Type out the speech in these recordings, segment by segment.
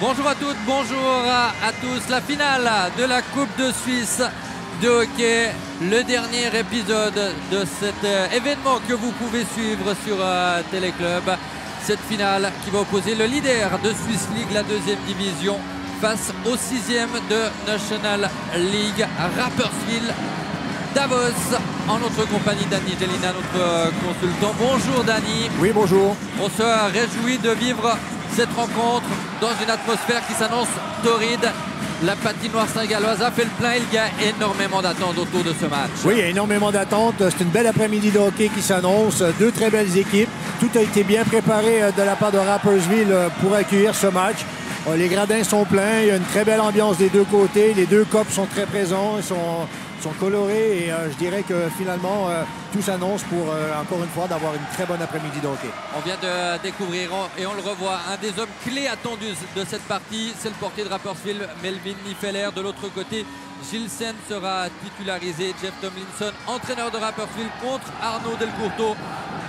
Bonjour à toutes, bonjour à tous. La finale de la Coupe de Suisse de hockey, le dernier épisode de cet événement que vous pouvez suivre sur Téléclub. Cette finale qui va opposer le leader de Swiss League, la deuxième division, face au 6e de National League, Rapperswil Davos, en notre compagnie. Dany Gelina, notre consultant. Bonjour Dany. Oui, bonjour. On se réjouit de vivre cette rencontre dans une atmosphère qui s'annonce torride. La patinoire saint-galloise a fait le plein. Il y a énormément d'attentes autour de ce match. Oui, il y a énormément d'attentes. C'est une belle après-midi de hockey qui s'annonce. Deux très belles équipes. Tout a été bien préparé de la part de Rapperswil pour accueillir ce match. Les gradins sont pleins. Il y a une très belle ambiance des deux côtés. Les deux copes sont très présents. Ils sont colorés et je dirais que finalement tout s'annonce pour encore une fois d'avoir une très bonne après-midi de hockey. On vient de découvrir et on le revoit, un des hommes clés attendus de cette partie, c'est le portier de Rapperswil, Melvin Nifeler. De l'autre côté, Gilles Sen sera titularisé. Jeff Tomlinson, entraîneur de Rapperswil, contre Arnaud Delcourteau.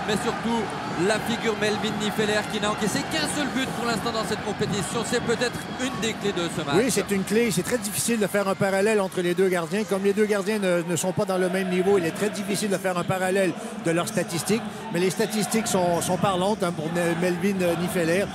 Mais surtout, la figure Melvin Nifeler qui n'a encaissé qu'un seul but pour l'instant dans cette compétition. C'est peut-être une des clés de ce match. Oui, c'est une clé. C'est très difficile de faire un parallèle entre les deux gardiens. Comme les deux gardiens ne sont pas dans le même niveau, il est très difficile de faire un parallèle de leurs statistiques. Mais les statistiques sont parlantes pour Melvin Nifeler.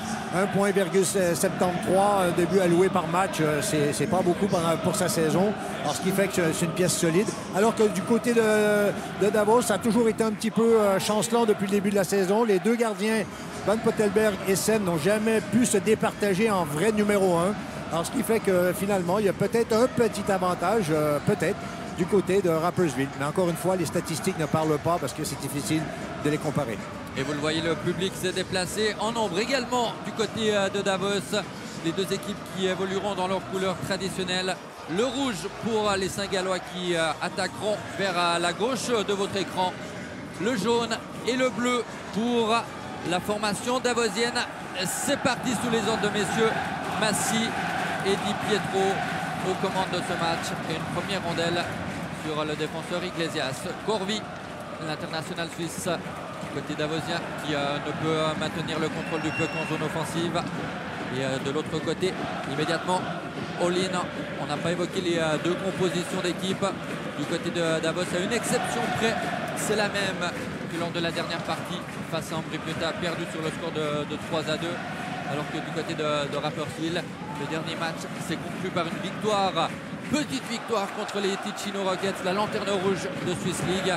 1,73 de buts alloués par match. C'est pas beaucoup pour sa saison. Alors, ce qui fait que c'est une pièce solide. Alors que du côté de Davos, ça a toujours été un petit peu chancelant depuis le début de la saison. Les deux gardiens, Van Pottelberg et Sen, n'ont jamais pu se départager en vrai numéro 1. Alors, ce qui fait que finalement, il y a peut-être un petit avantage, peut-être, du côté de Rapperswil. Mais encore une fois, les statistiques ne parlent pas parce que c'est difficile de les comparer. Et vous le voyez, le public s'est déplacé en nombre également du côté de Davos. Les deux équipes qui évolueront dans leur couleur traditionnelle. Le rouge pour les Saint-Gallois qui attaqueront vers la gauche de votre écran. Le jaune et le bleu pour la formation davosienne. C'est parti sous les ordres de messieurs Massy et Di Pietro aux commandes de ce match. Et une première rondelle sur le défenseur Iglesias. Corvi, l'international suisse, côté davosien, qui ne peut maintenir le contrôle du puck en zone offensive. Et de l'autre côté, immédiatement, all-in. On n'a pas évoqué les deux compositions d'équipe. Du côté de Davos, à une exception près, c'est la même que lors de la dernière partie face à Ambri Piotta, perdu sur le score de 3-2. Alors que du côté de Rapperswil, le dernier match s'est conclu par une victoire. Petite victoire contre les Ticino Rockets, la lanterne rouge de Swiss League.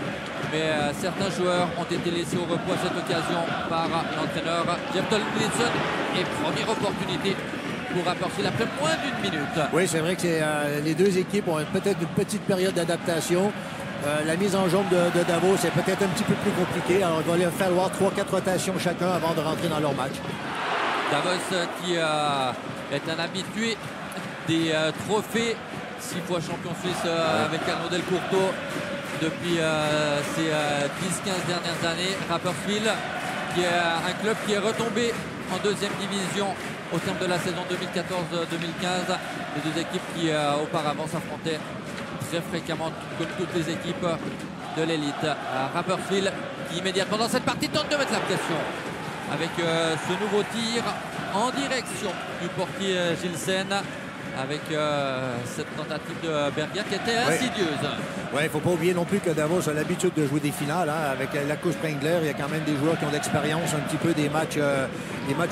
Mais certains joueurs ont été laissés au repos à cette occasion par l'entraîneur Jeff Tomlinson. Et première opportunité pour Rapperswil après moins d'une minute. Oui, c'est vrai que les deux équipes ont peut-être une petite période d'adaptation. La mise en jambe de Davos est peut-être un petit peu plus compliquée. Alors, il va leur falloir 3-4 rotations chacun avant de rentrer dans leur match. Davos qui est un habitué des trophées. 6 fois champion suisse avec Arnaud Delcourteau depuis ces 10-15 dernières années. Rapperswil qui est un club qui est retombé en deuxième division au terme de la saison 2014-2015. Les deux équipes qui auparavant s'affrontaient très fréquemment comme toutes les équipes de l'élite. Rapperswil qui immédiatement dans cette partie tente de mettre la pression avec ce nouveau tir en direction du portier Gilles Sen. Avec cette tentative de Berger qui était insidieuse. Oui, il ne faut pas oublier non plus que Davos a l'habitude de jouer des finales. Hein, avec la Coupe Spengler, il y a quand même des joueurs qui ont d'expérience, un petit peu des matchs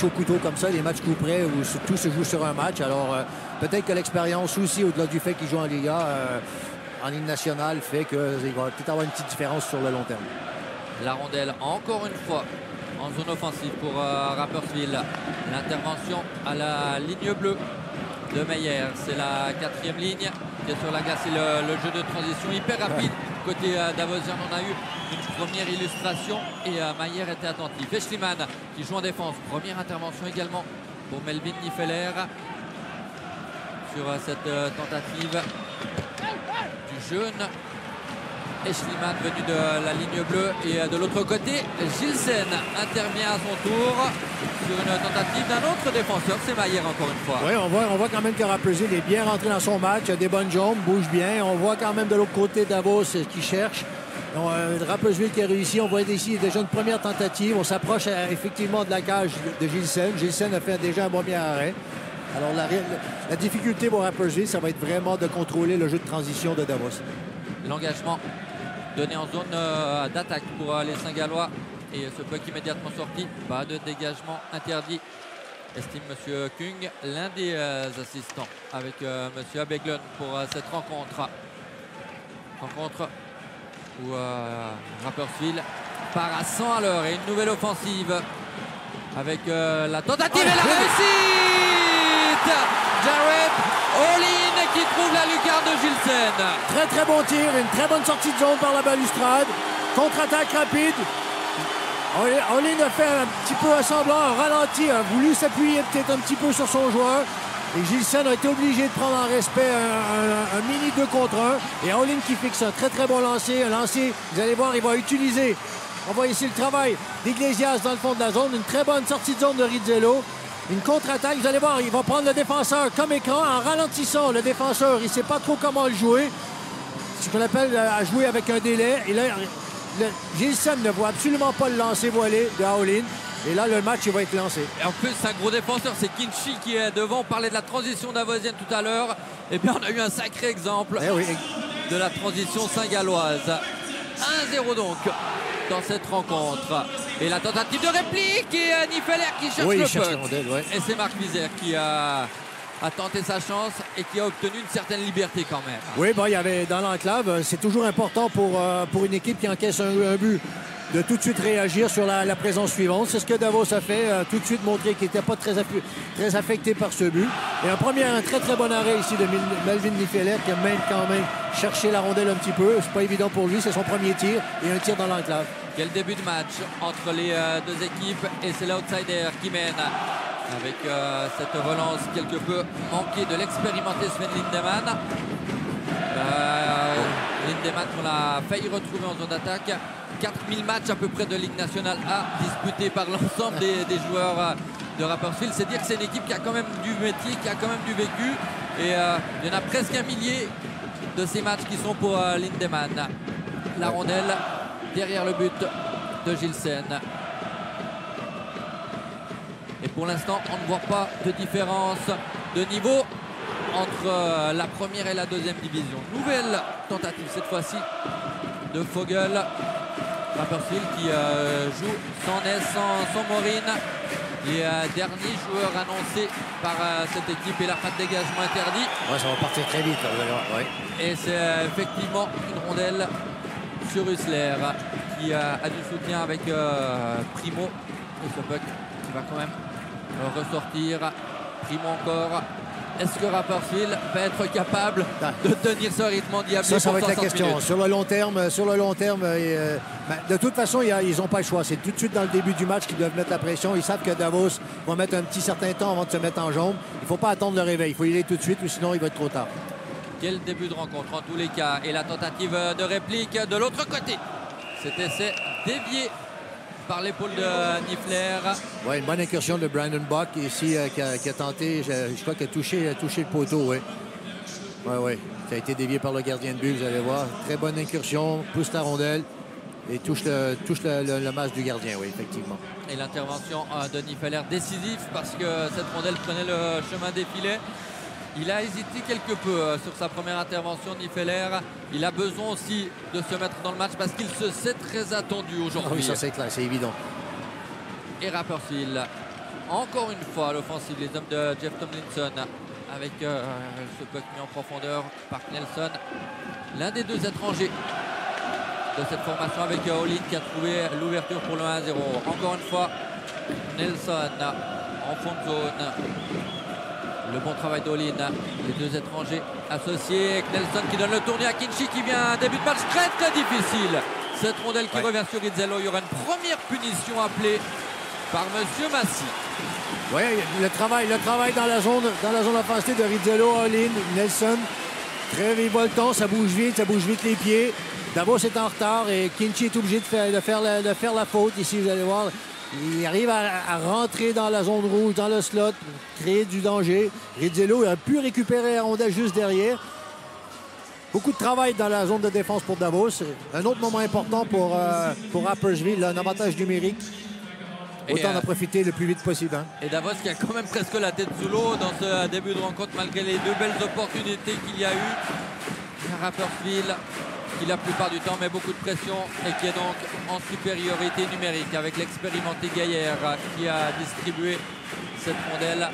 au couteau comme ça, des matchs coup près où tout se joue sur un match. Alors peut-être que l'expérience aussi, au-delà du fait qu'ils jouent en Liga, en Ligue nationale, fait qu'il va peut-être avoir une petite différence sur le long terme. La rondelle, encore une fois, en zone offensive pour Rapperswil. L'intervention à la ligne bleue de Meyer, c'est la 4e ligne qui est sur la glace et le jeu de transition hyper rapide. Côté davosien, on a eu une première illustration et Meyer était attentif. Et Schliemann qui joue en défense, première intervention également pour Melvin Nifeler sur cette tentative du jeune. Et Schliemann venu de la ligne bleue. Et de l'autre côté, Gilles Sen intervient à son tour sur une tentative d'un autre défenseur. C'est Meyer encore une fois. Oui, on voit quand même que Rapperswil est bien rentré dans son match. Il a des bonnes jambes, bouge bien. On voit quand même de l'autre côté Davos qui cherche. Rapperswil qui a réussi. On voit ici déjà une première tentative. On s'approche effectivement de la cage de Gilles Sen. Gilles Sen a fait déjà un premier arrêt. Alors, la difficulté pour Rapperswil, ça va être vraiment de contrôler le jeu de transition de Davos. L'engagement donné en zone d'attaque pour les Saint-Gallois. Et ce puck immédiatement sorti. Pas de dégagement interdit, estime M. Kung, l'un des assistants, avec M. Abeglen pour cette rencontre. Rencontre où Rapperswil part à 100 à l'heure et une nouvelle offensive avec la tentative et la réussite. Jared Olin qui trouve la lucarne de Gilsen. Très bon tir, une très bonne sortie de zone par la balustrade. Contre-attaque rapide. Olin a fait un petit peu un semblant, un ralenti, a voulu s'appuyer peut-être un petit peu sur son joueur. Et Gilsen a été obligé de prendre en respect un mini 2 contre 1. Et Olin qui fixe un très bon lancer. Un lancer, vous allez voir, il va utiliser. On voit ici le travail d'Iglesias dans le fond de la zone. Une très bonne sortie de zone de Rizzello. Une contre-attaque, vous allez voir, il va prendre le défenseur comme écran en ralentissant. Le défenseur, il ne sait pas trop comment le jouer. C'est ce qu'on appelle à jouer avec un délai. Et là, Gilsen ne voit absolument pas le lancer voilé de Olin. Et là, le match, il va être lancé. Et en plus, un gros défenseur, c'est Kinchy qui est devant. On parlait de la transition davosienne tout à l'heure. Et bien, on a eu un sacré exemple de la transition saint-galloise. 1-0 donc dans cette rencontre. Et la tentative de réplique et Nifeler qui cherche le puck. Et c'est Marc Vizère qui a tenté sa chance et qui a obtenu une certaine liberté quand même. Oui, bon, il y avait dans l'enclave, c'est toujours important pour une équipe qui encaisse un but de tout de suite réagir sur la présence suivante. C'est ce que Davos a fait, tout de suite montrer qu'il n'était pas très affecté par ce but. Et un très bon arrêt ici de Melvin Nifeler qui a même quand même cherché la rondelle un petit peu. C'est pas évident pour lui, c'est son premier tir et un tir dans l'enclave. Quel début de match entre les deux équipes et c'est l'outsider qui mène avec cette relance quelque peu manquée de l'expérimenté Sven Lindemann. Lindemann qu'on a failli retrouver en zone d'attaque. 4000 matchs à peu près de Ligue nationale A disputés par l'ensemble des joueurs de Rapperswil. C'est dire que c'est une équipe qui a quand même du métier, qui a quand même du vécu. Et il y en a presque 1 millier de ces matchs qui sont pour Lindemann. La rondelle derrière le but de Gilsen. Et pour l'instant, on ne voit pas de différence de niveau entre la première et la deuxième division. Nouvelle tentative cette fois-ci de Fogel. Rapperswil qui joue sans Ness, sans Maureen. Les derniers joueurs annoncés par cette équipe et la pas de dégagement interdit. Ouais, ça va partir très vite. Là, vous allez voir. Ouais. Et c'est effectivement une rondelle sur Hussler qui a du soutien avec Primo. Et ce puck qui va quand même ressortir. Primo encore. Est-ce que Rapperswil va être capable de tenir ce rythme endiablé? Ça va être la question. Minutes. Sur le long terme, de toute façon, ils n'ont pas le choix. C'est tout de suite dans le début du match qu'ils doivent mettre la pression. Ils savent que Davos va mettre un petit certain temps avant de se mettre en jambe. Il ne faut pas attendre le réveil. Il faut y aller tout de suite ou sinon il va être trop tard. Quel début de rencontre en tous les cas. Et la tentative de réplique de l'autre côté. Cet essai dévié par l'épaule de Nifeler. Oui, une bonne incursion de Brandon Buck ici qui a tenté, je crois qu'il a touché le poteau. Oui. Ça a été dévié par le gardien de but, vous allez voir. Très bonne incursion, pousse la rondelle et touche le masque du gardien, oui, effectivement. Et l'intervention de Nifeler décisif parce que cette rondelle prenait le chemin des filets. Il a hésité quelque peu sur sa première intervention, Nifeler. Il a besoin aussi de se mettre dans le match parce qu'il se sait très attendu aujourd'hui. Oui, ça c'est clair, c'est évident. Et Rapperswil, encore une fois, l'offensive, les hommes de Jeff Tomlinson avec ce puck mis en profondeur par Nelson. L'un des deux étrangers de cette formation avec Olin qui a trouvé l'ouverture pour le 1-0. Encore une fois, Nelson en fond de zone. Le bon travail d'Olin, les deux étrangers associés avec Nelson qui donne le tourné à Kinchy qui vient un début de match très difficile. Cette rondelle qui revient sur Rizzello, il y aura une première punition appelée par Monsieur Massy. Oui, le travail dans la zone offensive de Rizzello, Olin, Nelson, très vivoltant, ça bouge vite les pieds. Davos est en retard et Kinchy est obligé de faire la faute ici, vous allez voir. Il arrive à rentrer dans la zone rouge, dans le slot, créer du danger. Rizzello a pu récupérer la rondelle juste derrière. Beaucoup de travail dans la zone de défense pour Davos. Un autre moment important pour Rapperswil, un avantage numérique. Autant en profiter le plus vite possible. Hein. Et Davos qui a quand même presque la tête sous l'eau dans ce début de rencontre malgré les 2 belles opportunités qu'il y a eu. Rapperswil qui la plupart du temps met beaucoup de pression et qui est donc en supériorité numérique avec l'expérimenté Gaillère qui a distribué cette rondelle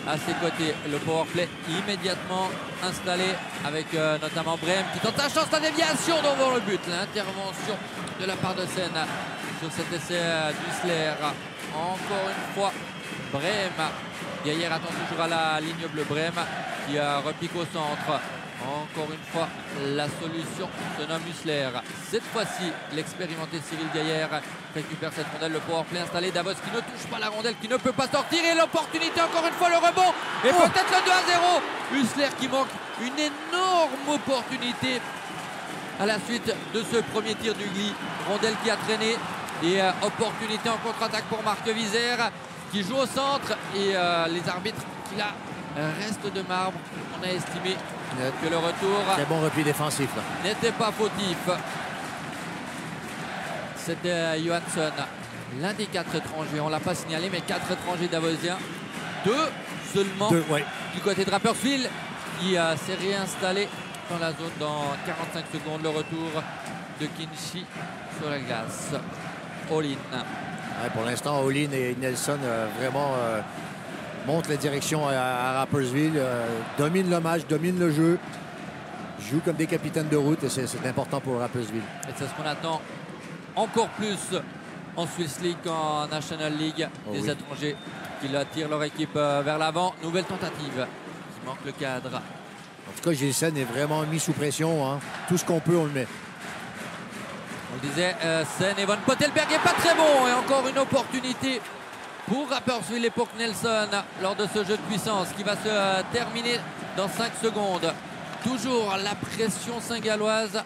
à ses côtés. Le powerplay immédiatement installé avec notamment Brême qui tente sa chance, la déviation devant le but. L'intervention de la part de Seine sur cet essai d'Hussler. Encore une fois, Brême. Gaillère attend toujours à la ligne bleue. Brême qui repique au centre. Encore une fois, la solution se nomme Hussler. Cette fois-ci, l'expérimenté Cyril Gaillère récupère cette rondelle. Le powerplay installé. Davos qui ne touche pas la rondelle, qui ne peut pas sortir. Et l'opportunité, encore une fois, le rebond. Et peut-être le 2-0. Hussler qui manque une énorme opportunité à la suite de ce premier tir d'Ugly. Rondelle qui a traîné. Et opportunité en contre-attaque pour Marc Vizère qui joue au centre. Et les arbitres qui là restent de marbre. On a estimé que le retour repli défensif n'était pas fautif. C'était Johansson, l'un des 4 étrangers. On ne l'a pas signalé, mais 4 étrangers davosiens. 2 seulement du côté de Rapperswil qui s'est réinstallé dans la zone dans 45 secondes. Le retour de Kinshi sur la glace. All-in. Pour l'instant, All-in et Nelson vraiment montrent la direction à Rapperswil, domine le match, domine le jeu, joue comme des capitaines de route et c'est important pour Rapperswil. Et c'est ce qu'on attend encore plus en Swiss League qu'en National League. Des étrangers qui tirent leur équipe vers l'avant. Nouvelle tentative qui manque le cadre. En tout cas, Gilles Seine est vraiment mis sous pression. Hein. Tout ce qu'on peut, on le met. On le disait, Seine et Von Pottelberg n'est pas très bon. Et encore une opportunité pour Rapperswil et pour Nelson lors de ce jeu de puissance qui va se terminer dans 5 secondes. Toujours la pression saint-galloise.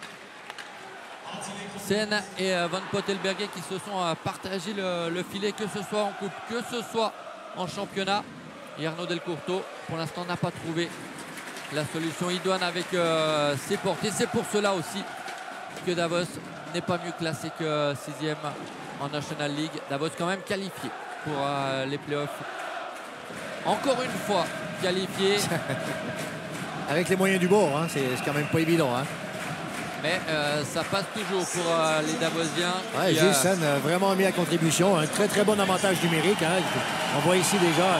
Seine et Von Pottelberg qui se sont partagés le filet, que ce soit en coupe, que ce soit en championnat. Et Arnaud Delcourteau, pour l'instant, n'a pas trouvé la solution idoine avec ses portées. C'est pour cela aussi que Davos n'est pas mieux classé que 6e en National League. Davos quand même qualifié pour les playoffs. Encore une fois qualifié. Avec les moyens du bord, hein, c'est quand même pas évident. Hein. Mais ça passe toujours pour les Davosiens. Ouais, Gilles Seine vraiment mis à contribution. Un très très bon avantage numérique. Hein. On voit ici déjà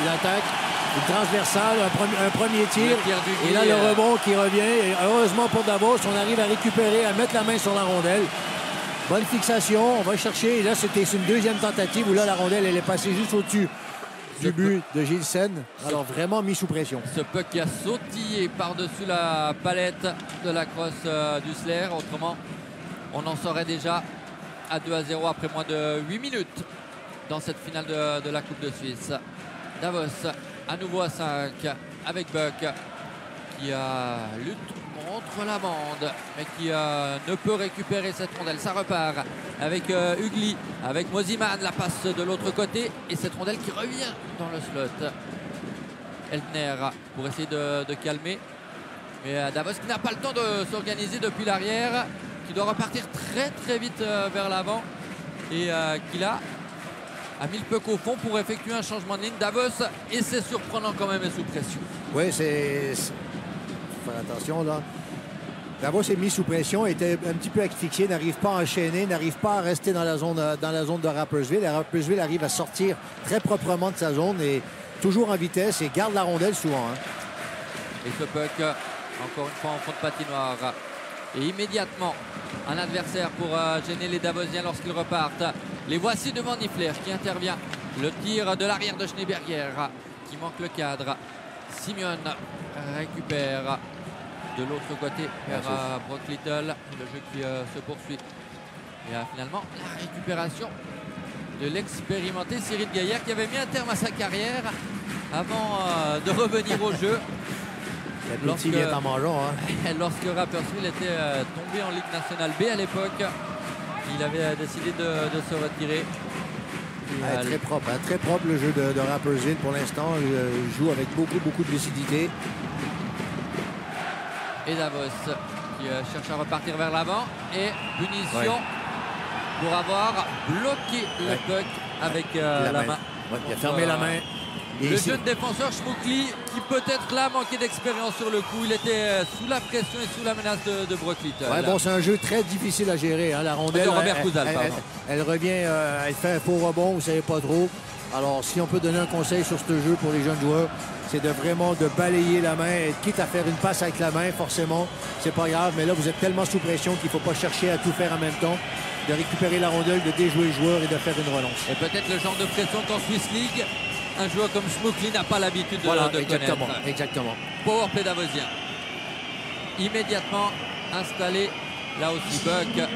l'attaque, une transversale, un premier tir. Et là le rebond qui revient. Et heureusement pour Davos, on arrive à récupérer, à mettre la main sur la rondelle. Bonne fixation, on va chercher. Et là, c'était une deuxième tentative où là, la rondelle, elle est passée juste au-dessus du but de Gilles Seine. Alors, vraiment mis sous pression. Ce puck qui a sautillé par-dessus la palette de la crosse d'Hussler. Autrement, on en serait déjà à 2-0 après moins de 8 minutes dans cette finale de la Coupe de Suisse. Davos, à nouveau à 5 avec Buck qui lutte contre la bande, mais qui ne peut récupérer cette rondelle. Ça repart avec Ugly, avec Moziman, la passe de l'autre côté, et cette rondelle qui revient dans le slot. Eltner pour essayer de calmer, mais Davos qui n'a pas le temps de s'organiser depuis l'arrière, qui doit repartir très très vite vers l'avant, et qui là a mis le puck au fond pour effectuer un changement de ligne. Davos, et c'est surprenant quand même, est sous pression. Oui, c'est... Faut faire attention là. Davos est mis sous pression, était un petit peu asphyxié, n'arrive pas à enchaîner, n'arrive pas à rester dans la zone de Rapperswil. Et Rapperswil arrive à sortir très proprement de sa zone et toujours en vitesse et garde la rondelle souvent. Hein. Et ce puck, encore une fois en fond de patinoire. Et immédiatement, un adversaire pour gêner les Davosiens lorsqu'ils repartent. Les voici devant Niffler qui intervient. Le tir de l'arrière de Schneeberger qui manque le cadre. Simeon récupère de l'autre côté vers Brock Little. Le jeu qui se poursuit. Et finalement, la récupération de l'expérimenté Cyril Gaillard qui avait mis un terme à sa carrière avant de revenir au jeu. Lorsque Rapperswil était tombé en Ligue nationale B à l'époque, il avait décidé de se retirer. Très propre le jeu de Rapperswil pour l'instant. Il joue avec beaucoup de lucidité. Et Davos qui cherche à repartir vers l'avant. Et punition pour avoir bloqué le puck avec la main. Ouais, il a fermé la main. Le jeune défenseur Schmuckli qui peut-être là manquait d'expérience sur le coup. Il était sous la pression et sous la menace de Brock Little. Ouais, bon, c'est un jeu très difficile à gérer. Hein. La rondelle, elle revient, elle fait un faux rebond, vous ne savez pas trop. Alors, si on peut donner un conseil sur ce jeu pour les jeunes joueurs, c'est de vraiment de balayer la main. Et quitte à faire une passe avec la main, forcément, c'est pas grave. Mais là, vous êtes tellement sous pression qu'il ne faut pas chercher à tout faire en même temps. De récupérer la rondelle, de déjouer le joueur et de faire une relance. Et peut-être le genre de pression qu'en Swiss League, un joueur comme Schmuckli n'a pas l'habitude de exactement, connaître. Exactement. Powerplay davosien. Immédiatement installé, là aussi Buck,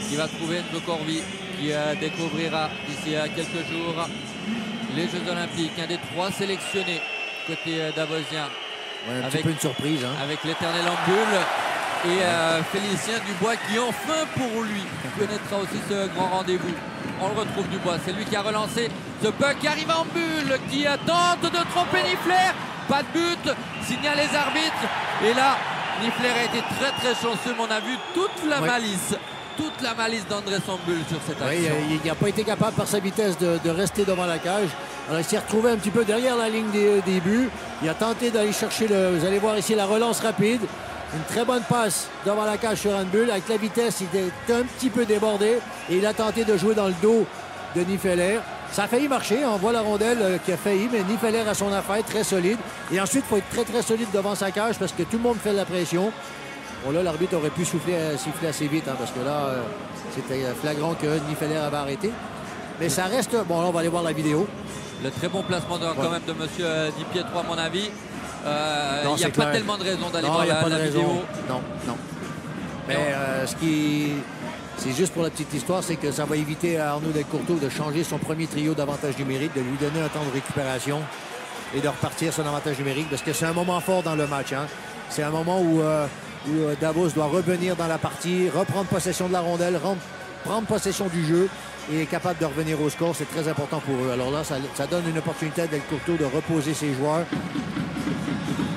qui va trouver Enzo Corvi, qui découvrira d'ici à quelques jours les Jeux Olympiques. Un des 3 sélectionnés côté davosien. Ouais, un petit peu une surprise. Hein. Avec l'éternel Ambul et Félicien Dubois qui enfin pour lui connaîtra aussi ce grand rendez-vous. On le retrouve Dubois, c'est lui qui a relancé ce puck qui arrive en bulle, qui tente de tromper Niffler. Pas de but, signale les arbitres. Et là, Niffler a été très très chanceux, mais on a vu toute la malice d'André Sambul sur cette action. Il n'a pas été capable par sa vitesse de rester devant la cage. Alors, il s'est retrouvé un petit peu derrière la ligne des buts. Il a tenté d'aller chercher vous allez voir ici la relance rapide. Une très bonne passe devant la cage sur Handbull. Avec la vitesse, il était un petit peu débordé et il a tenté de jouer dans le dos de Nifeler. Ça a failli marcher. On voit la rondelle qui a failli, mais Nifeler a son affaire, très solide. Et ensuite, il faut être très, très solide devant sa cage parce que tout le monde fait de la pression. Bon, là, l'arbitre aurait pu siffler assez vite hein, parce que là, c'était flagrant que Nifeler avait arrêté. Mais ça reste... Bon, là, on va aller voir la vidéo. Le très bon placement quand même de M. Di Pietro, à mon avis. Il n'y a pas tellement de raison d'aller voir la vidéo. Non. Mais c'est juste pour la petite histoire, c'est que ça va éviter à Arnaud Del Courteau de changer son premier trio d'avantage numérique, de lui donner un temps de récupération et de repartir son avantage numérique parce que c'est un moment fort dans le match. Hein. C'est un moment où Davos doit revenir dans la partie, reprendre possession de la rondelle, prendre possession du jeu et est capable de revenir au score. C'est très important pour eux. Alors là, ça donne une opportunité à Del Courteau de reposer ses joueurs.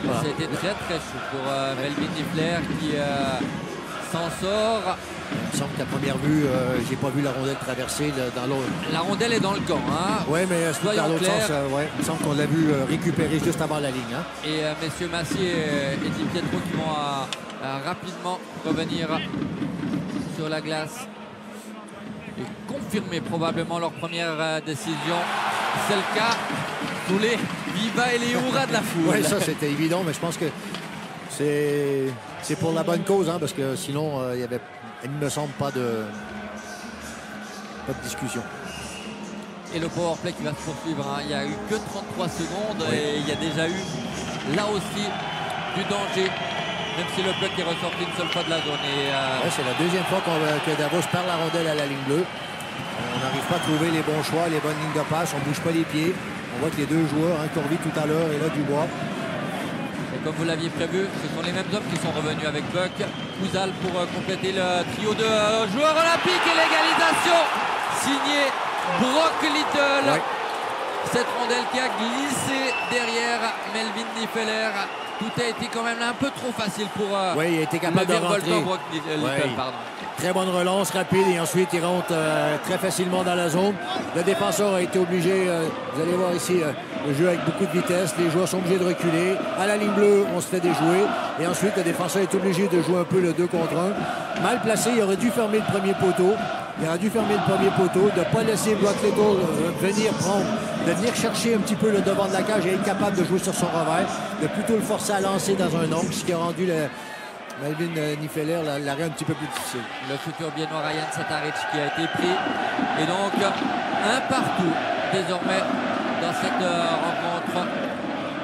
Voilà. C'était très très chaud pour Melvin Niffler qui s'en sort. Il me semble qu'à première vue, j'ai pas vu la rondelle traverser dans l'autre. La rondelle est dans le camp. Hein. Oui, mais dans l'autre sens, il me semble qu'on l'a vu récupérer juste avant la ligne. Hein. Et messieurs Massier et Di Pietro qui vont rapidement revenir sur la glace et confirmer probablement leur première décision. C'est le cas. Tous les viva et les hurrahs de la foule. Oui, ça c'était évident, mais je pense que c'est pour la bonne cause, hein, parce que sinon il ne me semble pas de discussion. Et le powerplay qui va se poursuivre. Hein. Il n'y a eu que 33 secondes et il y a déjà eu là aussi du danger, même si le puck est ressorti une seule fois de la zone. C'est la deuxième fois que Davos perd la rondelle à la ligne bleue. On n'arrive pas à trouver les bons choix, les bonnes lignes de passe, on ne bouge pas les pieds. On voit que les deux joueurs, Corvi tout à l'heure et là Dubois. Et comme vous l'aviez prévu, ce sont les mêmes hommes qui sont revenus avec Buck. Kouzal pour compléter le trio de joueurs olympiques et l'égalisation signé Brock Little. Ouais. Cette rondelle qui a glissé derrière Melvin Nifeler. Tout a été quand même un peu trop facile pour il a été capable de rentrer. Brock Little, pardon. Très bonne relance rapide et ensuite il rentre très facilement dans la zone. Le défenseur a été obligé, vous allez voir ici, le jeu avec beaucoup de vitesse. Les joueurs sont obligés de reculer. À la ligne bleue, on se fait déjouer. Et ensuite, le défenseur est obligé de jouer un peu le 2 contre 1. Mal placé, il aurait dû fermer le premier poteau. Il aurait dû fermer le premier poteau, de ne pas laisser Brock Little de venir chercher un petit peu le devant de la cage et être capable de jouer sur son revers, de plutôt le forcer à lancer dans un angle, ce qui a rendu Melvin Nifeler l'arrêt un petit peu plus difficile. Le futur biennois Ryan Sataric qui a été pris. Et donc, un partout désormais dans cette rencontre.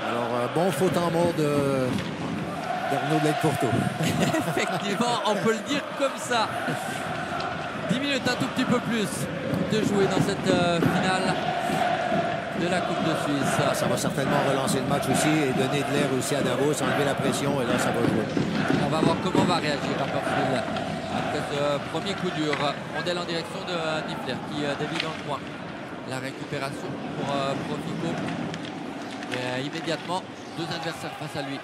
Alors, bon faute en mort d'Arnaud Del Courteau. Effectivement, on peut le dire comme ça. 10 minutes, un tout petit peu plus de jouer dans cette finale de la Coupe de Suisse. Ça va certainement relancer le match aussi et donner de l'air aussi à Davos, enlever la pression et là ça va jouer. On va voir comment va réagir Rapperswil après ce premier coup dur. Rondelle en direction de Niffler qui dévie dans le coin. La récupération pour Profico. Et immédiatement, deux adversaires face à lui.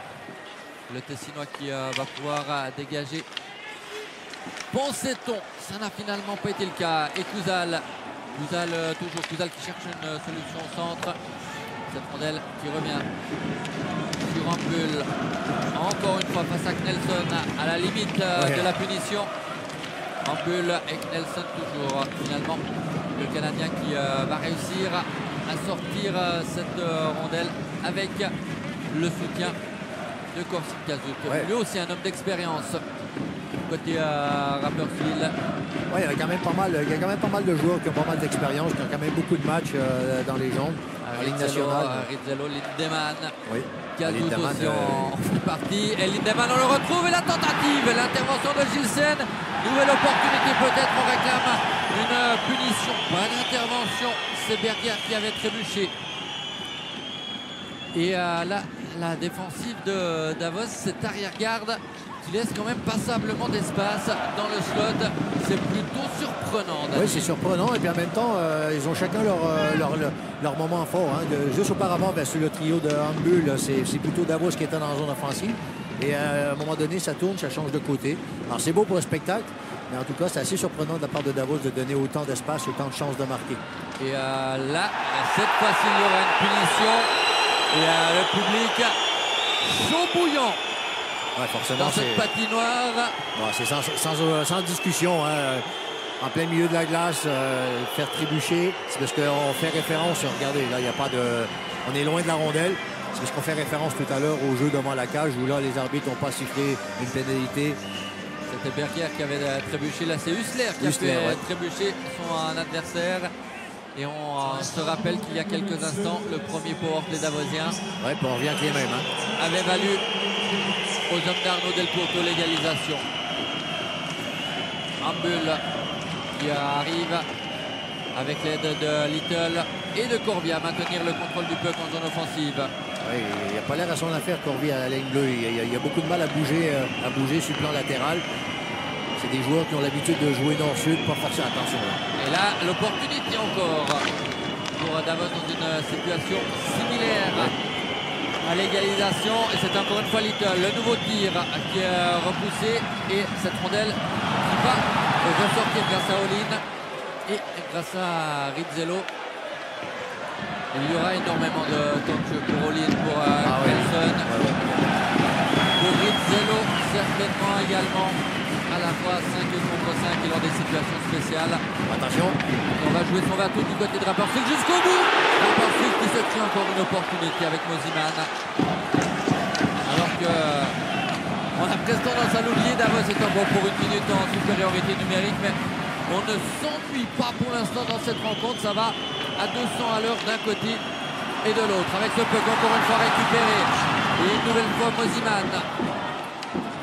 Le Tessinois qui va pouvoir dégager Pensait-on, ça n'a finalement pas été le cas. Et Kouzal, toujours Kouzal qui cherche une solution au centre. Cette rondelle qui revient sur Ampul. Encore une fois face à Knelson, à la limite de la punition. Ampul et Knelson toujours. Finalement, le Canadien qui va réussir à sortir cette rondelle avec le soutien de Corsin Kazouk. Lui aussi un homme d'expérience côté Rapperswil. Il y a quand même pas mal de joueurs qui ont pas mal d'expérience, qui ont quand même beaucoup de matchs dans les jambes, en Ligue nationale. Rizzello, Lindemann. Oui. Kazouk aussi en fait partie. Et Lindemann, on le retrouve. Et la tentative, l'intervention de Gilsen. Nouvelle opportunité peut-être, on réclame une punition. Pas d'intervention, c'est Berger qui avait trébuché. Et là, la défensive de Davos, cette arrière-garde qui laisse quand même passablement d'espace dans le slot. C'est plutôt surprenant. Oui, c'est surprenant. Et puis en même temps, ils ont chacun leur moment fort. Juste auparavant, sur le trio de Ampul, c'est plutôt Davos qui était dans la zone offensive. Et à un moment donné, ça tourne, ça change de côté. Alors c'est beau pour le spectacle, mais en tout cas, c'est assez surprenant de la part de Davos de donner autant d'espace, autant de chances de marquer. Et là, cette fois-ci, il y aura une punition. Et le public chaud bouillant. Ouais, forcément, dans cette patinoire. Bon, c'est sans discussion. En plein milieu de la glace, faire trébucher, c'est parce qu'on fait référence. Regardez, là, il n'y a pas de. On est loin de la rondelle. C'est parce qu'on fait référence tout à l'heure au jeu devant la cage où là, les arbitres n'ont pas sifflé une pénalité. C'était Berger qui avait trébuché. Là, c'est Hussler qui a fait trébucher son adversaire. Et on se rappelle qu'il y a quelques instants, le premier powerplay davosien on revient avec les mêmes. Avait valu aux hommes d'Arnaud Del Porto l'égalisation. Ampul qui arrive avec l'aide de Little et de Corvi à maintenir le contrôle du puck en zone offensive. Oui, il n'a pas l'air à son affaire, Corvi, à la ligne bleue. Il y a beaucoup de mal à bouger sur le plan latéral. C'est des joueurs qui ont l'habitude de jouer nord-sud, pas forcément attention. Et là, l'opportunité encore pour Davos dans une situation similaire à l'égalisation. Et c'est encore une fois Little, le nouveau tir qui est repoussé. Et cette rondelle qui va ressortir grâce à Olin et grâce à Rizzello. Il y aura énormément de temps de jeu pour Olin, pour Nelson. Pour Rizzello, certainement également. À la fois 5 contre 5 et lors des situations spéciales. Attention. On va jouer son bateau du côté de Rapperswil jusqu'au bout. Rapperswil qui se tient encore une opportunité avec Moziman. Alors que on a presque tendance à l'oublier. Davos est encore pour une minute en supériorité numérique, mais on ne s'ennuie pas pour l'instant dans cette rencontre. Ça va à 200 à l'heure d'un côté et de l'autre. Avec ce puck encore une fois récupéré. Et une nouvelle fois Moziman.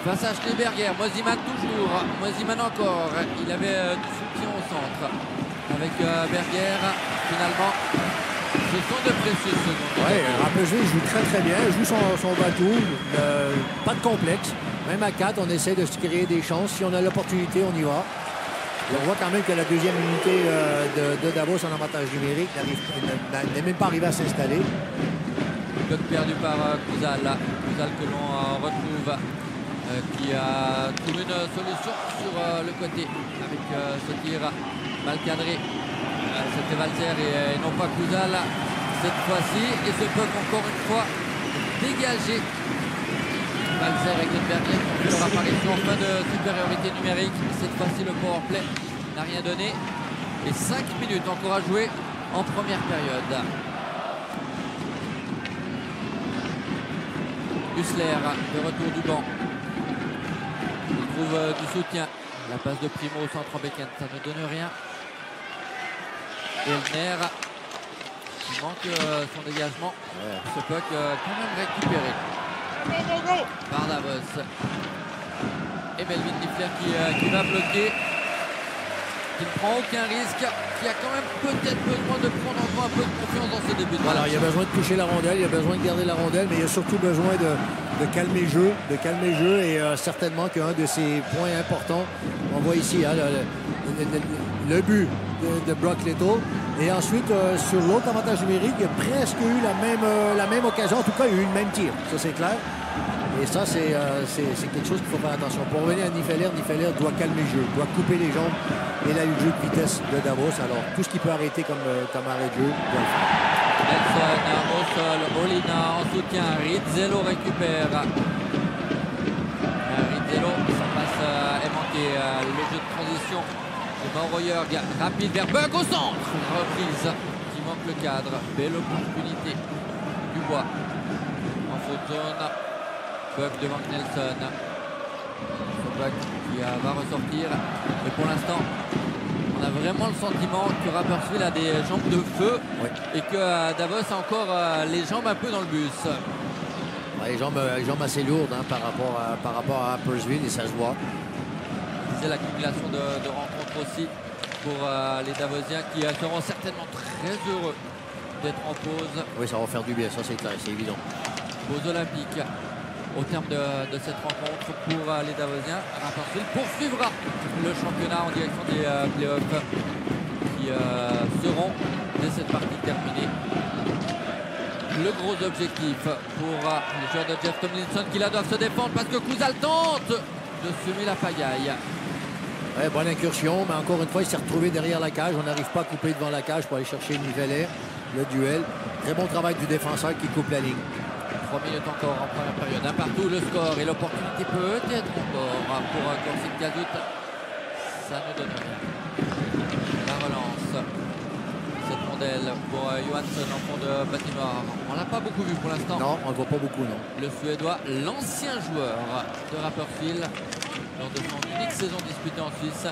Face à Schneeberger, Moziman toujours, Moziman encore, il avait du soutien au centre avec Berger, finalement, ce sont de précieux secondes. Oui, Rapperswil joue très bien, il joue son bateau, pas de complexe, même à 4, on essaie de se créer des chances, si on a l'opportunité, on y va. Et on voit quand même que la deuxième unité de Davos en avantage numérique n'est même pas arrivée à s'installer. Le perdu par Kouzal, Kouzal que l'on retrouve. Qui a trouvé une solution sur le côté avec ce tir mal cadré. C'était Valzer et non pas Kouzal cette fois-ci. Et ce puck encore une fois dégagé. Valzer et Glenberger qui ont fait leur apparition en fin de supériorité numérique. Cette fois-ci le powerplay n'a rien donné. Et 5 minutes encore à jouer en première période. Hussler de retour du banc. Il trouve du soutien. La passe de Primo au centre en bécane, ça ne donne rien. Elner qui manque son dégagement. Ce puck quand même récupéré par Davos. Et Melvin Niffler qui va bloquer. Qui ne prend aucun risque. Qui a quand même peut-être besoin de prendre encore un peu de confiance dans ce début de match. Alors, il y a besoin de toucher la rondelle, il y a besoin de garder la rondelle, mais il y a surtout besoin de calmer le jeu, et certainement qu'un de ces points importants, on voit ici le but de Brock Little, et ensuite sur l'autre avantage numérique, il y a presque eu la même occasion, en tout cas il y a eu le même tir, ça c'est clair. Et ça, c'est quelque chose qu'il faut faire attention. Pour revenir à Nifeler doit calmer le jeu, doit couper les jambes et là, le jeu de vitesse de Davos. Alors, tout ce qui peut arrêter comme arrêt de jeu, doit le faire. Nelson au sol, Olina en soutien, Rizzello récupère. Rizzello s'en passe est manqué. Le jeu de transition de Mauro Jörg, rapide vers Buck au centre. Reprise qui manque le cadre. Belle opportunité. Dubois en faute zone. Buck devant Nelson. Buck qui va ressortir. Mais pour l'instant, on a vraiment le sentiment que Rapperswil a des jambes de feu, oui, et que Davos a encore les jambes un peu dans le bus. Ouais, les jambes assez lourdes hein, par rapport à Rapperswil, et ça se voit. C'est l'accumulation de rencontres aussi pour les Davosiens qui seront certainement très heureux d'être en pause. Oui, ça va faire du bien, ça c'est clair, c'est évident. Pause olympique au terme de cette rencontre pour les Davosiens. Rapperswil poursuivra le championnat en direction des playoffs qui seront, dès cette partie terminée, le gros objectif pour les joueurs de Jeff Tomlinson qui là doivent se défendre parce que Kouzal tente de semer la pagaille. Ouais, bonne incursion, mais encore une fois, il s'est retrouvé derrière la cage. On n'arrive pas à couper devant la cage pour aller chercher Nifeler, le duel. Très bon travail du défenseur qui coupe la ligne. 3 minutes encore en première période. Un partout le score et l'opportunité peut-être encore pour Corsic Kazut. Ça ne donne rien. La relance. Cette rondelle pour Johansson en fond de patinoire. On l'a pas beaucoup vu pour l'instant. Non, on ne le voit pas beaucoup, non. Le Suédois, l'ancien joueur de Rapperswil, lors de son unique saison disputée en Suisse,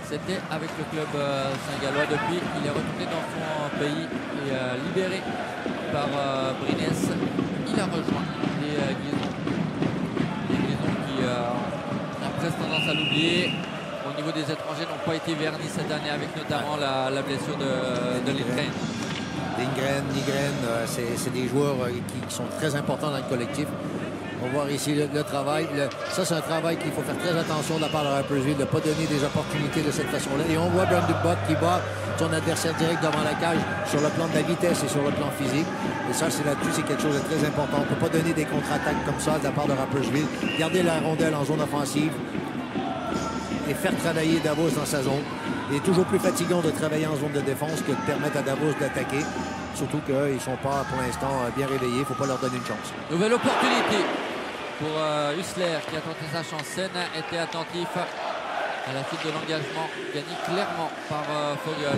c'était avec le club saint-gallois. Depuis, il est retourné dans son pays et libéré par Brynäs. Il a rejoint les Glisons. Les Glisons qui ont presque tendance à l'oublier. Au niveau des étrangers, n'ont pas été vernis cette année avec notamment la blessure de Lindgren. Nygren, c'est des joueurs qui sont très importants dans le collectif. On va voir ici le travail. Ça, c'est un travail qu'il faut faire très attention de la part de Rapperswil, de ne pas donner des opportunités de cette façon-là. Et on voit Brandon Buck qui bat son adversaire direct devant la cage sur le plan de la vitesse et sur le plan physique. Et ça, c'est là-dessus, c'est quelque chose de très important. On ne peut pas donner des contre-attaques comme ça de la part de Rapperswil. Garder la rondelle en zone offensive et faire travailler Davos dans sa zone. Il est toujours plus fatigant de travailler en zone de défense que de permettre à Davos d'attaquer. Surtout qu'ils ne sont pas, pour l'instant, bien réveillés. Il ne faut pas leur donner une chance. Nouvelle opportunité pour Hussler qui a tenté sa chance. Sen était attentif à la suite de l'engagement gagné clairement par Fogel.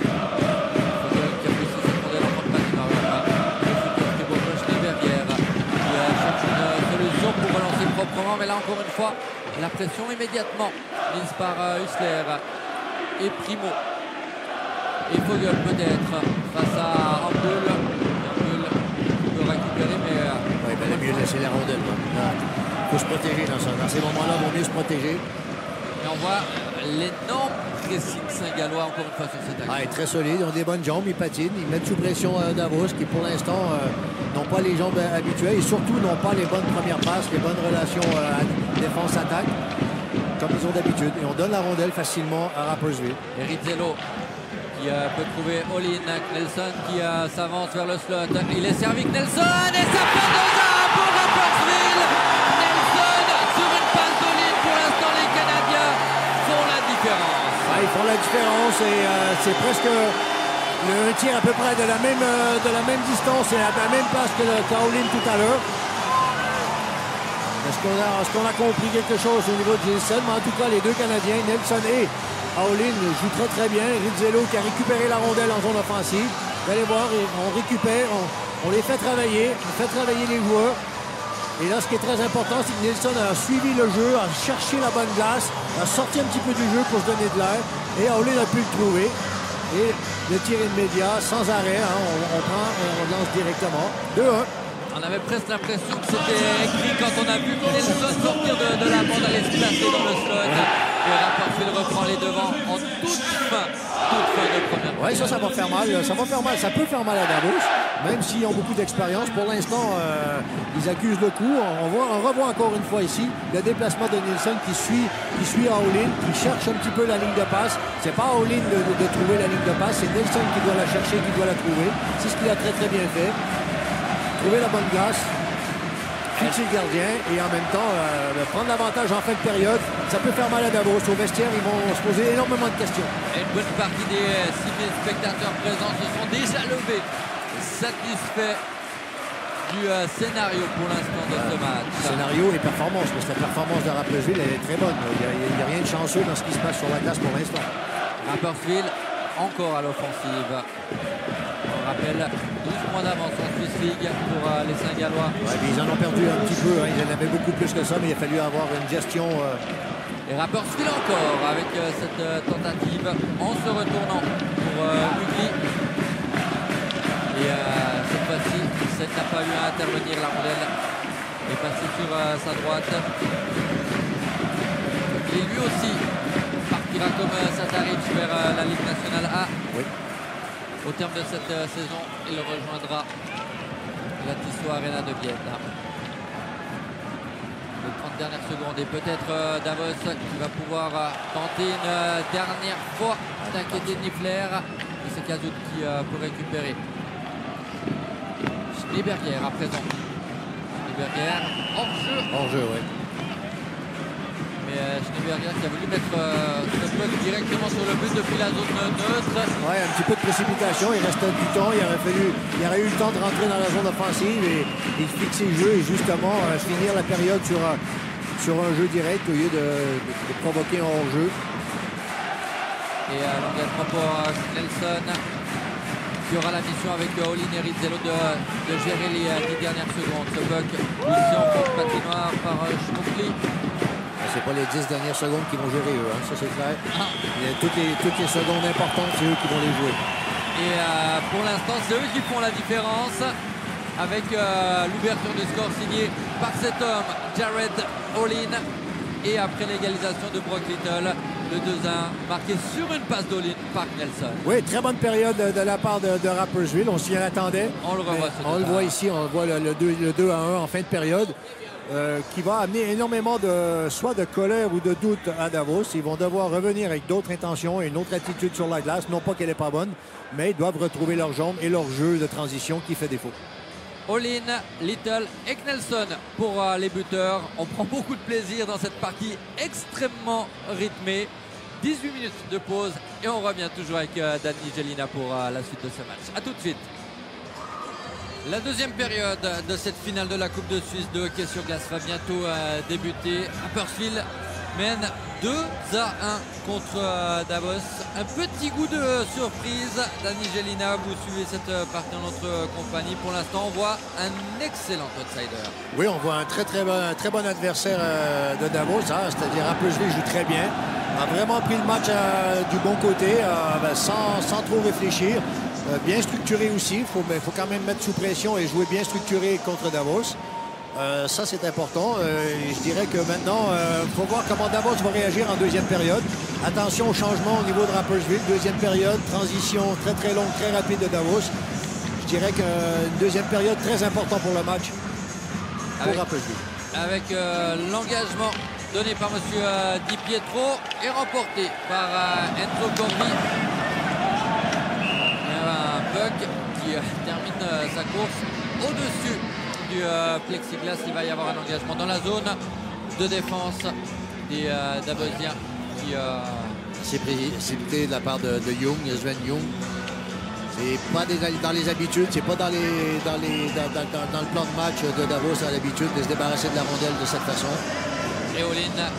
Fogel qui a poussé cette rondelle en mode patinoire. Le futur Thibaut Schneeberger qui cherche une solution pour relancer proprement. Mais là, encore une fois, la pression immédiatement mise par Hussler et Primo. Et Fogel peut-être face à Ampul. Ampul peut récupérer, mais... oui, il valait mieux laisser la rondelle. Il faut se protéger dans ces moments-là, il vaut mieux se protéger. Et on voit l'énorme pressing saint-gallois encore une fois sur cette action. Ah, très solide, ils ont des bonnes jambes, ils patinent, ils mettent sous pression Davos qui pour l'instant n'ont pas les jambes habituelles et surtout n'ont pas les bonnes premières passes, les bonnes relations défense-attaque comme ils ont d'habitude. Et on donne la rondelle facilement à Rapperswil. Et Rizzello qui peut trouver Olin. Nelson qui s'avance vers le slot. Il est servi Nelson et ça fait 2-1 pour Rapperswil. Nelson sur une passe d'Olin. Pour l'instant, les Canadiens font la différence. Ah, ils font la différence et c'est presque un tir à peu près de la même distance et à la même place que Olin tout à l'heure. Est-ce qu'on a compris quelque chose au niveau de Nelson? Mais en tout cas, les deux Canadiens, Nelson et Olin, jouent très très bien. Rizzello qui a récupéré la rondelle en zone offensive. Vous allez voir, on récupère, on les fait travailler, on fait travailler les joueurs. Et là, ce qui est très important, c'est que Nelson a suivi le jeu, a cherché la bonne glace, a sorti un petit peu du jeu pour se donner de l'air. Et Olin a pu le trouver. Et le tir immédiat, sans arrêt, hein, on prend et on lance directement. 2-1. On avait presque l'impression que c'était écrit quand on a vu Nelson sortir de la bande, aller se placer dans le slot. Et Rapperswil reprend les devants en toute fin de première. Oui, ça va faire mal. Ça va faire mal. Ça peut faire mal à Davos, même s'ils ont beaucoup d'expérience. Pour l'instant, ils accusent le coup. On revoit encore une fois ici le déplacement de Nelson qui suit Olin, qui cherche un petit peu la ligne de passe. C'est pas Olin de trouver la ligne de passe, c'est Nelson qui doit la chercher, qui doit la trouver. C'est ce qu'il a très très bien fait. Trouver la bonne glace. fixer le gardien et en même temps prendre l'avantage en fin de période. Ça peut faire mal à Davos. Au vestiaire, ils vont se poser énormément de questions. Et une bonne partie des 6000 spectateurs présents se sont déjà levés, satisfaits du scénario pour l'instant de ce match. Scénario et performance, parce que la performance de Rapperswil elle est très bonne. Il n'y a rien de chanceux dans ce qui se passe sur la glace pour l'instant. Rapperswil encore à l'offensive. On rappelle 12 points d'avance en Swiss League pour les Saint-Gallois. Ouais, ils en ont perdu un petit peu, hein. Ils en avaient beaucoup plus que ça, mais il a fallu avoir une gestion. Et Rapperswil encore avec cette tentative en se retournant pour Mugli. Et cette fois-ci, Seth n'a pas eu à intervenir. La rondelle est passée sur sa droite. Et lui aussi partira comme Sataric vers la Ligue nationale A. Oui. Au terme de cette saison, il rejoindra la Tissot Arena de Vienne. Les 30 dernières secondes et peut-être Davos qui va pouvoir tenter une dernière fois d'inquiéter Niffler. Et c'est Kazout qui peut récupérer. Schneeberger à présent. Schneeberger hors-jeu. Hors-jeu, oui. Mais Schneeberger qui a voulu mettre ce puck directement sur le but depuis la zone neutre. Ouais, un petit peu de précipitation, il restait du temps, il aurait eu le temps de rentrer dans la zone offensive et fixer le jeu et justement finir la période sur un jeu direct au lieu de provoquer un hors-jeu. Et l'engagement pour Nelson qui aura la mission avec Olin et Rizzello de gérer les 10 dernières secondes. Ce puck poussé en fond de patinoire par Schmuckli. C'est pas les 10 dernières secondes qui vont gérer eux, hein, ça c'est clair. Il y a toutes les secondes importantes, c'est eux qui vont les jouer. Et pour l'instant, c'est eux qui font la différence avec l'ouverture du score signée par cet homme, Jared Olin. Et après l'égalisation de Brock Little, le 2-1 marqué sur une passe d'Olin par Nelson. Oui, très bonne période de la part de Rapperswil, on s'y attendait. On le revoit. On le voit ici, on voit le 2-1 en fin de période. Qui va amener énormément soit de colère ou de doute à Davos. Ils vont devoir revenir avec d'autres intentions et une autre attitude sur la glace. Non pas qu'elle n'est pas bonne, mais ils doivent retrouver leur jambe et leur jeu de transition qui fait défaut. Olin, Little et Nelson pour les buteurs. On prend beaucoup de plaisir dans cette partie extrêmement rythmée. 18 minutes de pause et on revient toujours avec Danny Gelina pour la suite de ce match. A tout de suite. La deuxième période de cette finale de la Coupe de Suisse de hockey sur glace va bientôt débuter. Rapperswil mène 2-1 contre Davos. Un petit goût de surprise. Danny Gelina, vous suivez cette partie en notre compagnie. Pour l'instant, on voit un excellent outsider. Oui, on voit un très bon adversaire de Davos, hein, c'est-à-dire Rapperswil joue très bien. A vraiment pris le match du bon côté, sans trop réfléchir. Bien structuré aussi, il faut quand même mettre sous pression et jouer bien structuré contre Davos. Ça, c'est important. Je dirais que maintenant, il faut voir comment Davos va réagir en deuxième période. Attention au changement au niveau de Rapperswil. Deuxième période, transition très longue, très rapide de Davos. Je dirais qu'une deuxième période très importante pour le match pour Rapperswil. Avec l'engagement donné par M. Di Pietro et remporté par Enzo Corbi. Qui termine sa course au-dessus du plexiglas. Il va y avoir un engagement dans la zone de défense des Davosiens qui c'est précipité de la part de Young, Sven Young. C'est pas dans les habitudes, c'est pas dans le plan de match de Davos à l'habitude de se débarrasser de la rondelle de cette façon. Et Olin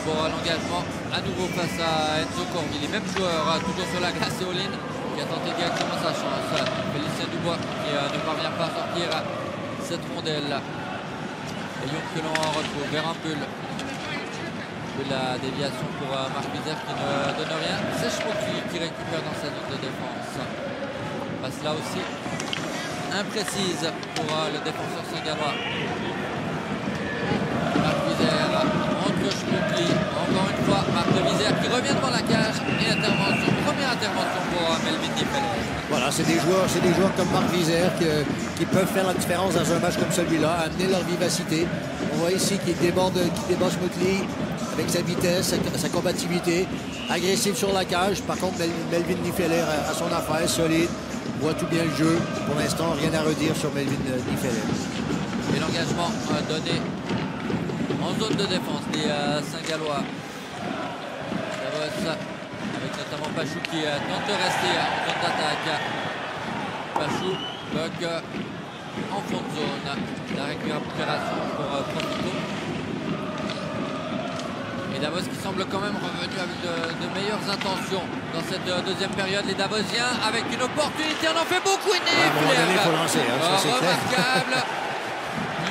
pour l'engagement à nouveau face à Enzo Corbi. Les mêmes joueurs toujours sur la glace et Olin qui a tenté directement sa chance. Félicien Dubois qui ne parvient pas à sortir cette rondelle. Et Young que l'on retrouve vers un pull de la déviation pour Marc Bizet qui ne donne rien. C'est Schmuckli qui récupère dans sa zone de défense. Passe là aussi imprécise pour le défenseur saint-gallois. Marc Bizet entre Schmuckli. Encore une fois, Marc Bizet qui revient devant la cage et première intervention pour Melvin Niffler. Voilà, c'est des joueurs comme Marc Bizet qui peuvent faire la différence dans un match comme celui-là, amener leur vivacité. On voit ici qu'il déborde Schmuckli avec sa vitesse, sa combativité, agressif sur la cage. Par contre, Melvin Niffler a son affaire, solide, voit tout bien le jeu. Pour l'instant, rien à redire sur Melvin Niffler. Et l'engagement donné en zone de défense des Saint-Gallois. Davos avec notamment Pachou qui tente de rester en zone d'attaque. Pachou, Buck en fond de zone. La récupération pour Profito. Et Davos qui semble quand même revenu avec de meilleures intentions dans cette deuxième période. Les Davosiens avec une opportunité, on en fait beaucoup. À un moment donné, il faut lancer, hein, ça c'est clair. Remarquable.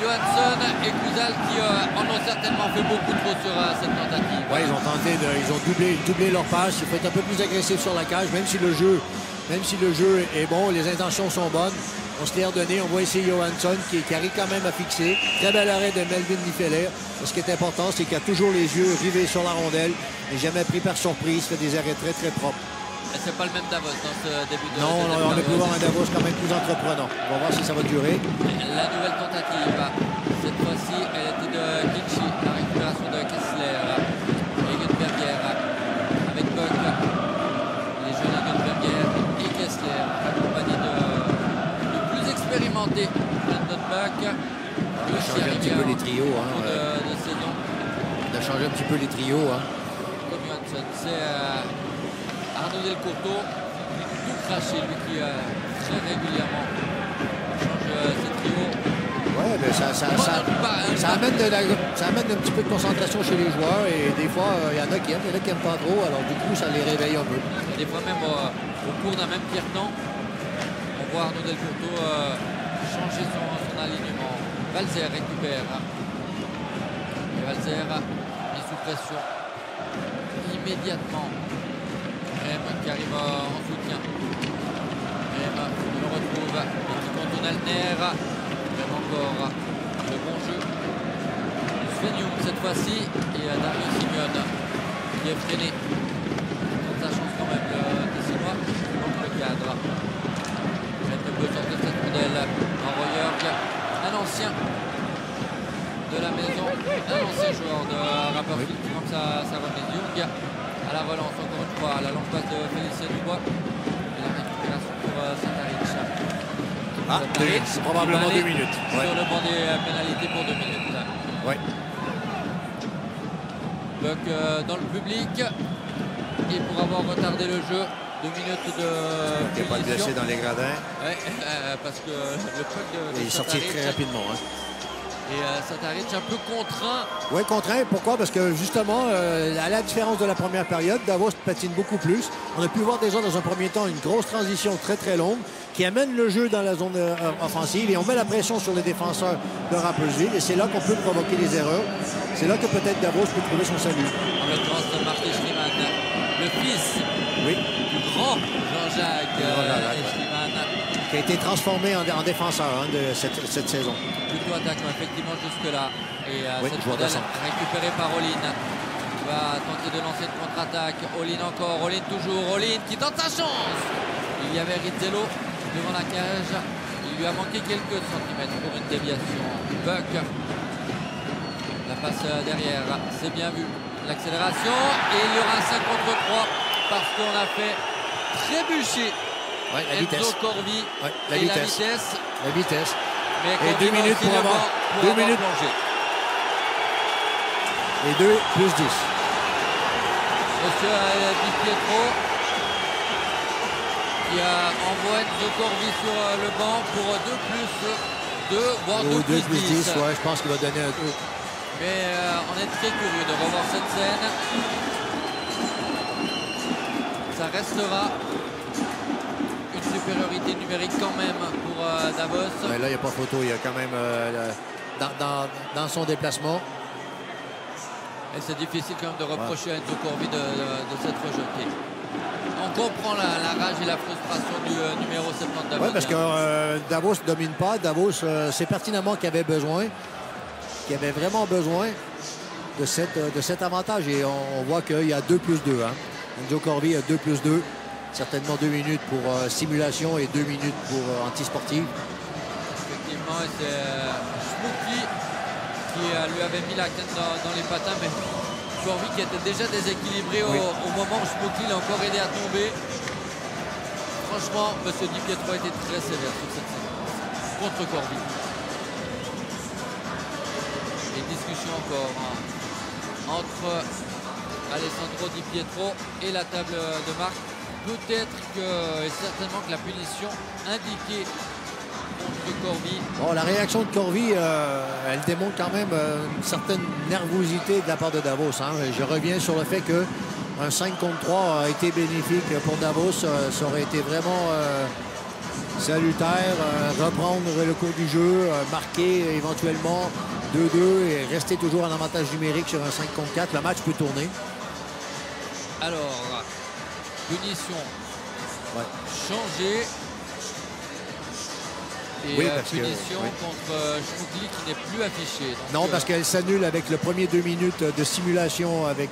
Johansson et Kuzal qui en ont certainement fait beaucoup trop sur cette tentative. Ouais, ils ont tenté ils ont doublé leur passe. Il faut être un peu plus agressif sur la cage, même si le jeu est bon, les intentions sont bonnes. On se l'est redonné, on voit ici Johansson qui arrive quand même à fixer. Très bel arrêt de Melvin Nifeler. Ce qui est important, c'est qu'il a toujours les yeux rivés sur la rondelle. Il n'est jamais pris par surprise, fait des arrêts très très propres. Et c'est pas le même Davos dans ce début de Non, on a pu voir un Davos quand même plus entreprenant. On va voir si ça va durer. La nouvelle tentative, cette fois-ci, elle était de Kinchy, la récupération de Kessler et Gunberger avec Buck, les jeunes Gunberger et Kessler, accompagnés de plus expérimentés, Brandon Buck. On a changé un petit peu les trios. De saison. On a changé un petit peu les trios. Comme Johansson, c'est Arnaud Delcourteau, tout craché, lui qui très régulièrement change ses trios. Ouais, mais ça amène un petit peu de concentration chez les joueurs et des fois, il y en a qui aiment, il y en a qui n'aiment pas trop, alors du coup, ça les réveille un peu. Des fois même au cours d'un même tiers-temps, on voit Arnaud Delcourteau changer son alignement. Valzer récupère. Et Valzer mis sous pression immédiatement. Rem qui arrive en soutien. Rem le retrouve et qui contourne Alner. Rem encore le bon jeu. Svenium cette fois-ci et Dario Simeone qui est freiné. Sa chance quand même le Tessinois donc le cadre. Rem ne peut sortir cette rondelle. Enroyeur, un ancien de la maison, un ancien joueur de Rapperswil qui manque sa remise. Young à la relance encore une fois, la longue passe de Félicien Dubois et la récupération pour Sataric. C'est probablement 2 minutes. Sur le banc des pénalités pour 2 minutes. Ouais. Buck dans le public et pour avoir retardé le jeu, 2 minutes de Il n'est pas blessé dans les gradins. Ouais, parce que le puck de il est sorti très rapidement. Et Sataric un peu contraint. Oui, contraint. Pourquoi? Parce que justement, à la différence de la première période, Davos patine beaucoup plus. On a pu voir déjà dans un premier temps une grosse transition très très longue qui amène le jeu dans la zone offensive et on met la pression sur les défenseurs de Rapperswil et c'est là qu'on peut provoquer des erreurs. C'est là que peut-être Davos peut trouver son salut. En l'occurrence de Martin Schliemann, le fils du grand Jean-Jacques Schliemann. Qui a été transformé en défenseur de cette saison. Plutôt attaquant effectivement jusque-là. Et cette rondelle récupérée par Olin. Il va tenter de lancer une contre-attaque. Olin encore, Olin toujours, Olin qui tente sa chance. Il y avait Rizzello devant la cage. Il lui a manqué quelques centimètres pour une déviation. Buck. La passe derrière, c'est bien vu. L'accélération et il y aura un 5 contre 3 parce qu'on a fait trébucher Enzo Corvi la vitesse. La vitesse. Mais et 2 minutes pour avoir 2 minutes plongé. Et 2 plus 10. Monsieur Di Pietro qui envoie Enzo Corvi sur le banc pour 2 plus 2, voire 2 plus 10. Ouais, je pense qu'il va donner un 2. Mais on est très curieux de revoir cette scène. Ça restera une supériorité numérique quand même pour Davos. Mais là, il n'y a pas photo. Il y a quand même dans son déplacement. Et c'est difficile quand même de reprocher à Enzo Corvi de s'être rejeté. On comprend la rage et la frustration du numéro 79. Oui, parce que Davos ne domine pas. Davos sait pertinemment qu'il avait besoin, qu'il avait vraiment besoin de cet avantage. Et on voit qu'il y a 2 plus 2. Enzo Corvi a 2 plus 2. Certainement 2 minutes pour simulation et 2 minutes pour anti-sportive. Effectivement, et c'est Schmucki qui lui avait mis la canne dans les patins, mais Corvi qui était déjà déséquilibré au moment où Schmucki l'a encore aidé à tomber. Franchement, M. Di Pietro a été très sévère sur cette séquence contre Corvi. Une discussion encore entre Alessandro Di Pietro et la table de marque. Peut-être que, et certainement que la punition indiquée contre Corvi. Bon, la réaction de Corvi, elle démontre quand même une certaine nervosité de la part de Davos. Hein. Je reviens sur le fait qu'un 5 contre 3 a été bénéfique pour Davos. Ça aurait été vraiment salutaire. Reprendre le cours du jeu, marquer éventuellement 2-2 et rester toujours en avantage numérique sur un 5 contre 4. Le match peut tourner. Alors, punition changée. Et oui, punition contre Schmuckli qui n'est plus affichée. Donc, non, parce qu'elle s'annule avec le premier 2 minutes de simulation avec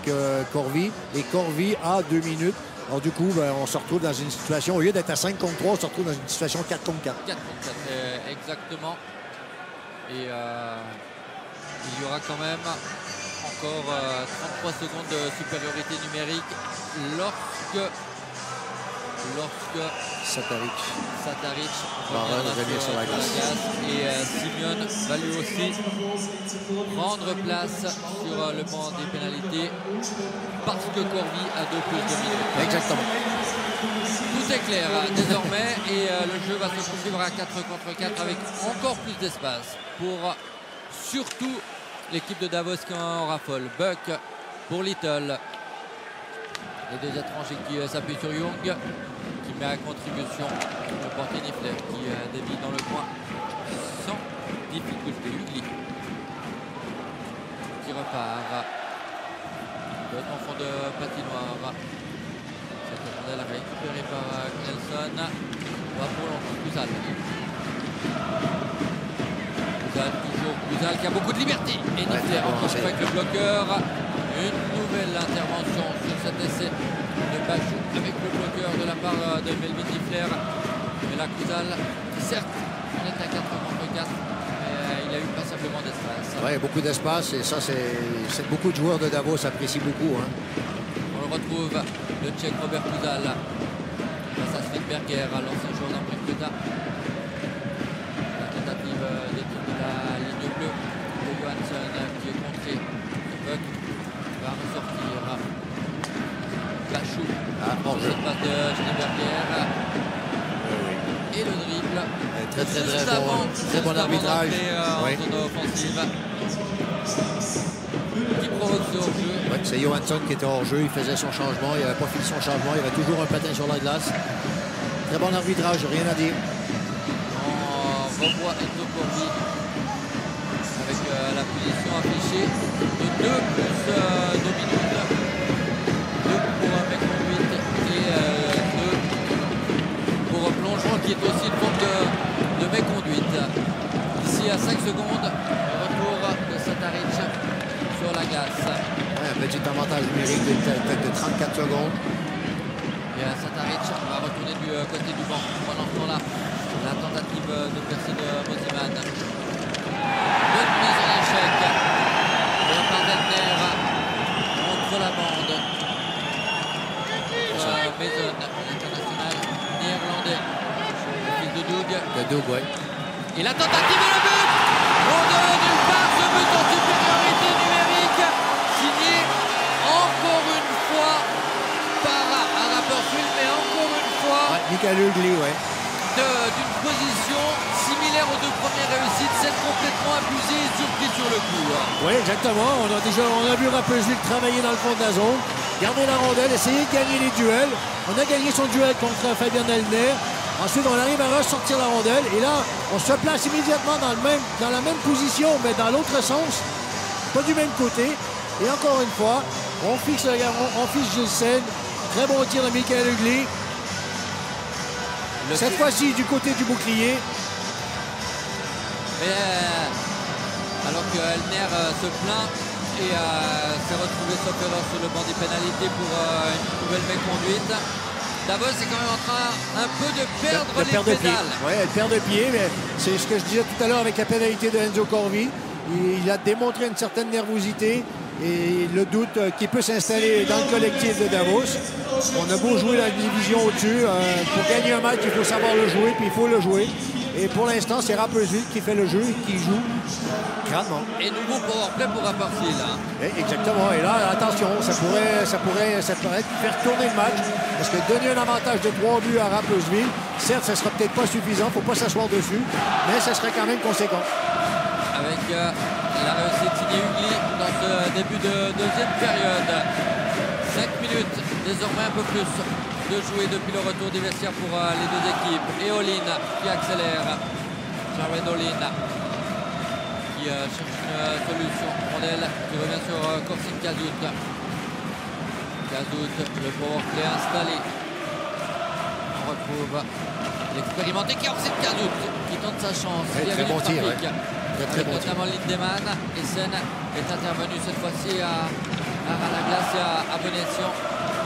Corvi. Et Corvi a 2 minutes. Alors du coup, on se retrouve dans une situation, au lieu d'être à 5 contre 3, on se retrouve dans une situation 4 contre 4. 4 contre 4, exactement. Et il y aura quand même encore 33 secondes de supériorité numérique lorsque Sataric va revenir sur la glace. Et Simeone va lui aussi prendre place sur le banc des pénalités parce que Corvi a 2 plus de minutes. Exactement. Tout est clair désormais et le jeu va se poursuivre à 4 contre 4 avec encore plus d'espace pour surtout l'équipe de Davos qui en raffole. Buck pour Little. Les deux étrangers qui s'appuient sur Young, qui met à contribution le portier Niffler qui dévie dans le coin sans difficulté. Ugly qui repart. Buck en fond de patinoire. Cette rondelle récupérée par Nelson. Va pour longtemps. Kuzal. Toujours Kuzal qui a beaucoup de liberté. Et Niffler encore avec le bloqueur. Une nouvelle intervention sur cet essai de Bachou avec le bloqueur de la part de Melvin Niffler. Mais là, Kuzal, certes, on est à 4 contre 4, mais il a eu passablement d'espace. Oui, beaucoup d'espace et ça, c'est beaucoup de joueurs de Davos apprécient beaucoup. Hein. On le retrouve, le Tchèque Robert Kuzal face à Svedberger, l'ancien joueur d'Ambrikota. La tentative d'équipe de la ligne bleue de Johansson qui est contrée. Buck va ressortir. Bachou sur cette passe de Schneeberger. Et le dribble. Très bon arbitrage. En zone offensive. Qui provoque ce hors-jeu. Ouais, c'est Johansson qui était hors-jeu. Il faisait son changement. Il n'avait pas fini son changement. Il y avait toujours un patin sur la glace. Très bon arbitrage, rien à dire. On revoit Enzo Corvi avec la punition affichée de 2 plus 2 minutes. 2 pour méconduite et 2 pour plongeon qui est aussi une forme de méconduite. Ici à 5 secondes, retour de Sataric sur la glace. Ouais, un petit avantage numérique de 34 secondes. Et Sataric va retourner du côté du banc. Pendant ce temps-là, la tentative de percer de Moziman. Bonne mise en échec de la part d'Elner contre la bande. Mason, l'international néerlandais, le fils de Doug. Ouais. Et la tentative et le but au-delà d'une part, ce but en supériorité numérique, signé encore une fois par un rappeur suisse, mais encore une fois Michael Ugly, d'une position similaire aux 2 premières réussites, celle complètement abusée et surpris sur le coup. Oui, exactement. On a vu Rapperswil travailler dans le fond de la zone, garder la rondelle, essayer de gagner les duels. On a gagné son duel contre Fabien Elner. Ensuite, on arrive à ressortir la rondelle. Et là, on se place immédiatement dans la même position, mais dans l'autre sens. Pas du même côté. Et encore une fois, on fixe Gilles Sen. Très bon tir de Michael Ugly. Cette fois-ci, du côté du bouclier. Mais alors que Elner se plaint et s'est retrouvé sauf erreur sur le banc des pénalités pour une nouvelle méconduite. Davos est quand même en train un peu de perdre les pédales. Oui, elle perd de pied, mais c'est ce que je disais tout à l'heure avec la pénalité de Enzo Corvi. Il a démontré une certaine nervosité et le doute qui peut s'installer dans le collectif de Davos. On a beau jouer la division au-dessus. Pour gagner un match, il faut savoir le jouer, puis il faut le jouer. Et pour l'instant, c'est Rapperswil qui fait le jeu et qui joue grandement. Et nouveau powerplay pour Rapperswil. Exactement. Et là, attention, ça pourrait faire tourner le match. Parce que donner un avantage de 3 buts à Rapperswil, certes, ça ne sera peut-être pas suffisant. Il ne faut pas s'asseoir dessus. Mais ça serait quand même conséquent. Avec la réussite signée Ugly dans ce début de deuxième période. 5 minutes, désormais un peu plus de jouer depuis le retour des vestiaires pour les deux équipes. Et Olin qui accélère. Jarwin Olin qui cherche une solution. Rondelle qui revient sur Corsin Kazout. Kazout, le powerplay installé. On retrouve l'expérimenté Corsin Kazout qui tente sa chance. Très bon tir. Très bon notamment Lindemann. Essen est intervenu cette fois-ci à la glace et à Venetian.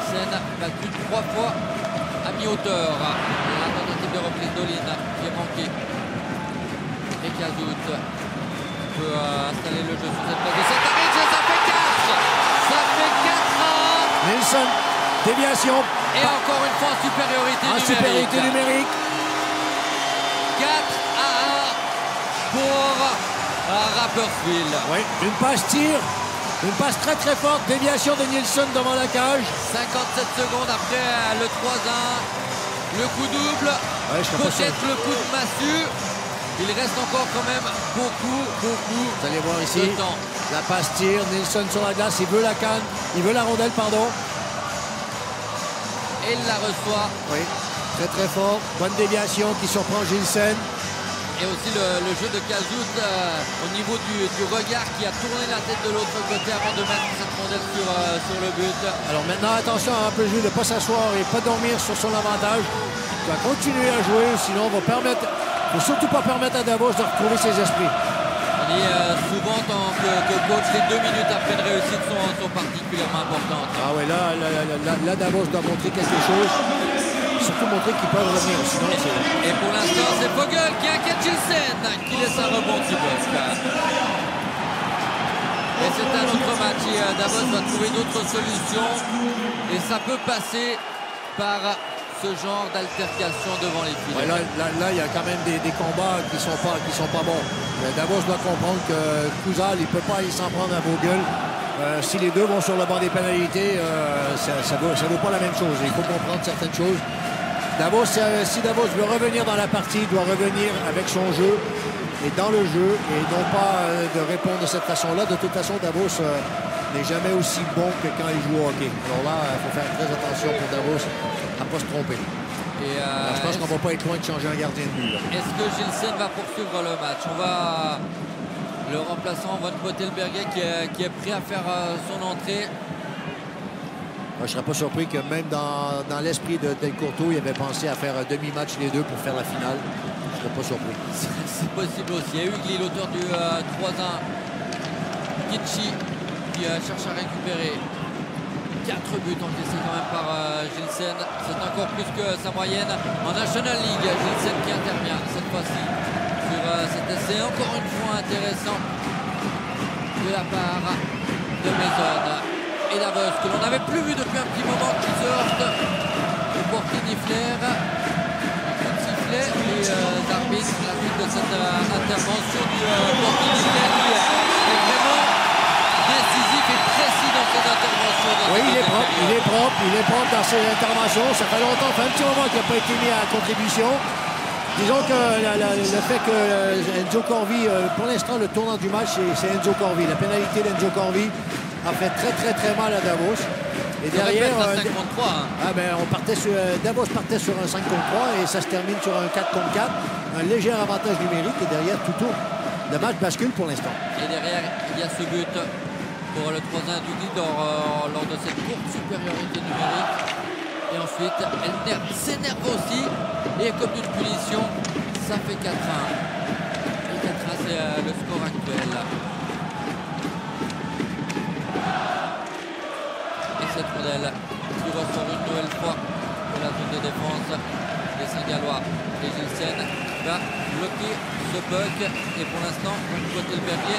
Essen battu 3 fois à mi-hauteur. La tentative de reprise d'Olin qui est manquée. Et Kazout peut installer le jeu sur cette place de Saint-Aritz. Ça fait 4. Ça fait 4 Nilsson, déviation. Et encore une fois en supériorité numérique. Supériorité numérique. 4-1 pour Rapperswil. Oui, une passe tir. Une passe très très forte. Déviation de Nilsson devant la cage. 57 secondes après le 3-1. Le coup double. Ouais, peut-être le coup de massue. Il reste encore quand même beaucoup Vous allez voir ici, de temps. La passe tire. Nilsson sur la glace. Il veut la canne. Il veut la rondelle, pardon. Et il la reçoit. Oui, très très fort. Bonne déviation qui surprend Gilsen. Et aussi le jeu de Kazout au niveau du regard qui a tourné la tête de l'autre côté avant de mettre cette rondelle sur le but. Alors maintenant, attention à un peu jouer, de ne pas s'asseoir et pas dormir sur son avantage. Il va continuer à jouer, sinon on va permettre, il ne faut surtout pas permettre à Davos de retrouver ses esprits. On dit souvent en tant que coach, les 2 minutes après une réussite sont particulièrement importantes. Ah ouais, là Davos doit montrer quelque chose. Surtout montrer qu'ils peuvent revenir. Sinon, et pour l'instant, c'est Vogel qui inquiète Gilsen, qui laisse un rebond du bloc. Et c'est un autre match. Davos va trouver d'autres solutions. Et ça peut passer par ce genre d'altercation devant les filets. Ouais, là, il y a quand même des combats qui sont pas bons. Davos doit comprendre que Kuzal, il ne peut pas s'en prendre à Vogel. Si les deux vont sur le banc des pénalités, ça vaut pas la même chose. Il faut comprendre certaines choses. Davos, si Davos veut revenir dans la partie, il doit revenir avec son jeu et dans le jeu et non pas de répondre de cette façon-là. De toute façon, Davos n'est jamais aussi bon que quand il joue au hockey. Alors là, il faut faire très attention pour Davos à ne pas se tromper. Je pense qu'on ne va pas être loin de changer un gardien de but. Est-ce que Gilsen va poursuivre le match? On va le remplaçant Von Pottelberger qui est prêt à faire son entrée. Je ne serais pas surpris que même dans l'esprit de Del Curto, il avait pensé à faire un demi-match les deux pour faire la finale. Je ne serais pas surpris. C'est possible aussi. Il y a Ugly, l'auteur du 3-1. Gitchi qui cherche à récupérer. 4 buts encaissés quand même par Gilsen. C'est encore plus que sa moyenne en National League. Gilsen qui intervient cette fois-ci sur cet essai. Encore une fois intéressant de la part de Mason. Et Davos, que l'on n'avait plus vu depuis un petit moment, qui se heurte au portier Flair. Un coup de sifflet, les arbitres, la suite de cette intervention du portier Flair qui est vraiment décisif et précis dans ses interventions. Oui, il est propre dans ses interventions. Ça fait longtemps, ça fait un petit moment qu'il n'a pas été mis à contribution. Disons que le fait que Enzo Corvi, pour l'instant, le tournant du match, c'est Enzo Corvi. La pénalité d'Enzo Corvi a fait très mal à Davos. Et derrière, Davos partait sur un 5 contre 3 et ça se termine sur un 4 contre 4. Un léger avantage numérique et derrière tout tourne. Le match bascule pour l'instant. Et derrière, il y a ce but pour le 3-1 du guide lors de cette courte supériorité numérique. Et ensuite, Elner s'énerve aussi. Et comme une punition, ça fait 4-1. Et 4-1, c'est le score actuel. Cette rondelle qui ressort une nouvelle fois de la zone de défense des Saint-Gallois. Et Gilsen va bloquer ce puck. Et pour l'instant, Pottelberger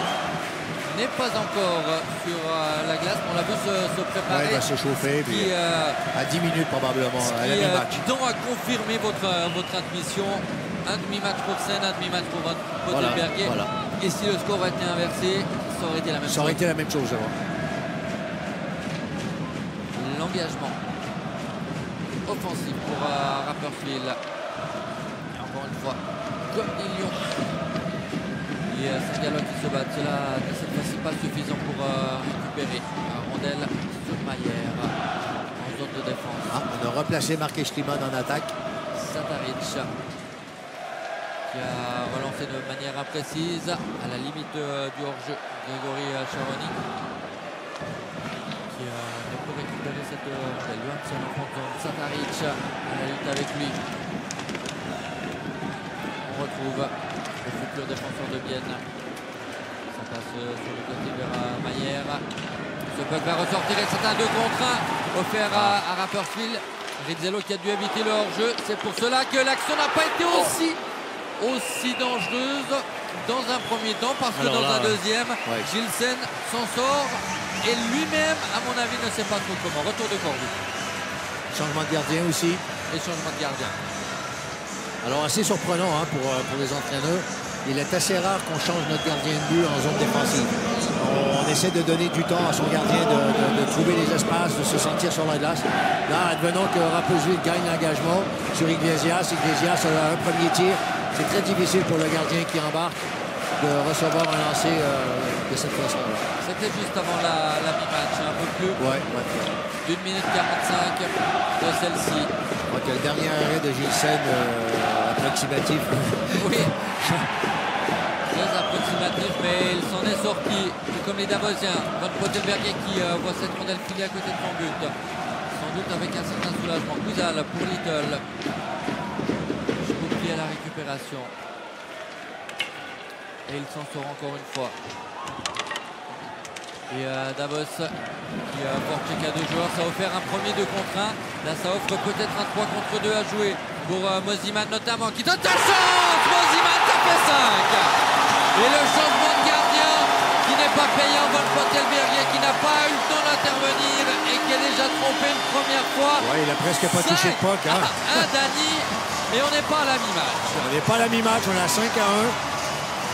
n'est pas encore sur la glace. On l'a vu se préparer. Il va se chauffer à 10 minutes probablement à la mi-match. Donc à confirmer votre admission. un demi-match pour Seine, un demi-match pour Van Potelberger. Voilà. Et si le score avait été inversé, ça aurait été la même chose. Ça aurait été la même chose avant. L'engagement offensif pour Rapperswil. Et encore une fois, comme des lions. Et Saint-Galois qui se battent. Cela n'est cette fois-ci pas suffisant pour récupérer. Rondelle sur Maillère en zone de défense. On a replacé Marc Eschliman en attaque. Sataric qui a relancé de manière imprécise à la limite du hors-jeu. Grégory Charoni qui ne peut récupérer cette rondelle. Johansson en front de zone. Sataric à la lutte avec lui. On retrouve le futur défenseur de Bienne. Ça passe sur le côté vers Maillère. Ce puck va ressortir et c'est un 2 contre 1 offert à Rapperswil. Rizzello qui a dû éviter le hors-jeu. C'est pour cela que l'action n'a pas été aussi dangereuse dans un premier temps, parce que dans un deuxième, Gilsen s'en sort et lui-même, à mon avis, ne sait pas trop comment. Retour de Cordoue. Changement de gardien aussi. Et changement de gardien. Alors assez surprenant pour les entraîneurs. Il est assez rare qu'on change notre gardien de but en zone défensive. On essaie de donner du temps à son gardien de trouver les espaces, de se sentir sur la glace. Là, advenant que Rapperswil gagne l'engagement sur Iglesias. Iglesias a un premier tir. C'est très difficile pour le gardien qui embarque de recevoir un lancer de cette façon-là. C'était juste avant la mi-match, un peu plus. Ouais. 1 minute 45 de celle-ci. Le dernier arrêt de Gilsen approximatif. Oui. Très approximatif, mais il s'en est sorti. Tout comme les Davosiens. Van Potelberger qui voit cette rondelle filer à côté de son but. Sans doute avec un certain soulagement. Kuzal pour Little. À la récupération et il s'en sort encore une fois. Et Davos qui porte check à 2 joueurs, ça a offert un premier 2 contre 1. Là ça offre peut-être un 3 contre 2 à jouer pour Moziman notamment, qui donne ta chance. Moziman, ça fait 5 et le changement de gardien qui n'est pas payant. Van Potelberger qui n'a pas eu le temps d'intervenir et qui est déjà trompé une première fois. Il a presque pas touché de puck. Un Dany. Et on n'est pas à la mi-match. On n'est pas à la mi-match, on est à 5-1.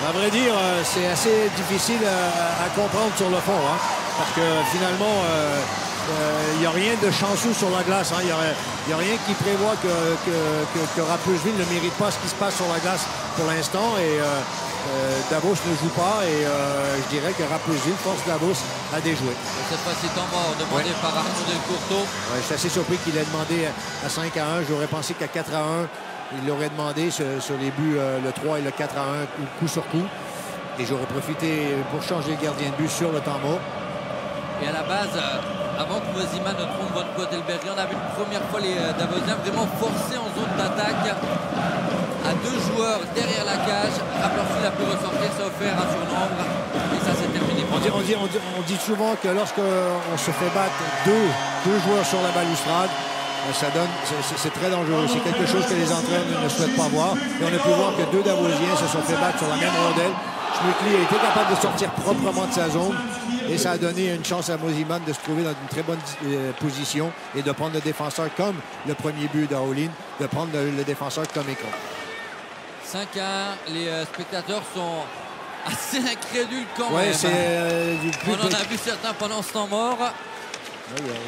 À vrai dire, c'est assez difficile à comprendre sur le fond. Parce que finalement, il n'y a rien de chanceux sur la glace. Il n'y a rien qui prévoit que Rapperswil ne mérite pas ce qui se passe sur la glace pour l'instant. Et Davos ne joue pas. Et je dirais que Rapperswil force Davos à déjouer. Cette fois-ci, temps mort demandé par Arnaud Delcourteau. Je suis assez surpris qu'il ait demandé à 5-1. J'aurais pensé qu'à 4-1, il l'aurait demandé sur les buts le 3 et le 4-1, coup sur coup. Et j'aurais profité pour changer le gardien de but sur le temps mort. Et à la base, avant que Moziman ne trompe Van Potelberger, on a vu une première fois les Davosiens vraiment forcés en zone d'attaque à 2 joueurs derrière la cage. Rapperswil a pu ressortir, ça a offert un surnombre. Et ça s'est terminé. On dit souvent que lorsqu'on se fait battre deux joueurs sur la balustrade, c'est très dangereux. C'est quelque chose que les entraîneurs ne souhaitent pas voir. Et on a pu voir que 2 Davosiens se sont fait battre sur la même rondelle. Schmuckli a été capable de sortir proprement de sa zone. Et ça a donné une chance à Moziman de se trouver dans une très bonne position et de prendre le défenseur comme le premier but d'Aolin, de prendre le défenseur comme écran. 5-1, les spectateurs sont assez incrédules quand même. On en a vu certains pendant ce temps mort.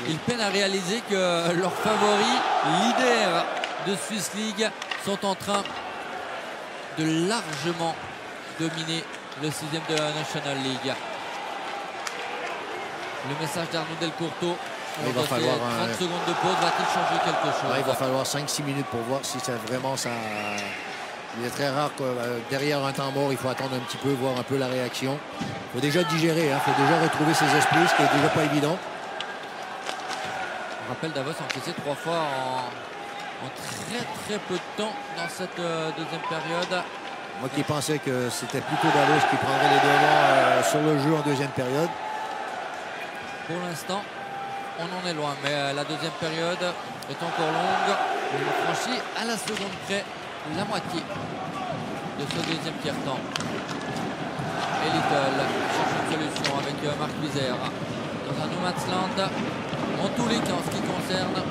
Ils peinent à réaliser que leurs favoris, leaders de Swiss League, sont en train de largement dominer le 6e de la National League. Le message d'Arnaud Delcourteau. Il va falloir 30 secondes de pause. Va-t-il changer quelque chose? Il va falloir 5-6 minutes pour voir si ça vraiment ça. Il est très rare que derrière un temps mort, il faut attendre un petit peu, voir un peu la réaction. Il faut déjà digérer, il faut déjà retrouver ses esprits, ce qui n'est déjà pas évident. On rappelle Davos a encaissé 3 fois en très peu de temps dans cette deuxième période. Moi qui pensais que c'était plutôt Davos qui prendrait les devants sur le jeu en deuxième période. Pour l'instant, on en est loin, mais la deuxième période est encore longue. On franchit à la seconde près la moitié de ce deuxième tiers-temps. Et Little cherche une solution avec Marc Wieser dans un no man's land. En tous les cas, en ce qui concerne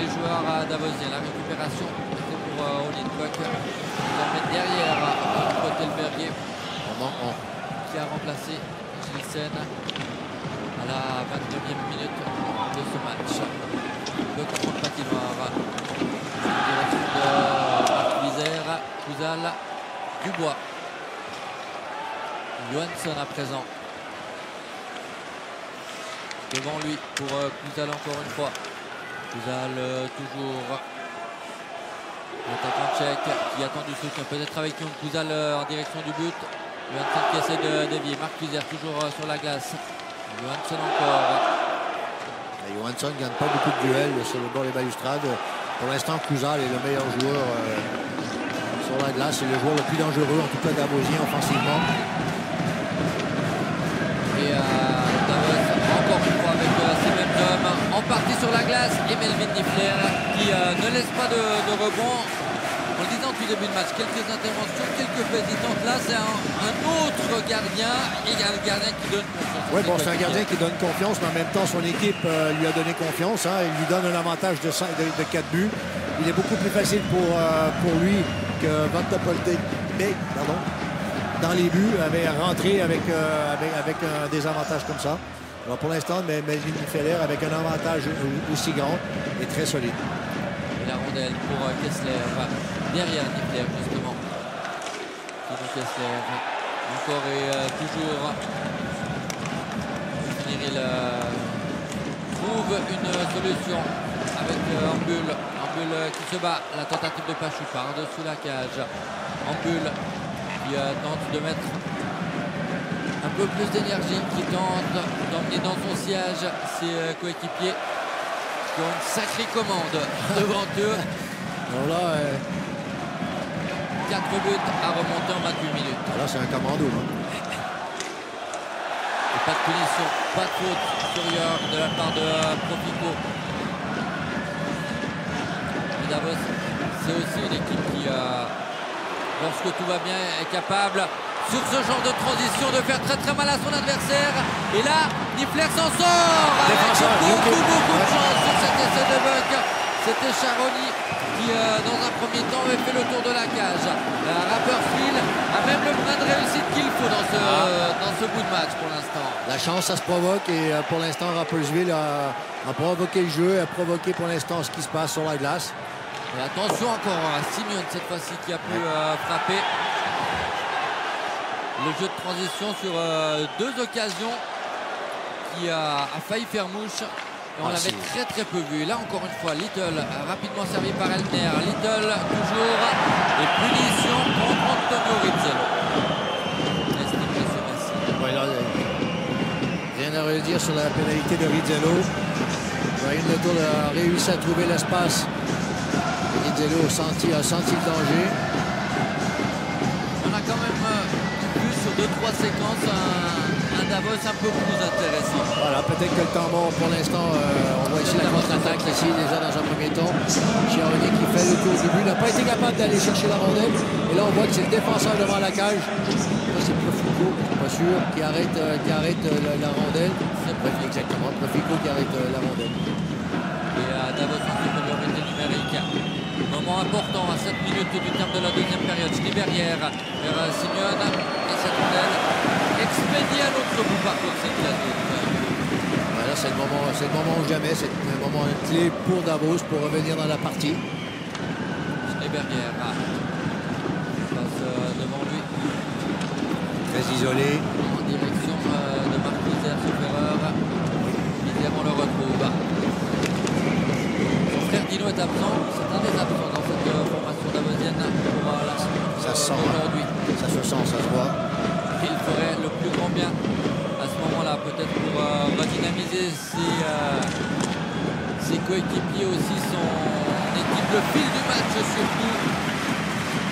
les joueurs davosiens, la récupération était pour Olincock. Ils en mettent derrière Potelberger qui a remplacé Gilsen à la 29e minute de ce match. Le contrôle patinoire. Direction de Marc Vizère, Couzal, Dubois. Johansson à présent. Devant lui pour Couzal encore une fois. Couzal toujours. L'attaquant tchèque qui attend du soutien. Peut-être avec Yon Couzal en direction du but. Johansson qui essaie de dévier. Marc Vizère toujours sur la glace. Johansson encore. Johansson ne gagne pas beaucoup de duels sur le bord des balustrades. Pour l'instant, Couzal est le meilleur joueur sur la glace. C'est le joueur le plus dangereux, en tout cas d'Abosien offensivement. Et Davos, encore une fois avec ces mêmes hommes, en partie sur la glace. Et Melvin Niffler qui ne laisse pas de rebond. En le disant depuis le début de match, quelques interventions, quelques faits hésitantes. Là, c'est un autre gardien. Et il y a un gardien qui donne confiance. Oui, bon, c'est un gardien qui donne confiance, mais en même temps, son équipe lui a donné confiance. Hein, il lui donne un avantage de 4 buts. Il est beaucoup plus facile pour lui que Van de Polte, dans les buts, avait rentré avec des avantages comme ça. Alors pour l'instant, Melvin Niffler, avec un avantage aussi grand, est très solide. Et la rondelle pour Kessler, derrière Niffler justement. Tino Kessler, encore et toujours. Il trouve une solution avec Ambul. Ambul qui se bat. La tentative de Pachou par-dessus la cage. Ambul qui tente de mettre un peu plus d'énergie, qui tente d'emmener dans son siège ses coéquipiers qui ont une sacrée commande devant eux. Alors là, 4 buts à remonter en 28 minutes. Là, c'est un commando. Hein. Et pas de punition, pas de faute supérieure de la part de Profico. Et Davos, c'est aussi une équipe qui, lorsque tout va bien, est capable, sur ce genre de transition, de faire très très mal à son adversaire. Et là, Niffler s'en sort avec beaucoup de chance sur cet essai de Buck. C'était Charoni qui, dans un premier temps, avait fait le tour de la cage. Rapperswil a même le brin de réussite qu'il faut dans ce bout de match pour l'instant. La chance, ça se provoque et pour l'instant, Rapperswil a provoqué le jeu, a provoqué pour l'instant ce qui se passe sur la glace. Et attention encore à Simeone cette fois-ci qui a pu frapper. Le jeu de transition sur 2 occasions qui a failli faire mouche. Et on l'avait très très peu vu. Et là encore une fois, Little rapidement servi par Elner. Little toujours. Et punition contre Antonio Rizzello. Ouais, là, rien à redire sur la pénalité de Rizzello. Brian Little a réussi à trouver l'espace. Rizzello a senti le danger. On a quand même vu sur 2-3 séquences un Davos un peu plus intéressant. Voilà, peut-être que le temps mort pour l'instant, on voit ici la contre-attaque ici déjà dans un premier temps. Chiaroni qui fait le tour du but, n'a pas été capable d'aller chercher la rondelle. Et là on voit que c'est le défenseur devant la cage. Là c'est Profico, je suis pas sûr, qui arrête la rondelle. C'est Profico, exactement, Profico qui arrête la rondelle. Et Davos en supériorité numérique. Moment important à 7 minutes du terme de la deuxième période. Schneeberger vers Simeone et cette rondelle expédiée à l'autre bout par contre. Voilà, c'est le moment ou jamais. C'est un moment clé pour Davos pour revenir dans la partie. Schneeberger passe devant lui. Très isolé. En direction de Marc Vizère, Supereur. Vizère, on le retrouve. Son frère Dino est absent. C'est un des absents dans cette formation davosienne. Voilà. Ça se sent aujourd'hui. Ça se sent, ça se voit. Il ferait le plus grand bien à ce moment-là, peut-être pour redynamiser ses coéquipiers aussi, son équipe, le fil du match surtout.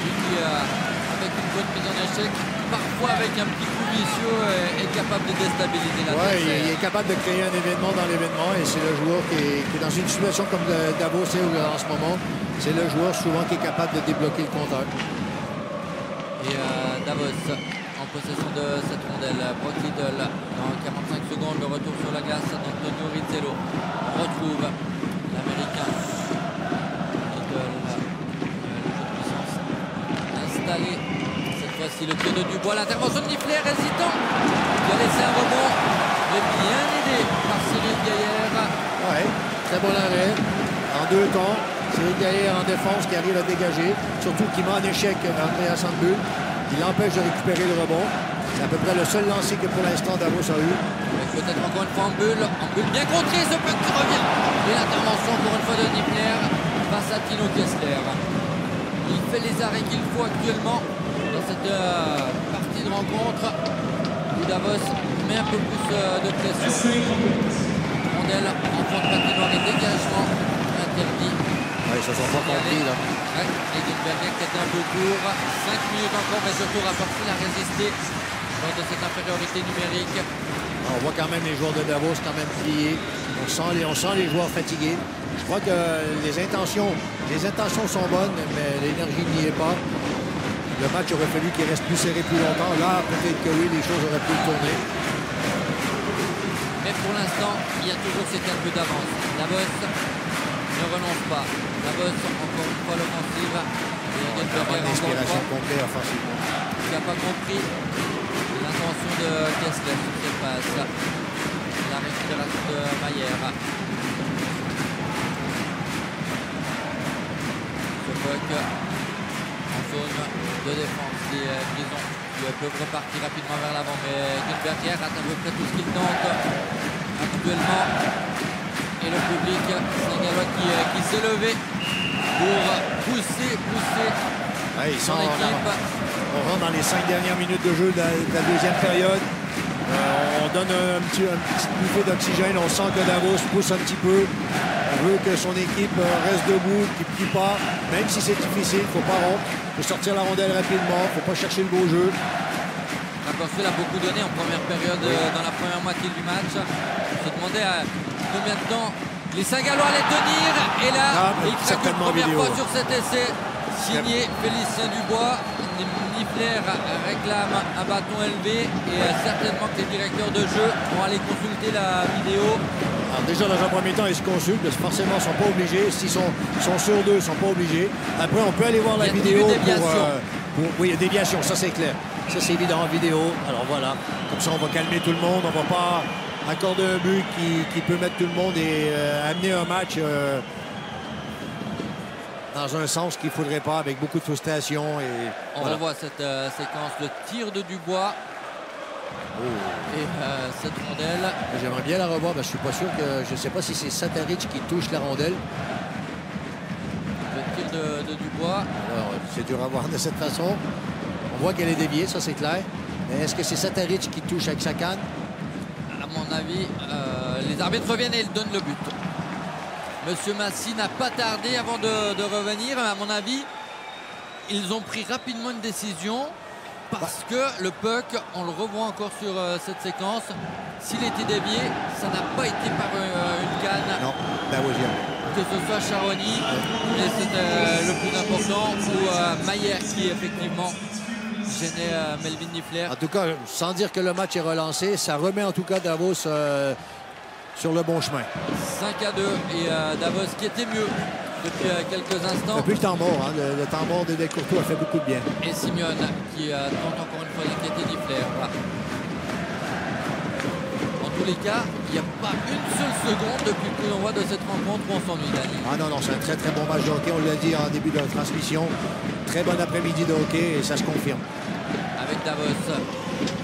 Lui qui, avec une bonne mise en échec, parfois avec un petit coup vicieux, est capable de déstabiliser la Oui, il est capable de créer un événement dans l'événement et c'est le joueur qui est dans une situation comme Davos est en ce moment. C'est le joueur souvent qui est capable de débloquer le compteur. Et Davos en possession de cette rondelle. Brock Little dans 45 secondes, le retour sur la glace d'Antonio Rizzello. On retrouve l'Américain. Little, le Voici le tir de Dubois, l'intervention de Niffler hésitant. Il a laissé un rebond, mais bien aidé par Cyril Gaillard. Ouais, très bon arrêt. En 2 temps, Cyril Gaillard en défense qui arrive à dégager. Surtout qui met en échec Andreas Sandbull. Il l'empêche de récupérer le rebond. C'est à peu près le seul lancer que pour l'instant Davos a eu. Peut-être encore une fois en bulle bien contré, ce puck qui revient. Et l'intervention encore une fois de Niffler face à Tino Kessler. Il fait les arrêts qu'il faut actuellement dans cette partie de rencontre où Davos met un peu plus de pression. Rondelle en fond de patinoire et dégagement interdit. Ouais, ça sont pas compris là. Ouais, et Gilberniak qui était un peu court. 5 minutes encore, mais surtout rapporté a résisté lors de cette infériorité numérique. On voit quand même les joueurs de Davos quand même pliés. On sent les joueurs fatigués. Je crois que les intentions sont bonnes, mais l'énergie n'y est pas. Le match aurait fallu qu'il reste plus serré plus longtemps. Là, peut-être que oui, les choses auraient pu tourner. Mais pour l'instant, il y a toujours ces quelques d'avance. Davos ne renonce pas. Davos, encore une fois, l'offensive. Et Il y a une inspiration complète offensivement. Il n'a pas compris l'intention de Kessler sur cette passe. La récupération de Maillère. Ce puck en zone de défense. Les Grisons qui peuvent repartir rapidement vers l'avant. Mais Gilberniak rate à peu près tout ce qu'il tente actuellement. Et le public Saint-Gallois qui s'est levé pour pousser Ouais, son équipe. On rentre dans les 5 dernières minutes de jeu de la deuxième période. On donne un petit bouffée d'oxygène. On sent que Davos pousse un petit peu. On veut que son équipe reste debout, qu'il ne plie pas. Même si c'est difficile, il ne faut pas rompre. Il faut sortir la rondelle rapidement. Il ne faut pas chercher le beau jeu. Rapporcel a beaucoup donné en première période, dans la première moitié du match. On se demandait à combien de temps les Saint-Gallois allaient tenir. Et là, il craque une première fois sur cet essai. Signé Félicien Dubois. Niffler réclame un bâton élevé et certainement que les directeurs de jeu vont aller consulter la vidéo. Alors déjà dans un premier temps ils se consultent parce que forcément ils ne sont pas obligés. S'ils sont sur 2, ils ne sont pas obligés. Après on peut aller voir la vidéo oui, il y a déviation, ça c'est clair. Ça c'est évident en vidéo. Alors voilà, comme ça on va calmer tout le monde. On ne va pas accorder un but qui peut mettre tout le monde et amener un match dans un sens qu'il ne faudrait pas, avec beaucoup de frustration. Et on revoit cette séquence de tir de Dubois. Et cette rondelle. J'aimerais bien la revoir, mais je suis pas sûr que. Je ne sais pas si c'est Satarich qui touche la rondelle. Le tir de Dubois. C'est dur à voir de cette façon. On voit qu'elle est déviée, ça c'est clair. Mais est-ce que c'est Satarich qui touche avec sa canne? À mon avis, les arbitres reviennent et ils donnent le but. Monsieur Massy n'a pas tardé avant de revenir. À mon avis, ils ont pris rapidement une décision parce que le puck, on le revoit encore sur cette séquence. S'il était dévié, ça n'a pas été par une canne. Non, Davosien. Que ce soit Charoni, mais c'était le plus important, ou Maillère qui effectivement gênait Melvin Niffler. En tout cas, sans dire que le match est relancé, ça remet en tout cas Davos sur le bon chemin. 5-2 et Davos qui était mieux depuis quelques instants. Depuis le temps mort, hein, le temps mort de Descourteaux a fait beaucoup de bien. Et Simeone qui tente encore une fois d'inquiéter Niffler. Voilà. En tous les cas, il n'y a pas une seule seconde depuis le coup d'envoi de cette rencontre où on s'ennuie, Dani. Ah non, c'est un très très bon match de hockey, on l'a dit en début de la transmission. Très bon après-midi de hockey et ça se confirme. Avec Davos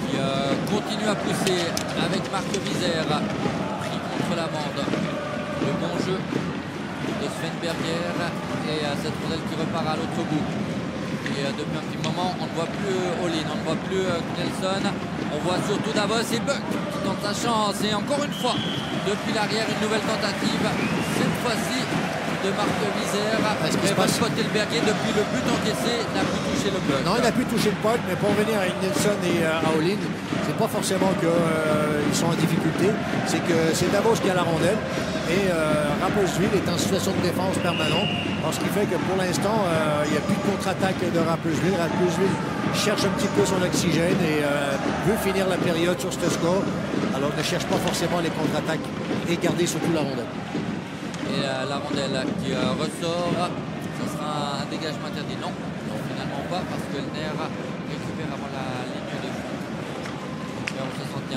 qui continue à pousser avec Marc Vizère. La bande. Le bon jeu de Sven Berger et cette rondelle qui repart à l'autre bout. Et depuis un petit moment, on ne voit plus Olin, on ne voit plus Nelson. On voit surtout Davos et Buck qui tente sa chance. Et encore une fois, depuis l'arrière, une nouvelle tentative. Cette fois-ci de Marc Vizère. Mais Pascal Berger, depuis le but encaissé, n'a plus touché le puck. Non, il n'a plus touché le puck, mais pour revenir à Nelson et à Olin, c'est pas forcément qu'ils sont en difficulté, c'est que c'est Davos qui a la rondelle et Rapperswil est en situation de défense permanente, ce qui fait que pour l'instant, il n'y a plus de contre-attaque de Rapperswil. Rapperswil cherche un petit peu son oxygène et veut finir la période sur ce score, alors ne cherche pas forcément les contre-attaques et garder surtout la rondelle. Et la rondelle qui ressort, ce sera un dégagement interdit. Non, finalement pas, parce que le nerf récupère avant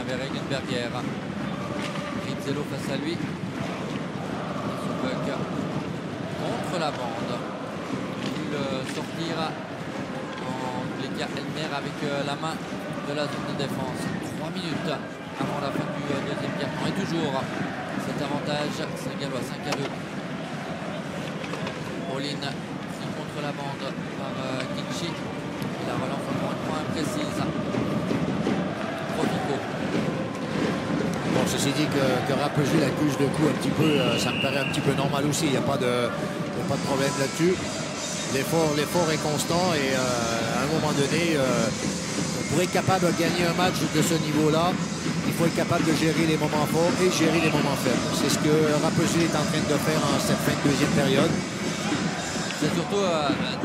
vers Eggenberger. Rizzello face à lui. Ce puck contre la bande. Il a dû le sortir en tous les cas Elmer avec la main de la zone de défense. 3 minutes avant la fin du deuxième quart-temps. Et toujours cet avantage Saint-Gallois 5-2. Pauline pris contre la bande par Kinchy. Et la relance encore une fois imprécise. Profico. Bon, ceci dit que Rapperswil accuse de coup un petit peu, ça me paraît un petit peu normal aussi. Il n'y a pas de problème là-dessus. L'effort est constant et à un moment donné, pour être capable de gagner un match de ce niveau-là, il faut être capable de gérer les moments forts et gérer les moments faibles. C'est ce que Rapperswil est en train de faire en cette fin de deuxième période. C'est surtout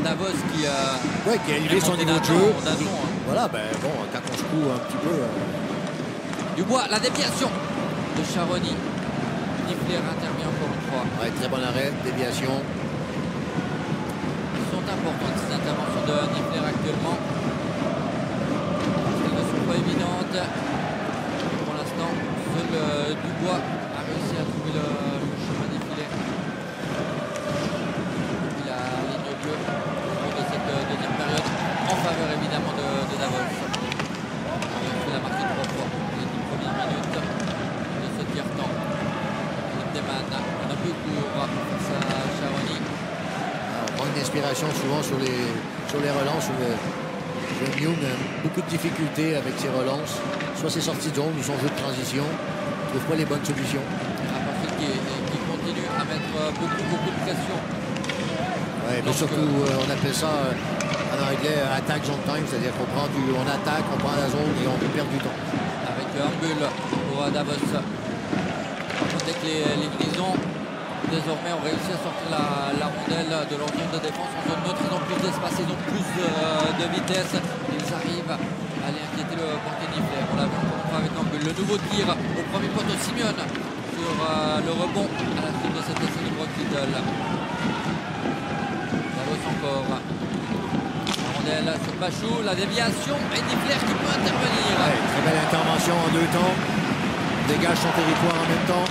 Davos qui qui a élevé son niveau de jeu. Voilà, ben bon, quand on se court un petit peu. Dubois, la déviation de Charoni. Niffler intervient encore une fois. Ouais, très bon arrêt, déviation. Elles sont importantes ces interventions de Niffler actuellement. Elles ne sont pas évidentes. Pour l'instant, seul Dubois a réussi à trouver le chemin des filets. Depuis la ligne bleue au cours de cette deuxième période, en faveur évidemment de Davos. On a marqué 3 fois les 10 premières minutes de ce tiers-temps. Lindemann, un peu court face à Charoni. On manque d'inspiration souvent sur les relances. Young a beaucoup de difficultés avec ses relances. Soit ses sorties de zone ou son jeu de transition. Il ne trouve pas les bonnes solutions. Rapperswil qui continue à mettre beaucoup de pression. Ouais, mais surtout, on appelle ça en anglais attack zone time, c'est-à-dire on attaque, on prend la zone et on perd du temps. Avec un bulle pour Davos. Dès que les Grisons désormais ont réussi à sortir la rondelle de leur zone de défense en zone neutre, ils ont plus d'espace, ils ont plus de vitesse. Ils arrivent à aller inquiéter le portier Niffler. On l'a vu encore une fois avec un bulle. Le nouveau tir au premier poteau, Simeon sur le rebond à la suite de cet essai de Brock Little. Davos encore. La rondelle sur Bachou, la déviation et Niffler qui peut intervenir. Ouais, très belle intervention en 2 temps. Dégage son territoire en même temps.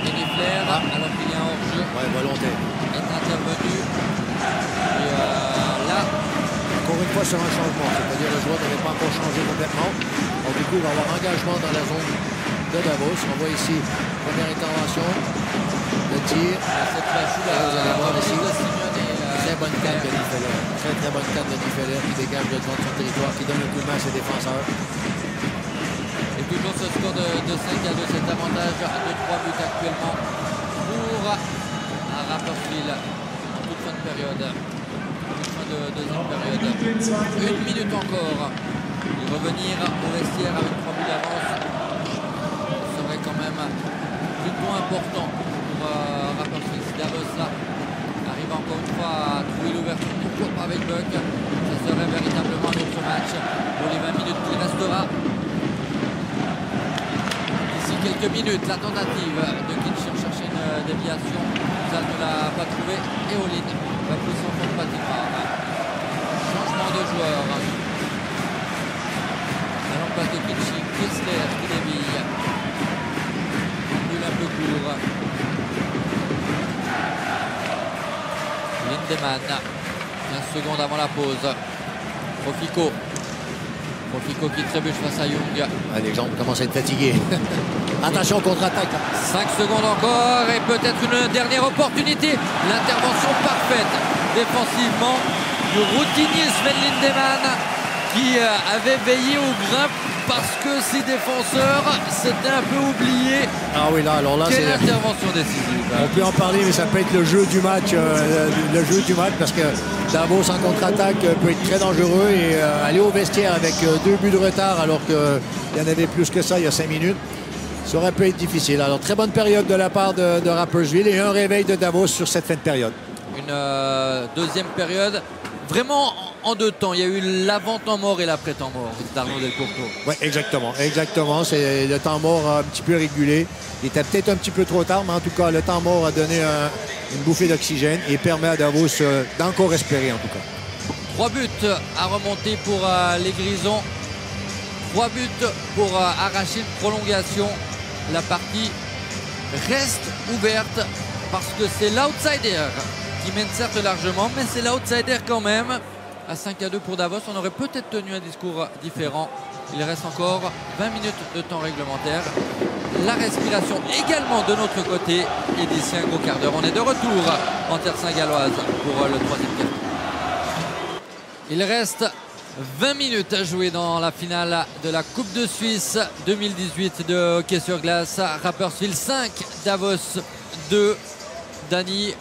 Et Niffler, alors qu'il y a un hors-jeu, volonté. est intervenu. Et là, encore une fois sur un changement, c'est-à-dire le joueur n'avait pas encore changé complètement. Donc du coup, il va y avoir engagement dans la zone de Davos. On voit ici, première intervention, le tir. cette Bachou, vous allez voir ici. Très bonne canne de Niffler. Très bonne canne de Niffler qui dégage le devant de son territoire, qui donne le coup de main à ses défenseurs. Et toujours ce score de 5-2, cet avantage à 2-3 buts actuellement pour Rapperswil en toute fin de période. Toute fin de deuxième période. 1 minute encore. Et revenir au vestiaire avec 3 buts d'avance serait quand même plutôt important pour Rapperswil. Si Davos arrive encore une fois à trouver l'ouverture, pourquoi pas avec Buck, ça serait véritablement un autre match pour les 20 minutes qu'il restera. Quelques minutes, la tentative de Kinchy chercher une déviation. Zal ne l'a pas trouvé et Olin va pousser en fond de patinoire. Changement de joueur. À l'emplacement de Kinchy, Kessler qui dévie. Bulle un peu court. Lindemann, 15 secondes avant la pause. Profico qui trébuche face à Young. Les jambes commencent à être fatiguées. Attention, contre-attaque. 5 secondes encore et peut-être une dernière opportunité. L'intervention parfaite défensivement du routinier Sven Lindemann qui avait veillé au grimpe parce que ses défenseurs s'étaient un peu oubliés. Ah oui, là, alors là, c'est l'intervention décisive. On peut en parler, mais ça peut être le jeu du match, parce que Davos en contre-attaque peut être très dangereux et aller au vestiaire avec 2 buts de retard alors qu'il y en avait plus que ça il y a 5 minutes. Ça aurait pu être difficile. Alors, très bonne période de la part de Rapperswil et un réveil de Davos sur cette fin de période. Une deuxième période vraiment en 2 temps. Il y a eu l'avant-temps mort et l'après-temps mort d'Arnaud Del Porto. Oui, exactement. C'est le temps mort un petit peu régulé. Il était peut-être un petit peu trop tard, mais en tout cas, le temps mort a donné une bouffée d'oxygène et permet à Davos d'encore espérer, en tout cas. 3 buts à remonter pour les Grisons. 3 buts pour arracher une prolongation. La partie reste ouverte parce que c'est l'outsider qui mène certes largement, mais c'est l'outsider quand même. À 5-2 pour Davos, on aurait peut-être tenu un discours différent. Il reste encore 20 minutes de temps réglementaire. La respiration également de notre côté. Et d'ici un gros quart d'heure, on est de retour en terre saint-galloise pour le troisième quart. Il reste 20 minutes à jouer dans la finale de la Coupe de Suisse 2018 de hockey sur glace. Rapperswil 5, Davos 2. Dany,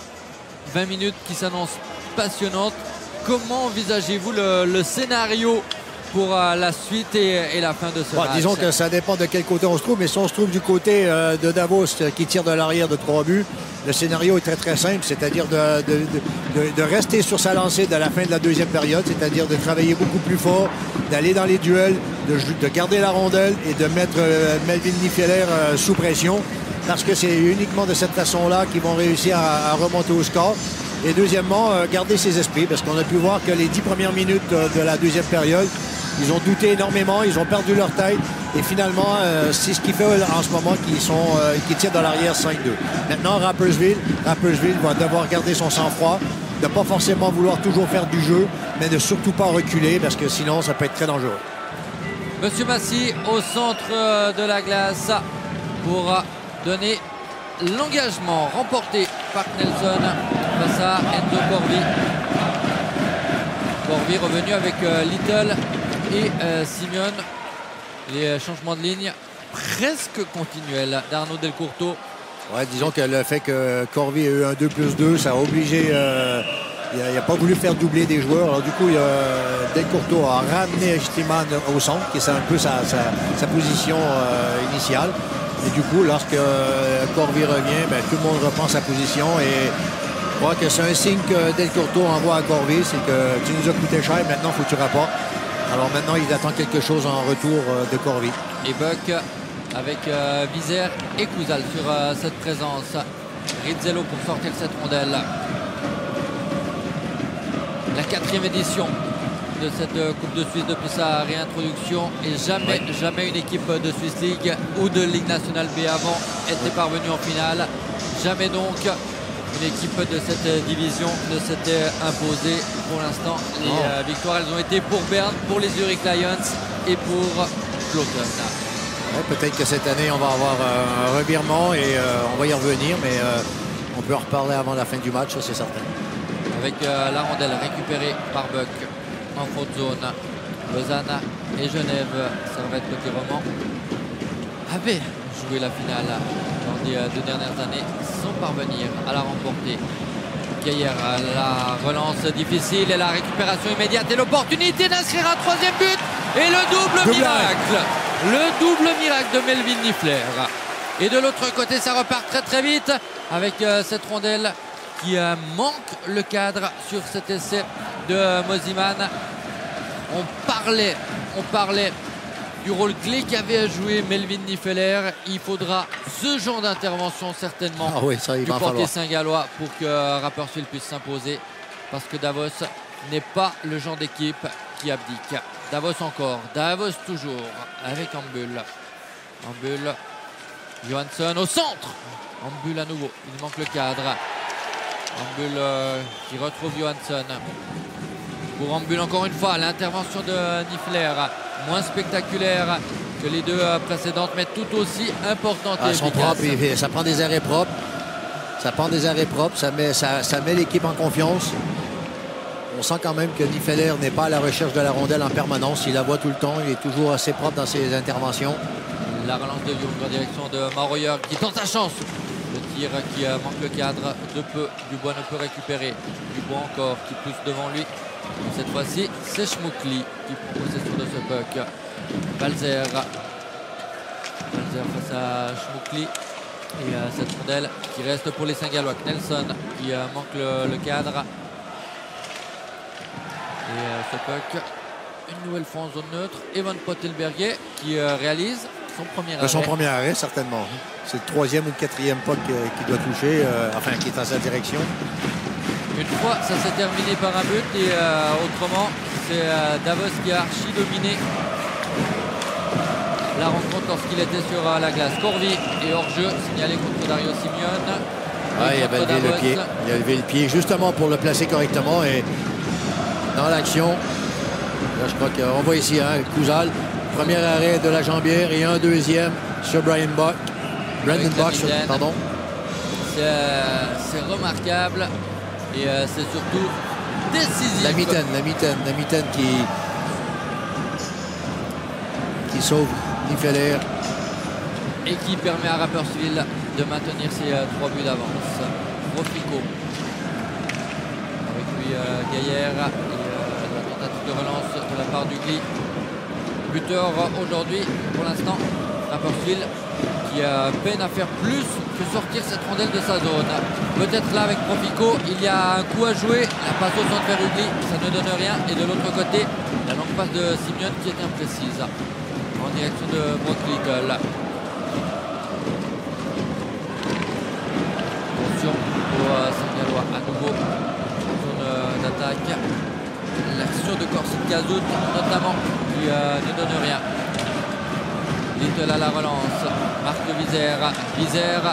20 minutes qui s'annoncent passionnantes. Comment envisagez-vous le scénario pour la suite et la fin de ce match? Disons que ça dépend de quel côté on se trouve, mais si on se trouve du côté de Davos qui tire de l'arrière de 3 buts, le scénario est très très simple, c'est-à-dire de rester sur sa lancée de la fin de la deuxième période, c'est-à-dire de travailler beaucoup plus fort, d'aller dans les duels, de garder la rondelle et de mettre Melvin Nifeler sous pression, parce que c'est uniquement de cette façon-là qu'ils vont réussir à remonter au score. Et deuxièmement, garder ses esprits, parce qu'on a pu voir que les 10 premières minutes de la deuxième période, ils ont douté énormément, ils ont perdu leur tête. Et finalement, c'est ce qui fait en ce moment qu'ils tirent dans l'arrière 5-2. Maintenant, Rapperswil va devoir garder son sang-froid, de ne pas forcément vouloir toujours faire du jeu, mais de surtout pas reculer, parce que sinon, ça peut être très dangereux. Monsieur Massy au centre de la glace pour donner l'engagement remporté par Nelson face à Enzo Corvi. Corvi revenu avec Little et Simeone. Les changements de ligne presque continuels d'Arnaud Delcourteau. Ouais, disons que le fait que Corvi ait eu un 2+2, ça a obligé... il n'a pas voulu faire doubler des joueurs. Alors du coup, Delcourteau a ramené Stiman au centre, qui est un peu sa position initiale. Et du coup, lorsque Corvi revient, tout le monde reprend sa position. Et je crois que c'est un signe que Delcourteau envoie à Corvi, c'est que tu nous as coûté cher, maintenant il faut que tu rapportes. Alors maintenant, il attend quelque chose en retour de Corvi. Et Buck avec Vizère et Kouzal sur cette présence. Rizzello pour sortir cette rondelle. La 4e édition de cette Coupe de Suisse depuis sa réintroduction, et jamais une équipe de Swiss League ou de Ligue nationale B avant était parvenue en finale. Jamais donc une équipe de cette division ne s'était imposée. Pour l'instant, les victoires, elles ont été pour Berne, pour les Zurich Lions et pour Cloton. Ouais, peut-être que cette année, on va avoir un revirement et on va y revenir, mais on peut en reparler avant la fin du match, ça c'est certain. Avec la rondelle récupérée par Buck en faute zone. Lausanne et Genève, Servette côté roman, avaient joué la finale dans les 2 dernières années sans parvenir à la remporter. Gaillard, la relance difficile et la récupération immédiate et l'opportunité d'inscrire un 3e but et le double miracle. Le double miracle de Melvin Nifeler. Et de l'autre côté, ça repart très très vite avec cette rondelle qui manque le cadre sur cet essai de Mosiman. On parlait du rôle clé qu'avait à jouer Melvin Nifeler. Il faudra ce genre d'intervention certainement du portier saint-gallois pour que Rapperswil puisse s'imposer, parce que Davos n'est pas le genre d'équipe qui abdique. Davos encore, Davos toujours avec Ambul. Ambul, Johansson au centre. Ambul à nouveau, il manque le cadre. Ambul qui retrouve Johansson. Pour Ambul encore une fois, l'intervention de Nifeler, moins spectaculaire que les 2 précédentes, mais tout aussi importante et efficace. Ça prend des arrêts propres. Ça met l'équipe en confiance. On sent quand même que Nifeler n'est pas à la recherche de la rondelle en permanence. Il la voit tout le temps. Il est toujours assez propre dans ses interventions. La relance de Young en direction de Mauroyer qui tente sa chance. Le tir qui manque le cadre de peu. Dubois ne peut récupérer. Dubois encore qui pousse devant lui. Cette fois-ci, c'est Schmuckli qui prend possession de ce puck. Balzer face à Schmuckli. Et cette rondelle qui reste pour les Saint-Gallois. Nelson qui manque le cadre. Et ce puck, une nouvelle fois en zone neutre. Evan Pottelberger qui réalise son premier arrêt. Son premier arrêt, certainement. C'est le 3e ou le 4e puck qui doit toucher, qui est dans sa direction. Une fois, ça s'est terminé par un but et autrement, c'est Davos qui a archi dominé la rencontre lorsqu'il était sur la glace. Corvi et hors-jeu signalé contre Dario Simeone. Il avait levé le pied. Il a levé le pied justement pour le placer correctement. Et dans l'action, là, je crois qu'on voit ici, hein, Couzal, premier arrêt de la jambière et un deuxième sur Brandon Bock. Pardon. C'est remarquable et c'est surtout décisif. La mitaine qui sauve Nifeler. Et qui permet à Rapperswil de maintenir ses 3 buts d'avance. Profico. Avec lui Gaillère et la tentative de relance de la part du Gli. Buteur aujourd'hui pour l'instant, Rapperswil qui peine à faire plus que sortir cette rondelle de sa zone. Peut-être là avec Profico, il y a un coup à jouer. La passe au centre vers Ugly, ça ne donne rien. Et de l'autre côté, la longue passe de Simeone qui est imprécise. En direction de Brock Little. Attention au Saint-Gallois à nouveau. Zone d'attaque. L'action de Corsin Kazout notamment qui ne donne rien. Little à la relance. Marc Vizère. Vizère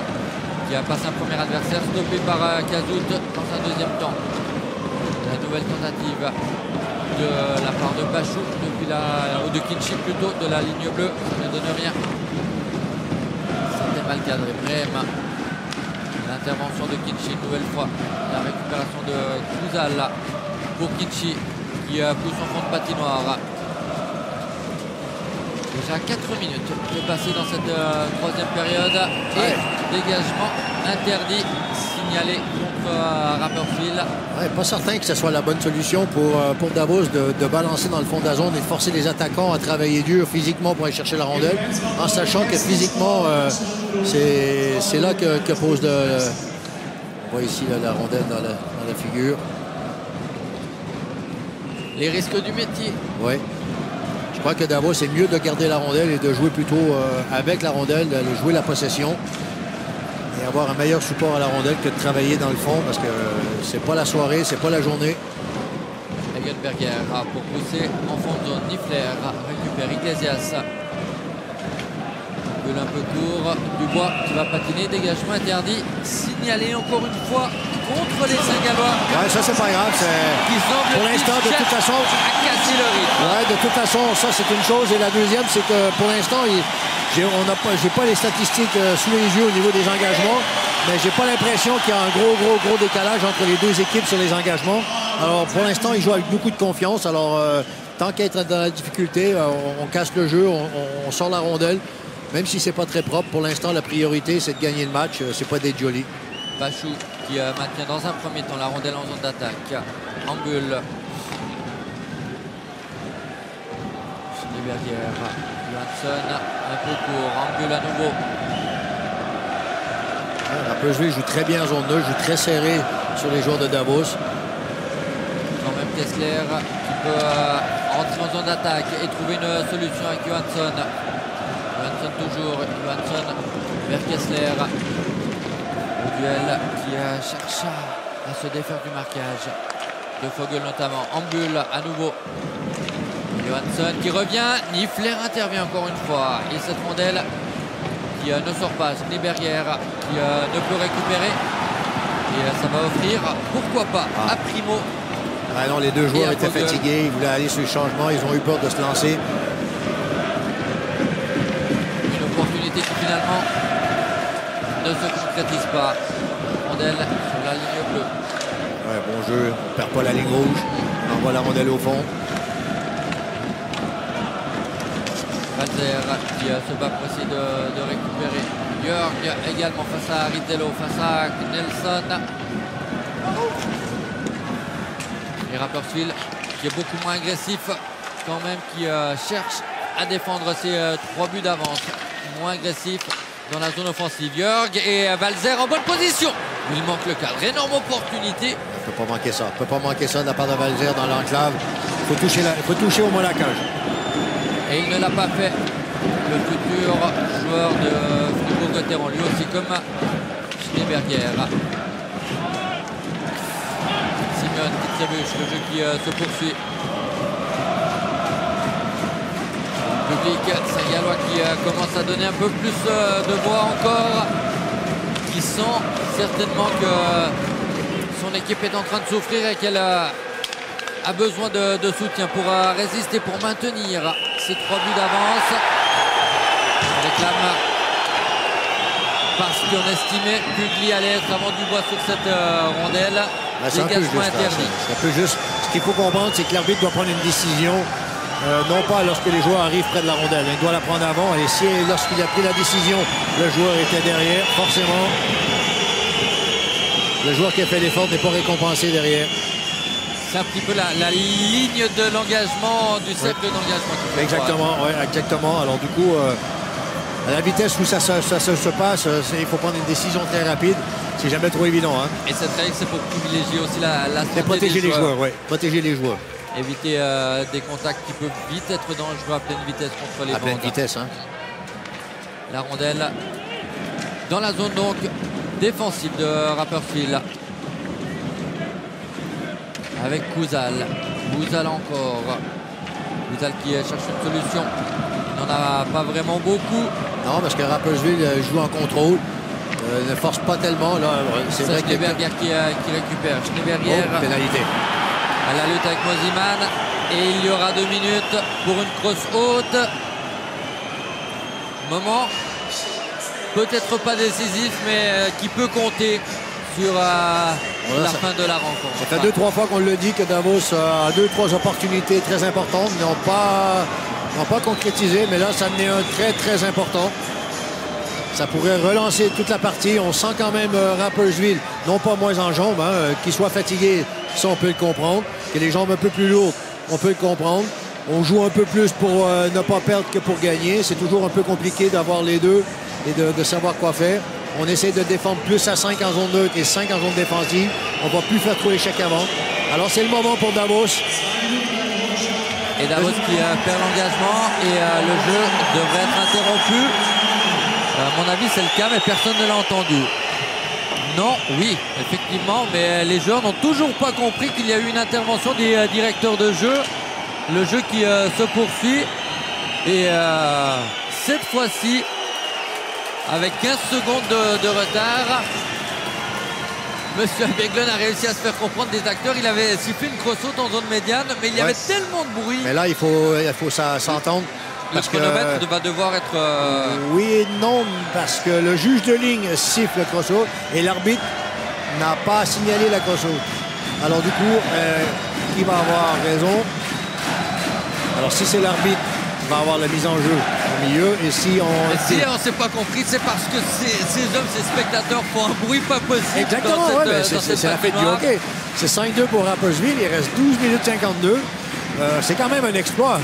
qui a passé un premier adversaire stoppé par Kazout dans un deuxième temps. La nouvelle tentative de la part de Bachou depuis ou de Kinchi plutôt, de la ligne bleue. Ça ne donne rien. C'était mal cadré. Brême. L'intervention de Kinchi une nouvelle fois. La récupération de Kouzal pour Kinchi qui pousse en fond de patinoire. Déjà 4 minutes de passer dans cette troisième période. Et dégagement interdit signalé contre Rapperswil. Pas certain que ce soit la bonne solution pour Davos de balancer dans le fond de la zone et de forcer les attaquants à travailler dur physiquement pour aller chercher la rondelle, en sachant que physiquement, c'est là que pose le... On voit ici là, la rondelle dans la figure. Les risques du métier. Oui. Je crois que Davos, c'est mieux de garder la rondelle et de jouer plutôt avec la rondelle, de jouer la possession et avoir un meilleur support à la rondelle que de travailler dans le fond parce que c'est pas la soirée, c'est pas la journée. Egenberger pour pousser en fond de zone. Niffler récupère Iglesias. Un peu court. Dubois qui va patiner. Dégagement interdit. Signalé encore une fois contre les Saint-Gallois. Ouais, ça c'est pas grave. Pour l'instant, de toute façon, à casser le rythme. Ouais, de toute façon, ça c'est une chose. Et la deuxième, c'est que pour l'instant, j'ai pas les statistiques sous les yeux au niveau des engagements, mais j'ai pas l'impression qu'il y a un gros décalage entre les deux équipes sur les engagements. Alors pour l'instant, ils jouent avec beaucoup de confiance. Alors tant qu'à être dans la difficulté, on casse le jeu, on sort la rondelle. Même si c'est pas très propre, pour l'instant, la priorité, c'est de gagner le match. C'est pas d'être joli. Bachou qui maintient dans un premier temps la rondelle en zone d'attaque. Ambul. Schneeberger. Johansson un peu court. Ambul à nouveau. Rapperswil joue très bien en zone 2, joue très serré sur les joueurs de Davos. Quand même Kessler qui peut entrer en zone d'attaque et trouver une solution avec Johansson. Johansson toujours, Johansson vers Kessler. Au duel qui cherche à se défaire du marquage de Fogel notamment. Ambul à nouveau. Johansson qui revient. Niffler intervient encore une fois. Et cette rondelle qui ne sort pas. Schneeberger qui ne peut récupérer. Et ça va offrir, pourquoi pas, à Primo. Ah non, les deux joueurs étaient fatigués. Ils voulaient aller sur le changement. Ils ont eu peur de se lancer. Opportunité qui finalement ne se concrétise pas. Rondelle sur la ligne bleue. Ouais, bon jeu, on ne perd pas la ligne rouge. On envoie la rondelle au fond. Valzer qui se bat pour essayer de récupérer. Jörg également face à Ritello, face à Nelson. Et Rapperswil qui est beaucoup moins agressif quand même, qui cherche à défendre ses 3 buts d'avance. Moins agressif dans la zone offensive. Jörg et Valzer en bonne position. Il manque le cadre. Énorme opportunité. On ne peut pas manquer ça. On ne peut pas manquer ça de la part de Valzer dans l'enclave. Il faut toucher au moins la cage. Et il ne l'a pas fait. Le futur joueur de Fribourg-Gotteron, lui aussi comme Schneeberger. Simeone qui trébuche, le jeu qui se poursuit. public saint-gallois qui commence à donner un peu plus de voix encore, qui sent certainement que son équipe est en train de souffrir et qu'elle a besoin de soutien pour résister, pour maintenir ces 3 buts d'avance. On réclame parce qu'on estimait que Pugli allait être avant du bois sur cette rondelle. Dégagement interdit. C'est un peu juste. Ce qu'il faut comprendre, c'est que l'arbitre doit prendre une décision, non pas lorsque les joueurs arrivent près de la rondelle. Il doit la prendre avant. Et si lorsqu'il a pris la décision, le joueur était derrière, forcément, le joueur qui a fait l'effort n'est pas récompensé derrière. C'est un petit peu la ligne de l'engagement, du cercle d'engagement. Exactement, oui, exactement. Alors du coup, à la vitesse où ça se passe, il faut prendre une décision très rapide. C'est jamais trop évident. Hein. Et cette règle, c'est pour privilégier aussi la santé protéger des joueurs. Oui. Protéger les joueurs. Éviter des contacts qui peuvent vite être dangereux à pleine vitesse contre les bandes. À pleine vitesse, hein. La rondelle dans la zone donc défensive de Rapperswil. Avec Kouzal. Kouzal encore. Kouzal qui cherche une solution. Il n'en a pas vraiment beaucoup. Non, parce que Rapperswil joue en contrôle. Ne force pas tellement. C'est vrai que Schneeberger qui récupère. Schneeberger. Pénalité. À la lutte avec Moziman. Et il y aura 2 minutes pour une crosse haute. Moment peut-être pas décisif, mais qui peut compter sur la fin de la rencontre. Ça fait 2-3 fois qu'on le dit que Davos a 2-3 opportunités très importantes, n'ont pas concrétisé, mais là, ça en est un très, très important. Ça pourrait relancer toute la partie. On sent quand même Rapperswil, non pas moins en jambes, hein, qu'il soit fatigué, ça, on peut le comprendre. Que les jambes un peu plus lourdes, on peut le comprendre. On joue un peu plus pour ne pas perdre que pour gagner. C'est toujours un peu compliqué d'avoir les deux et de savoir quoi faire. On essaie de défendre plus à 5 en zone neutre et 5 en zone défensive. On ne va plus faire trop l'échec avant. Alors, c'est le moment pour Davos. Et Davos qui perd l'engagement et le jeu devrait être interrompu. À mon avis, c'est le cas, mais personne ne l'a entendu. Non, oui, effectivement, mais les joueurs n'ont toujours pas compris qu'il y a eu une intervention des directeurs de jeu. Le jeu qui se poursuit. Et cette fois-ci, avec 15 secondes de retard, Monsieur Beglen a réussi à se faire comprendre des acteurs. Il avait sifflé une crosse haute en zone médiane, mais il y avait tellement de bruit. Mais là, il faut s'entendre. Le chronomètre va devoir être... Oui et non, parce que le juge de ligne siffle le cross haute et l'arbitre n'a pas signalé la cross haute. Alors du coup, qui va avoir raison? Alors si c'est l'arbitre, il va avoir la mise en jeu au milieu. Et si on ne s'est pas compris, c'est parce que ces hommes, ces spectateurs font un bruit pas possible. Exactement, c'est la fête du hockey. C'est 5-2 pour Rapperswil, il reste 12 minutes 52. C'est quand même un exploit.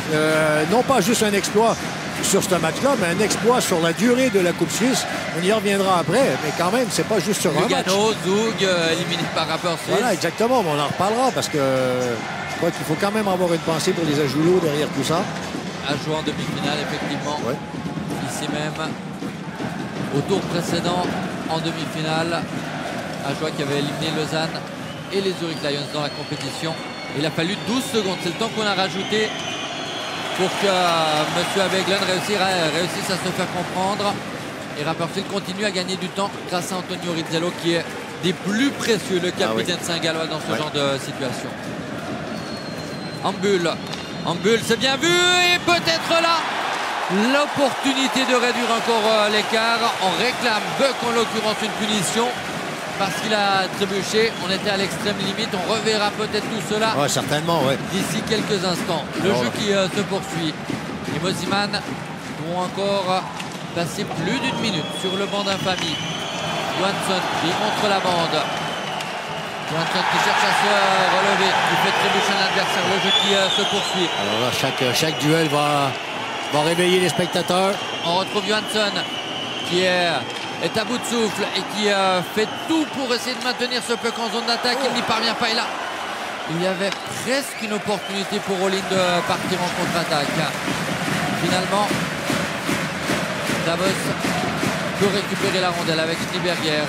Non pas juste un exploit sur ce match-là, mais un exploit sur la durée de la Coupe Suisse. On y reviendra après, mais quand même, c'est pas juste sur un match. Lugano, Zug, éliminé par Rapperswil. Voilà, exactement, mais on en reparlera parce que je crois qu'il faut quand même avoir une pensée pour les Ajoulots derrière tout ça. À jouer en demi-finale, effectivement. Ouais. Ici même, au tour précédent, en demi-finale, Ajoie qui avait éliminé Lausanne et les Zurich Lions dans la compétition. Il a fallu 12 secondes, c'est le temps qu'on a rajouté pour que M. Abeglen réussisse à se faire comprendre. Et Rapperswil continue à gagner du temps grâce à Antonio Rizzello qui est des plus précieux, le capitaine saint-gallois dans ce genre de situation. Ambul, c'est bien vu et peut-être là l'opportunité de réduire encore l'écart. On réclame Buck en l'occurrence une punition parce qu'il a trébuché. On était à l'extrême limite. On reverra peut-être tout cela certainement, d'ici quelques instants. Le jeu qui se poursuit. Les Moziman vont encore passer plus d'une minute sur le banc d'infamie. Johansson qui montre la bande. Johansson qui cherche à se relever, qui fait trébucher un adversaire. Le jeu qui se poursuit. Alors là, chaque duel va réveiller les spectateurs. On retrouve Johansson qui est à bout de souffle et qui fait tout pour essayer de maintenir ce puck en zone d'attaque. Il n'y parvient pas. Et là, il y avait presque une opportunité pour Olin de partir en contre-attaque. Finalement, Davos peut récupérer la rondelle avec Schneeberger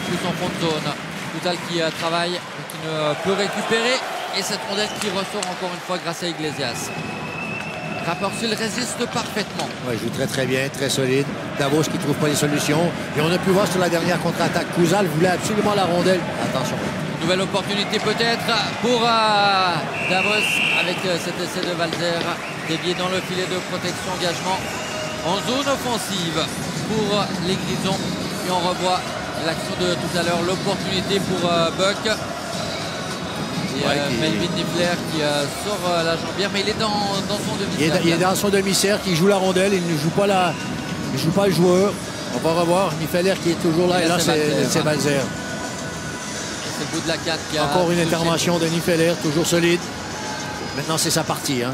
sous son fond de zone. Kouzal qui travaille, qui ne peut récupérer. Et cette rondelle qui ressort encore une fois grâce à Iglesias. Rapperswil résiste parfaitement. Ouais, il joue très bien, très solide. Davos qui ne trouve pas les solutions. Et on a pu voir sur la dernière contre-attaque, Kouzal voulait absolument la rondelle. Attention. Nouvelle opportunité peut-être pour Davos avec cet essai de Walzer dévié dans le filet de protection, engagement en zone offensive pour les Grisons. Et on revoit l'action de tout à l'heure, l'opportunité pour Buck. Et Melvin Niffler qui sort la jambière, mais il est dans son demi-cercle. Il est dans son demi-cercle, il joue la rondelle, il ne joue pas le joueur. On va revoir Niffler qui est toujours là, et là c'est Walzer. C'est le bout de la 4 qui a encore une intervention de Niffler, toujours solide. Maintenant c'est sa partie. Hein.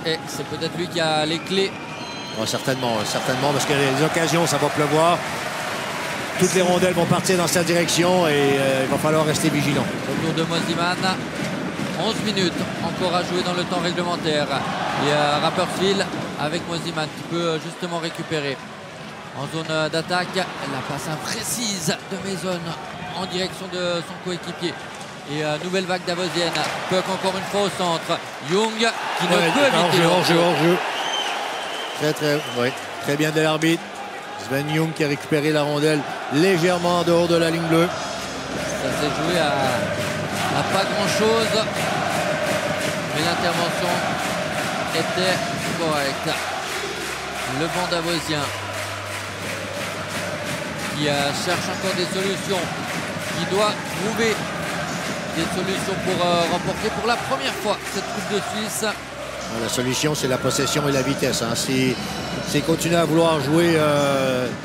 Et c'est peut-être lui qui a les clés. Oh, certainement, parce que les occasions, ça va pleuvoir. Toutes les rondelles vont partir dans cette direction et il va falloir rester vigilant. Autour de Mosiman, 11 minutes encore à jouer dans le temps réglementaire. Et Rapperswil avec Mosiman qui peut justement récupérer en zone d'attaque. La passe imprécise de Mason en direction de son coéquipier. Et nouvelle vague davosienne. Puck encore une fois au centre. Young qui ne peut éviter hors-jeu. Très bien de l'arbitre. Sven Young qui a récupéré la rondelle légèrement en dehors de la ligne bleue. Ça s'est joué à pas grand-chose. Mais l'intervention était correcte. Le banc davosien qui cherche encore des solutions. Qui doit trouver des solutions pour remporter pour la première fois cette Coupe de Suisse. La solution, c'est la possession et la vitesse. Hein. C'est continuer à vouloir jouer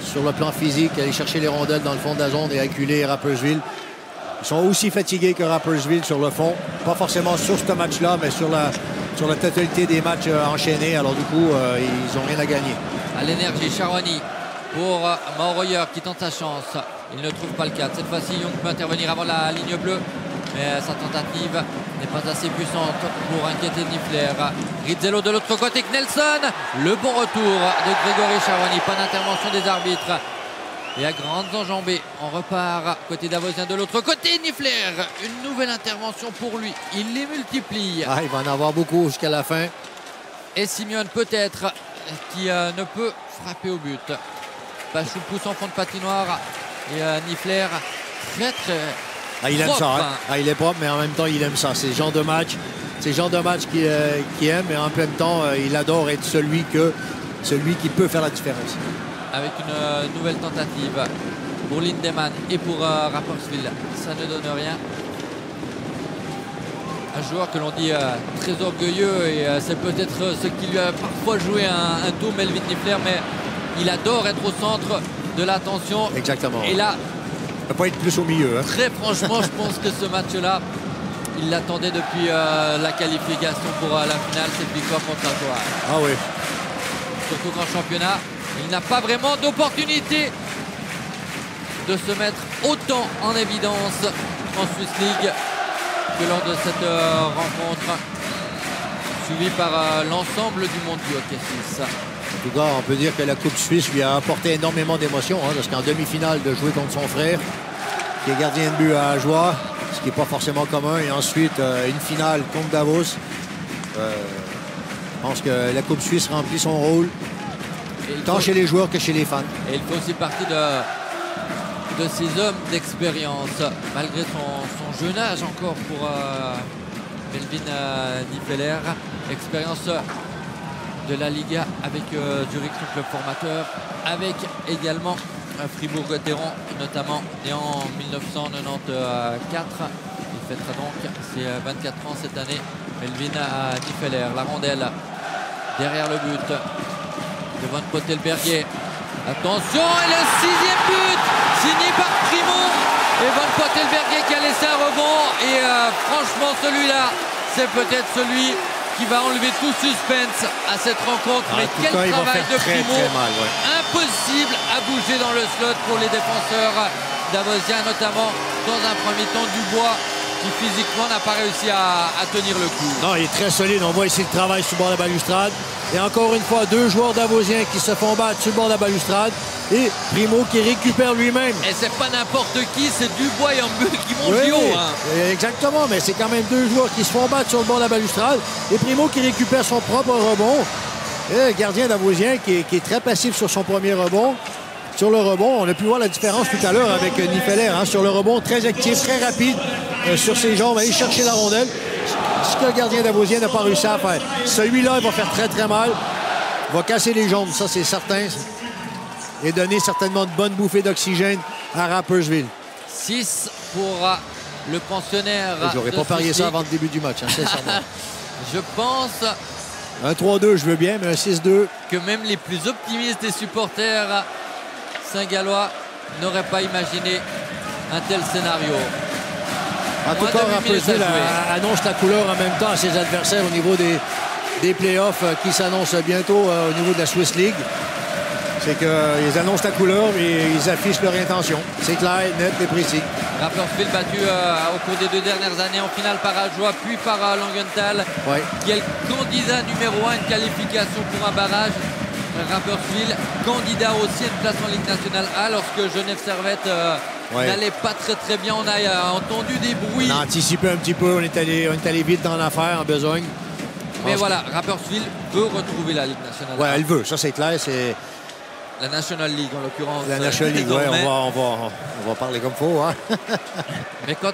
sur le plan physique, aller chercher les rondelles dans le fond de la zone et acculer Rapperswil. Ils sont aussi fatigués que Rapperswil sur le fond. Pas forcément sur ce match-là, mais sur la totalité des matchs enchaînés. Alors du coup, ils n'ont rien à gagner. À l'énergie, Charwani pour Mauroyer qui tente sa chance. Il ne trouve pas le cadre. Cette fois-ci, Young peut intervenir avant la ligne bleue. Mais sa tentative n'est pas assez puissante pour inquiéter Niffler. Rizzello de l'autre côté, Nelson. Le bon retour de Grégory Charwani. Pas d'intervention des arbitres. Et à grandes enjambées, on repart côté davosien de l'autre côté. Niffler, une nouvelle intervention pour lui. Il les multiplie. Ah, il va en avoir beaucoup jusqu'à la fin. Et Simeon peut-être qui ne peut frapper au but. Bachou pousse en fond de patinoire. Et Niffler très... Ah, il aime ça, hein. Ah, il est propre, mais en même temps, il aime ça. C'est le genre de match, qu'il aime, mais en même temps, il adore être celui qui peut faire la différence. Avec une nouvelle tentative pour Lindemann et pour Rapperswil, ça ne donne rien. Un joueur que l'on dit très orgueilleux et c'est peut-être ce qui lui a parfois joué un tour, Melvin Niffler, mais il adore être au centre de l'attention. Exactement. Et là, il ne peut pas être plus au milieu. Hein. Très franchement, je pense que ce match-là, il l'attendait depuis la qualification pour la finale, cette victoire contre Artois. Ah oui. Surtout qu'en championnat, il n'a pas vraiment d'opportunité de se mettre autant en évidence en Swiss League que lors de cette rencontre suivie par l'ensemble du monde du hockey suisse. En tout cas, on peut dire que la Coupe Suisse lui a apporté énormément d'émotions, hein, parce qu'en demi-finale, de jouer contre son frère, qui est gardien de but à Ajoie, ce qui n'est pas forcément commun, et ensuite une finale contre Davos. Je pense que la Coupe Suisse remplit son rôle, tant chez les joueurs que chez les fans. Et il fait aussi partie de ces hommes d'expérience, malgré son jeune âge encore pour Melvin Niffler. Expérience de la Liga avec Zurich, son club formateur, avec également Fribourg-Gotteron, notamment né en 1994. Il fêtera donc ses 24 ans cette année. Melvin Niffler, la rondelle derrière le but de Van Pottelberger. Attention, et le 6e but signé par Primo et Van Pottelberger qui a laissé un rebond. Et franchement, celui-là, c'est peut-être celui qui va enlever tout suspense à cette rencontre. Mais quel travail de Primo. Impossible à bouger dans le slot pour les défenseurs davosiens, notamment dans un premier temps Dubois, qui physiquement n'a pas réussi à tenir le coup. Non, il est très solide. On voit ici le travail sur le bord de la balustrade. Et encore une fois, deux joueurs davosiens qui se font battre sur le bord de la balustrade. Et Primo qui récupère lui-même. Et c'est pas n'importe qui, c'est Dubois et Ambeu qui montent du haut. Hein. Exactement, mais c'est quand même deux joueurs qui se font battre sur le bord de la balustrade. Et Primo qui récupère son propre rebond. Et le gardien Davosien qui est très passif sur son premier rebond. Sur le rebond, on a pu voir la différence tout à l'heure avec Nifeler. Hein, sur le rebond, très actif, très rapide sur ses jambes, aller chercher la rondelle. Ce que le gardien Davosien n'a pas réussi à faire. Celui-là, il va faire très, très mal. Il va casser les jambes, ça, c'est certain. Et donner certainement de bonnes bouffées d'oxygène à Rapperswil. 6 pour le pensionnaire. J'aurais pas parié ça avant le début du match, hein, sincèrement. Je pense... Un 3-2, je veux bien, mais un 6-2. Que même les plus optimistes des supporters Saint-Gallois n'auraient pas imaginé un tel scénario. En tout cas, Rapperswil annonce la couleur en même temps à ses adversaires au niveau des playoffs qui s'annoncent bientôt au niveau de la Swiss League. C'est qu'ils annoncent la couleur et ils affichent leur intention. C'est clair, net et précis. Rapperswil battu au cours des 2 dernières années en finale par Ajoie puis par Langenthal, ouais, qui est le candidat numéro 1 de qualification pour un barrage. Rapperswil, candidat aussi à une place en Ligue nationale A lorsque Genève Servette n'allait pas très bien. On a entendu des bruits. On a anticipé un petit peu, on est allé vite dans l'affaire en besogne. Mais voilà, Rapperswil veut retrouver la Ligue nationale A. Ouais, elle veut, ça c'est clair. C'est la National League en l'occurrence. La National League, ouais, on va parler comme il faut. Hein. Mais quand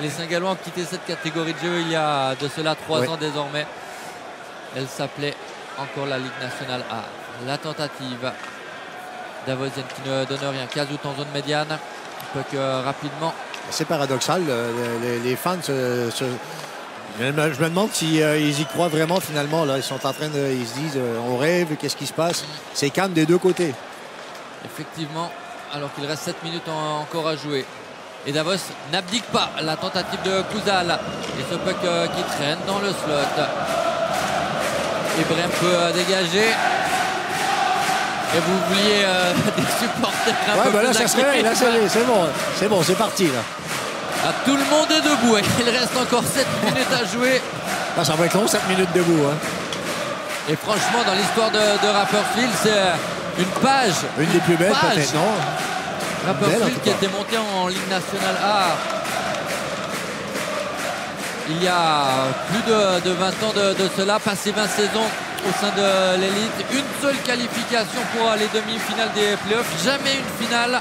les Saint-Gallois ont quitté cette catégorie de jeu il y a de cela 3 ans désormais, elle s'appelait encore la Ligue nationale A. La tentative Davosien qui ne donne rien. Cazout en zone médiane. Il peut que rapidement. C'est paradoxal. Les fans je me demande s'ils y croient vraiment finalement. Là. Ils sont en train de. Ils se disent on rêve, qu'est-ce qui se passe? C'est calme des deux côtés. Effectivement, alors qu'il reste 7 minutes encore à jouer. Et Davos n'abdique pas. La tentative de Kouzal. Et ce puck qui traîne dans le slot. Ibrahim peut dégager. Et vous vouliez des supporters un peu bah là, plus ça serait, là, c'est bon, c'est parti là. Ah, tout le monde est debout. Il reste encore 7 minutes à jouer. Ah, ça va être long, 7 minutes debout. Hein. Et franchement, dans l'histoire de Rapperswil, c'est une page. Une des plus belles peut-être, non? Rapperswil qui était monté en Ligue nationale A il y a plus de 20 ans de cela, passé 20 saisons au sein de l'élite. Une seule qualification pour les demi-finales des playoffs, jamais une finale.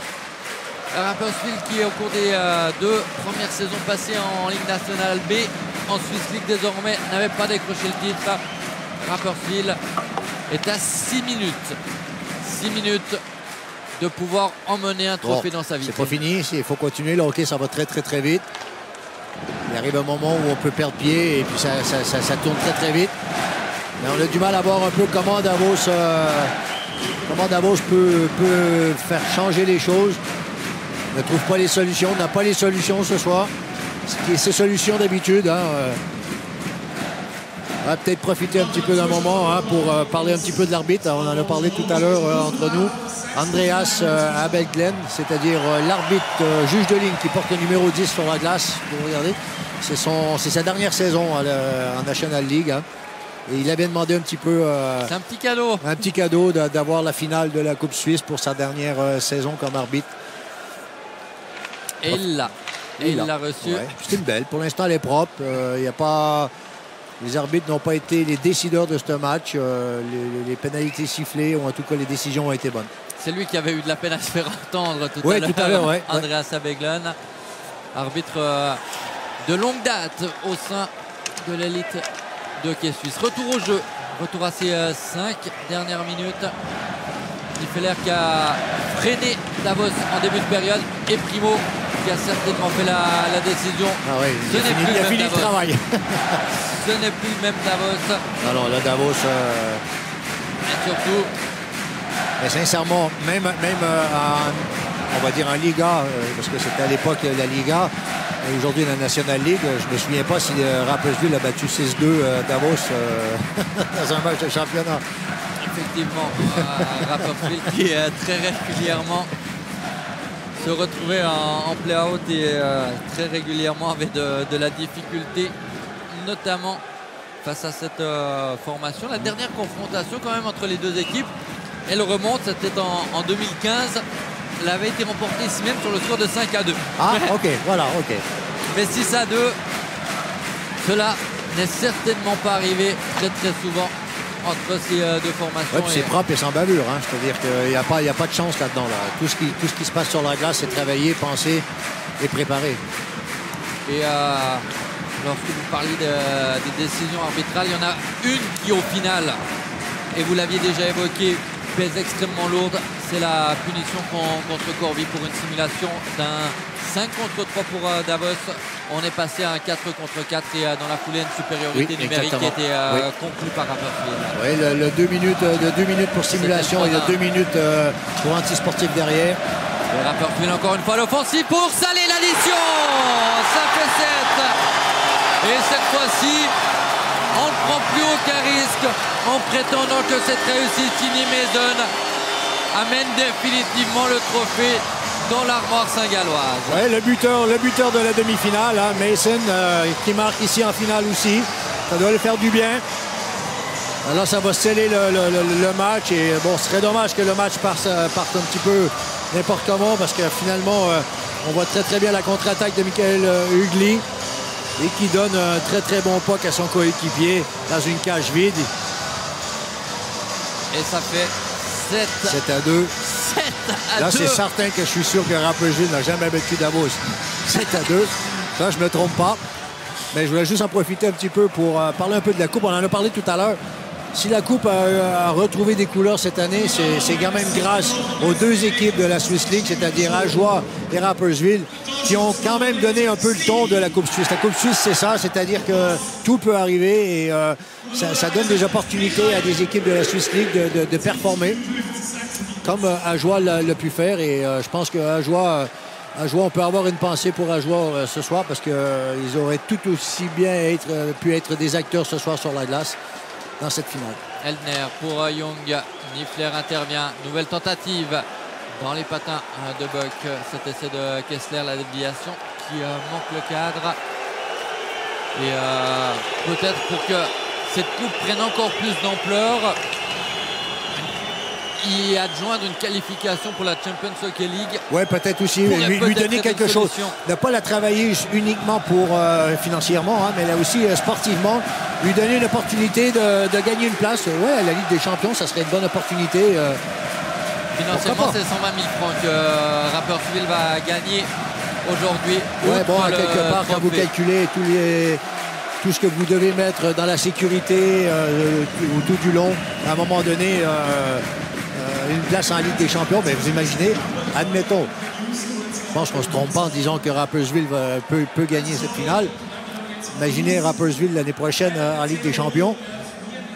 Rapperswil qui au cours des 2 premières saisons passées en Ligue nationale B, en Swiss League désormais, n'avait pas décroché le titre. Rapperswil est à 6 minutes. 6 minutes de pouvoir emmener un trophée dans sa vie. C'est pas fini, il faut continuer. Le hockey, ça va très vite. Il arrive un moment où on peut perdre pied et puis ça tourne très vite. Mais on a du mal à voir un peu comment Davos peut faire changer les choses. On ne trouve pas les solutions, on n'a pas les solutions ce soir. Ce qui est ses solutions d'habitude. Hein, on va peut-être profiter un petit peu d'un moment pour parler un petit peu de l'arbitre. On en a parlé tout à l'heure entre nous. Andreas Abelglen, c'est-à-dire l'arbitre juge de ligne qui porte le numéro 10 sur la glace. Vous regardez, c'est sa dernière saison en National League. Hein. Et il avait demandé un petit peu... c'est un petit cadeau. Un petit cadeau d'avoir la finale de la Coupe Suisse pour sa dernière saison comme arbitre. Et il l'a. Et il l'a reçu. Ouais. C'est une belle. Pour l'instant, elle est propre. Il y a pas... Les arbitres n'ont pas été les décideurs de ce match. Les pénalités sifflées, ou en tout cas, les décisions ont été bonnes. C'est lui qui avait eu de la peine à se faire entendre tout à l'heure. Ouais. Andreas Abeglen, arbitre de longue date au sein de l'élite de hockey suisse. Retour au jeu. Retour à ses 5 dernières minutes. Nifeler qui a freiné Davos en début de période. Et Primo qui a certainement fait la décision. Ah oui, il a fini le travail. Ce n'est plus le même Davos. Alors là, Davos... Et surtout... Mais sincèrement, même on va dire en Liga, parce que c'était à l'époque la Liga, et aujourd'hui la National League, je ne me souviens pas si Rapperswil a battu 6-2 Davos dans un match de championnat. Effectivement, Rapperswil qui très régulièrement se retrouvait en play-out et très régulièrement avait de la difficulté, notamment face à cette formation. La dernière confrontation quand même entre les deux équipes, elle remonte, c'était en 2015. Elle avait été remportée ici même sur le score de 5-2. Ah, ok, voilà, ok. Mais 6-2, cela n'est certainement pas arrivé très souvent entre ces deux formations. Ouais, c'est propre et sans bavure. Hein. C'est-à-dire qu'il n'y a pas de chance là-dedans. Là. Tout ce qui se passe sur la glace, c'est travaillé, pensé et préparé. Et lorsque vous parlez des décisions arbitrales, il y en a une qui, au final, et vous l'aviez déjà évoqué, pèse extrêmement lourde. C'est la punition contre Corby pour une simulation d'un 5 contre 3 pour Davos. On est passé à un 4 contre 4 et dans la foulée, une supériorité numérique qui était conclue par Rapperswil. Oui, le 2 minutes pour simulation et le 2 minutes pour anti-sportif derrière. Et Rapperswil encore une fois l'offensive pour saler l'addition. Ça fait 7. Et cette fois-ci, on ne prend plus aucun risque en prétendant que cette réussite Mason amène définitivement le trophée dans l'armoire saint-galloise. Ouais, le buteur de la demi-finale, hein, Mason, qui marque ici en finale aussi. Ça doit lui faire du bien. Alors ça va sceller le match. Et bon, ce serait dommage que le match parte un petit peu n'importe comment, parce que finalement, on voit très bien la contre-attaque de Michael Hugli, et qui donne un très bon puck à son coéquipier dans une cage vide. Et ça fait 7 à 2. 7 à 2. Là, c'est certain que je suis sûr que Rapperswil n'a jamais battu Davos. 7 à 2. Ça, je ne me trompe pas. Mais je voulais juste en profiter un petit peu pour parler un peu de la Coupe. On en a parlé tout à l'heure. Si la Coupe a retrouvé des couleurs cette année, c'est quand même grâce aux deux équipes de la Swiss League, c'est-à-dire Ajoie et Rapperswil, qui ont quand même donné un peu le ton de la Coupe suisse. La Coupe suisse, c'est ça, c'est-à-dire que tout peut arriver et ça donne des opportunités à des équipes de la Swiss League de performer, comme Ajoie l'a pu faire. Et je pense qu'Ajoie, on peut avoir une pensée pour Ajoie ce soir, parce qu'ils auraient tout aussi bien pu être des acteurs ce soir sur la glace dans cette finale. Eldner pour Young. Niffler intervient. Nouvelle tentative dans les patins de Buck. Cet essai de Kessler, la déviation qui manque le cadre. Et peut-être pour que cette coupe prenne encore plus d'ampleur, y adjoindre une qualification pour la Champions Hockey League. Oui, peut-être aussi. Lui donner quelque chose. Ne pas la travailler uniquement pour financièrement, hein, mais là aussi sportivement. Lui donner une opportunité de gagner une place. Ouais, à la Ligue des Champions, ça serait une bonne opportunité. Financièrement, c'est 120 000 francs que Rapperswil va gagner aujourd'hui. Ouais, bon, à quelque part, quand vous calculez tout ce que vous devez mettre dans la sécurité tout du long, à un moment donné, une place en Ligue des Champions, mais vous imaginez, admettons, je pense qu'on ne se trompe pas en disant que Rapperswil peut gagner cette finale. Imaginez Rapperswil l'année prochaine en Ligue des Champions,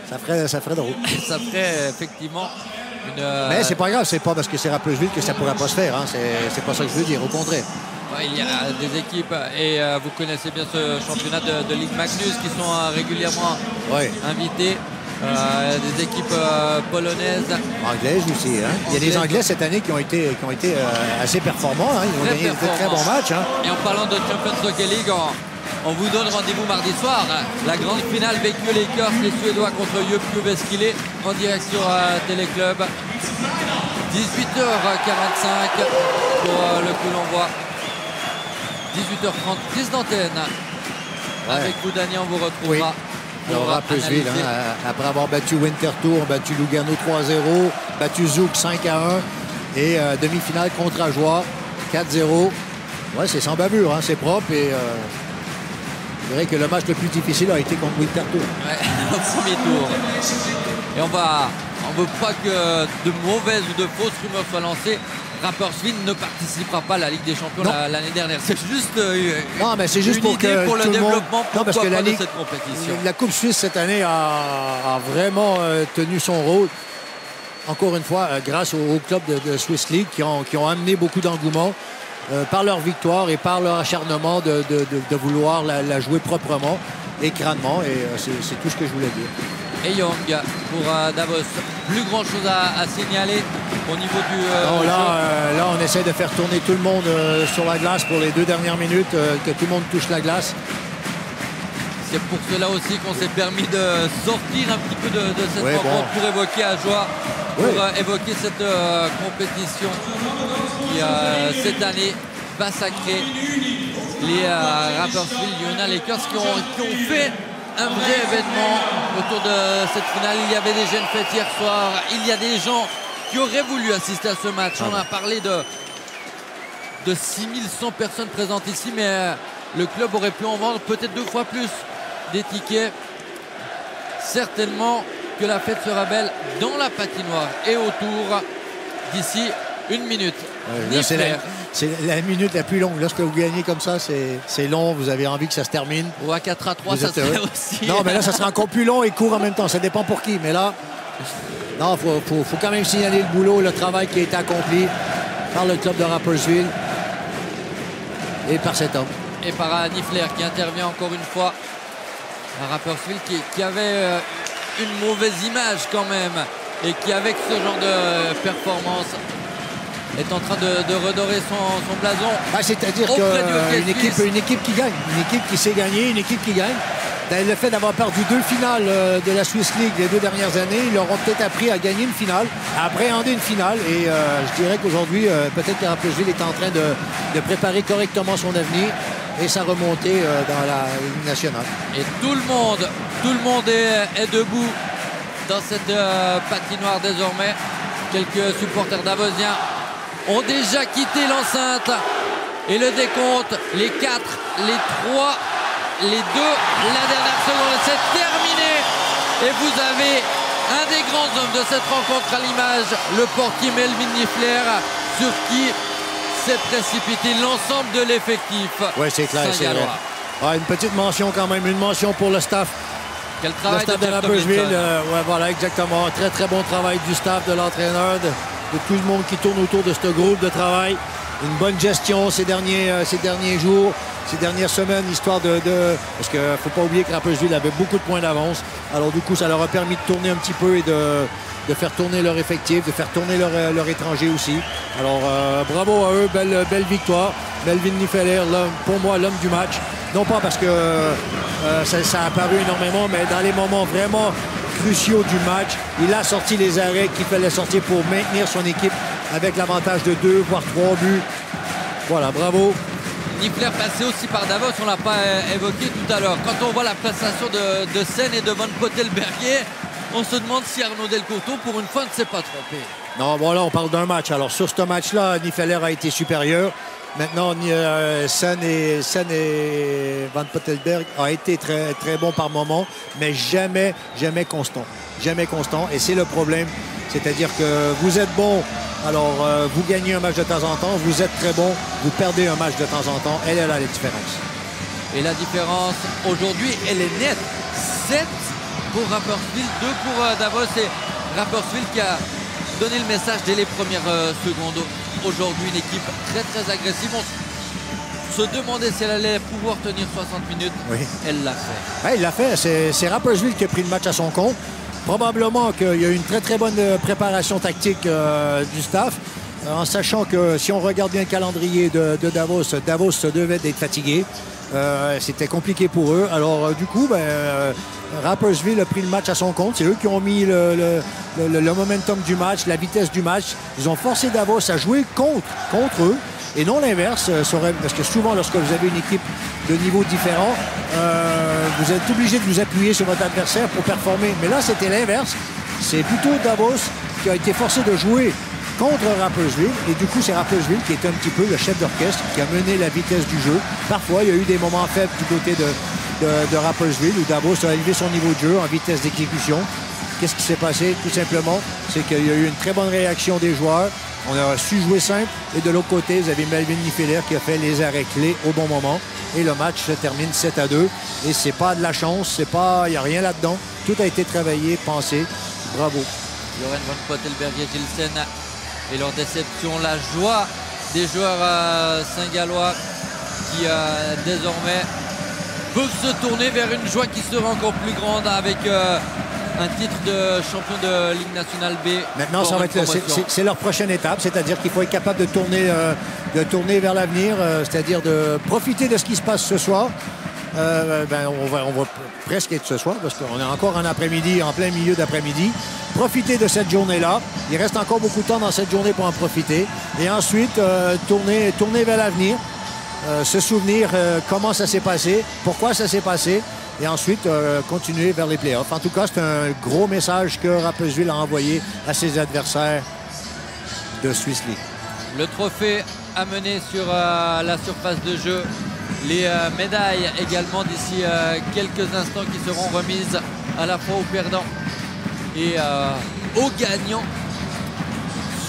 ça ferait drôle. Ça ferait effectivement une... Mais c'est pas grave, c'est pas parce que c'est Rapperswil que ça pourrait pas se faire, hein. C'est pas ça que je veux dire, au contraire. Ouais, il y a des équipes, et vous connaissez bien ce championnat de Ligue Magnus, qui sont régulièrement invités. Des équipes polonaises. Anglaises aussi. Hein? Il y a des Anglais cette année qui ont été assez performants. Hein? Ils ont gagné de très bons matchs. Hein? Et en parlant de Champions Hockey League, on vous donne rendez-vous mardi soir. La grande finale Växjö Lakers, les Suédois contre Jyväskylä en direct sur Téléclub. 18h45 pour le coup l'envoi. 18h30, prise d'antenne. Avec vous, Daniel, on vous retrouvera. Alors Rapperswil, après avoir battu Winterthur, battu Lugano 3-0, battu Zouk 5-1 et demi-finale contre Ajoie 4-0. Ouais, c'est sans bavure, hein, c'est propre et je dirais que le match le plus difficile a été contre Winterthur. Ouais, au premier tour. Et on ne veut pas que de mauvaises ou de fausses rumeurs soient lancées. Rapperswil ne participera pas à la Ligue des Champions l'année dernière. C'est juste une pour idée pour le développement de cette compétition. La Coupe suisse cette année a vraiment tenu son rôle. Encore une fois, grâce au club de Swiss League qui ont amené beaucoup d'engouement par leur victoire et par leur acharnement de vouloir la jouer proprement et crânement. Et c'est tout ce que je voulais dire. Et Young pour Davos. Plus grand chose à signaler au niveau du... là, on essaie de faire tourner tout le monde sur la glace pour les 2 dernières minutes, que tout le monde touche la glace. C'est pour cela aussi qu'on s'est permis de sortir un petit peu de cette rencontre pour évoquer Ajoie, pour évoquer cette compétition qui, cette année, va sacrer les Rapperswil Lakers qui ont fait un vrai événement autour de cette finale. Il y avait des jeunes fêtes hier soir. Il y a des gens qui auraient voulu assister à ce match. On a parlé de 6100 personnes présentes ici, mais le club aurait pu en vendre peut-être 2 fois plus des tickets. Certainement que la fête sera belle dans la patinoire et autour d'ici 1 minute. C'est la minute la plus longue. Lorsque vous gagnez comme ça, c'est long. Vous avez envie que ça se termine. Ou à 4-3, ça serait aussi. Non, mais là, ça sera encore plus long et court en même temps. Ça dépend pour qui. Mais là, non, faut quand même signaler le boulot, le travail qui a été accompli par le club de Rapperswil et par cet homme. Et par Niffler qui intervient encore une fois à Rapperswil qui avait une mauvaise image quand même et qui, avec ce genre de performance, est en train de redorer son blason. C'est-à-dire qu'une équipe qui gagne, une équipe qui sait gagner, une équipe qui gagne. Le fait d'avoir perdu 2 finales de la Swiss League les 2 dernières années, ils leur ont peut-être appris à gagner une finale, à appréhender une finale. Et je dirais qu'aujourd'hui, peut-être que Rapperswil est en train de préparer correctement son avenir et sa remontée dans la Ligue nationale. Et tout le monde est debout dans cette patinoire désormais. Quelques supporters davosiens ont déjà quitté l'enceinte. Et le décompte, les 4, les 3, les 2, la dernière seconde, c'est terminé. Et vous avez un des grands hommes de cette rencontre à l'image, le portier Melvin Niffler, sur qui s'est précipité l'ensemble de l'effectif. Oui, c'est clair. Une petite mention quand même, une mention pour le staff. Quel travail le staff de Rapperswil. Voilà, exactement. Très, très bon travail du staff, de l'entraîneur, de tout le monde qui tourne autour de ce groupe de travail. Une bonne gestion ces derniers jours, ces dernières semaines, histoire parce qu'il ne faut pas oublier que Rapperswil avait beaucoup de points d'avance. Alors du coup, ça leur a permis de tourner un petit peu et de faire tourner leur effectif, de faire tourner leur étranger aussi. Alors bravo à eux, belle victoire. Melvin Niffler, pour moi, l'homme du match. Non pas parce que ça a apparu énormément, mais dans les moments vraiment cruciaux du match, il a sorti les arrêts qu'il fallait sortir pour maintenir son équipe avec l'avantage de 2 voire 3 buts. Voilà, bravo. Niffler passé aussi par Davos, on ne l'a pas évoqué tout à l'heure. Quand on voit la prestation de Sen et de Van Pottelberger, on se demande si Arnaud Delcourteau, pour une fois, ne s'est pas trompé. Non, voilà, on parle d'un match. Alors, sur ce match-là, Niffler a été supérieur. Maintenant, Sen et Van Pottelberg a été très, très bon par moment, mais jamais constant. Jamais constant. Et c'est le problème. C'est-à-dire que vous êtes bon, alors vous gagnez un match de temps en temps. Vous êtes très bon, vous perdez un match de temps en temps. Elle est là, la différence. Et la différence, aujourd'hui, elle est nette. 7 pour Rapperswil, 2 pour Davos. Et Rapperswil qui a donné le message dès les premières secondes. Aujourd'hui, une équipe très très agressive. On se demandait si elle allait pouvoir tenir 60 minutes. Oui. Elle l'a fait. Ouais, il l'a fait. C'est Rapperswil qui a pris le match à son compte. Probablement qu'il y a eu une très très bonne préparation tactique du staff. En sachant que si on regarde bien le calendrier de Davos devait être fatigué. C'était compliqué pour eux. Alors du coup, Rapperswil a pris le match à son compte. C'est eux qui ont mis le momentum du match, la vitesse du match. Ils ont forcé Davos à jouer contre eux et non l'inverse. Parce que souvent, lorsque vous avez une équipe de niveau différent, vous êtes obligé de vous appuyer sur votre adversaire pour performer. Mais là, c'était l'inverse. C'est plutôt Davos qui a été forcé de jouer contre Rapperswil. Et du coup, c'est Rapperswil qui est un petit peu le chef d'orchestre qui a mené la vitesse du jeu. Parfois, il y a eu des moments faibles du côté de Rapperswil où Davos a élevé son niveau de jeu en vitesse d'exécution. Qu'est-ce qui s'est passé? Tout simplement, c'est qu'il y a eu une très bonne réaction des joueurs. On a su jouer simple. Et de l'autre côté, vous avez Melvin Niffler qui a fait les arrêts clés au bon moment. Et le match se termine 7-2. Et c'est pas de la chance, il n'y a rien là-dedans. Tout a été travaillé, pensé. Bravo. Joren Van Pottelberger, Gilsen et leur déception, la joie des joueurs saint-gallois qui désormais peuvent se tourner vers une joie qui sera encore plus grande avec un titre de champion de Ligue nationale B. Maintenant, c'est leur prochaine étape, c'est-à-dire qu'il faut être capable de tourner vers l'avenir, c'est-à-dire de profiter de ce qui se passe ce soir. On va presque être ce soir parce qu'on est encore un après-midi, en plein milieu d'après-midi. Profiter de cette journée-là. Il reste encore beaucoup de temps dans cette journée pour en profiter. Et ensuite, tourner vers l'avenir. Se souvenir comment ça s'est passé, pourquoi ça s'est passé. et ensuite continuer vers les playoffs. En tout cas, c'est un gros message que Rapperswil a envoyé à ses adversaires de Swiss League. Le trophée amené sur la surface de jeu. Les médailles également d'ici quelques instants qui seront remises à la fois aux perdants et aux gagnants.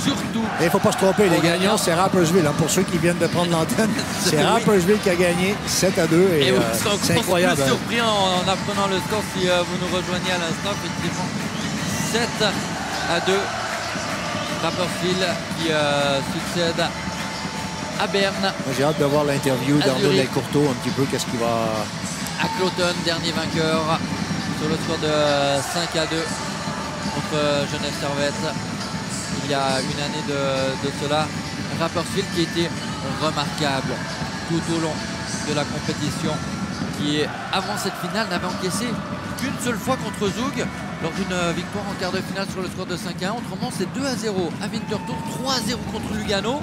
Surtout. Et il ne faut pas se tromper, les gagnants, c'est Rapperswil. Hein, pour ceux qui viennent de prendre l'antenne, c'est Rapperswil qui a gagné 7-2. Et vous c'est incroyable. Je suis surpris en apprenant le score si vous nous rejoignez à l'instant. Effectivement, 7-2. Rapperswil qui succède à Berne. J'ai hâte de voir l'interview d'Arnaud Delcourteau, un petit peu qu'est-ce qu'il va... À Cloton, dernier vainqueur sur le score de 5-2 contre Genève Servette. Il y a une année de cela. Rapperswil qui était remarquable tout au long de la compétition, qui avant cette finale n'avait encaissé qu'une seule fois contre Zug lors d'une victoire en quart de finale sur le score de 5-1. Autrement, c'est 2-0 à Winterthur, 3-0 contre Lugano,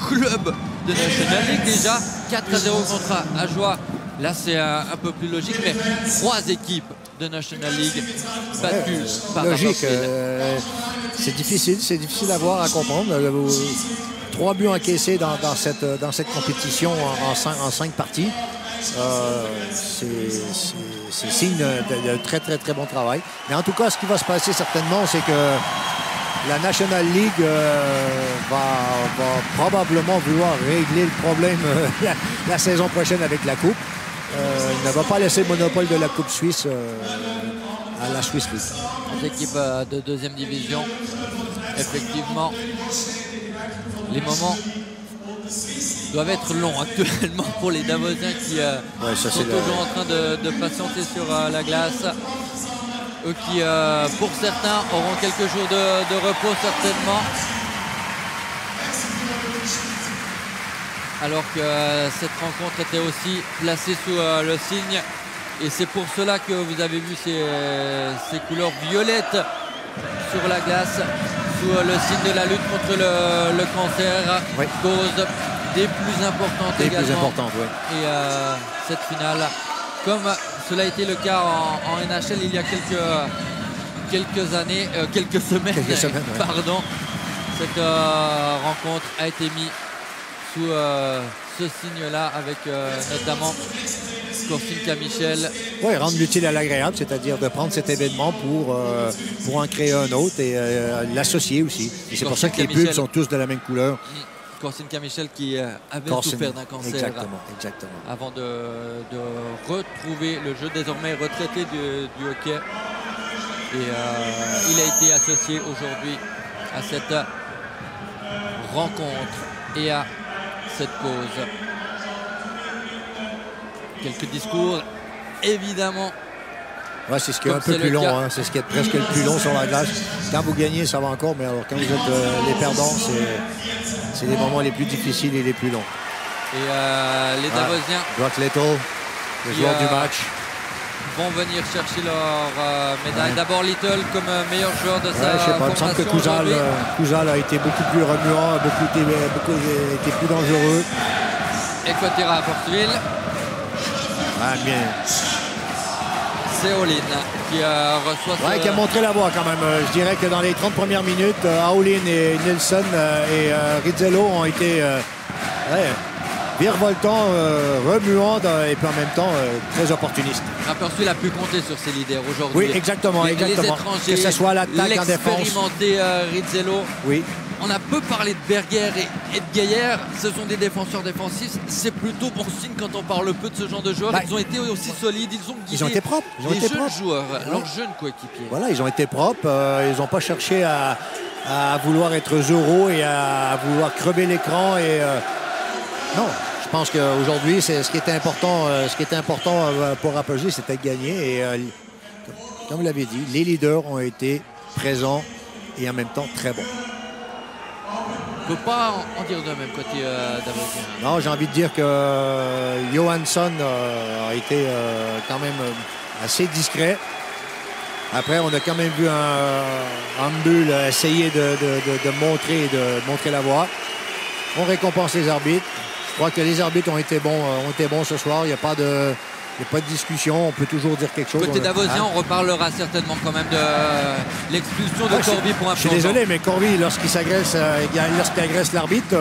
club de National League déjà, 4-0 contre Ajoie. Là, c'est un peu plus logique, mais 3 équipes de National League battues par logique. C'est difficile à voir, à comprendre. 3 buts encaissés dans cette compétition en 5 parties. C'est signe de très, très, très bon travail. Mais en tout cas, ce qui va se passer certainement, c'est que la National League va probablement vouloir régler le problème la saison prochaine avec la Coupe. Il ne va pas laisser le monopole de la Coupe suisse à la Swiss League. Les équipes de deuxième division, effectivement, les moments doivent être longs actuellement pour les Davosiens qui sont toujours en train de patienter sur la glace. Eux qui, pour certains, auront quelques jours de repos certainement. Alors que cette rencontre était aussi placée sous le signe. Et c'est pour cela que vous avez vu ces couleurs violettes sur la glace, sous le signe de la lutte contre le cancer, oui. Cause des plus importantes également. Plus importantes, oui. Et cette finale, comme cela a été le cas en NHL il y a quelques années, quelques semaines, ouais. Pardon. Cette rencontre a été mise sous ce signe-là avec notamment Corsin Kamichel. Oui, rendre l'utile à l'agréable, c'est-à-dire de prendre cet événement pour en créer un autre et l'associer aussi. Et c'est pour ça que les pubs sont tous de la même couleur. Corsin Kamichel qui avait souffert d'un cancer. Exactement. Avant de retrouver le jeu désormais retraité du hockey. Et il a été associé aujourd'hui à cette rencontre et à cette cause. Quelques discours, évidemment. Ouais, c'est ce qui est un peu plus long, hein. C'est ce qui est presque le plus long sur la glace. Quand vous gagnez, ça va encore, mais alors quand vous êtes les perdants, c'est les moments les plus difficiles et les plus longs. Et les Davosiens, Brock Little, le joueur du match, vont venir chercher leur médaille. D'abord Little comme meilleur joueur de sa formation. Il me semble que Couzal a été beaucoup plus remuant, été plus dangereux. Et côté Rapperswil, bien. c'est Olin qui reçoit qui a montré la voie quand même. Je dirais que dans les 30 premières minutes, Olin et Nilsson et Rizzello ont été virevoltants, remuants et puis en même temps très opportunistes. Rapperswil a pu compter sur ses leaders aujourd'hui. Oui, exactement. Les étrangers, que ce soit l'attaque en défense. L'expérimenté Rizzello. Oui. On a peu parlé de Berger et de Gaillard. Ce sont des défenseurs défensifs. C'est plutôt bon signe quand on parle peu de ce genre de joueurs. Ils ont été aussi solides. Ils ont été propres. Les jeunes joueurs, leurs jeunes coéquipiers. Voilà, ils ont été propres. Ils n'ont pas cherché à vouloir être Zorro et à vouloir crever l'écran. Non, je pense qu'aujourd'hui, ce qui était important pour Rapperswil, c'était de gagner. Et comme vous l'avez dit, les leaders ont été présents et en même temps très bons. On ne peut pas en dire de même côté Davosien. Non, j'ai envie de dire que Johansson a été quand même assez discret. Après, on a quand même vu un Ambul essayer de montrer la voie. On récompense les arbitres. Je crois que les arbitres ont été bons ce soir. Il n'y a pas Il n'y a pas de discussion, on peut toujours dire quelque chose. Côté Davosien, on reparlera certainement quand même de l'expulsion de Corvi pour un Je suis désolé, mais Corvi, lorsqu'il agresse l'arbitre,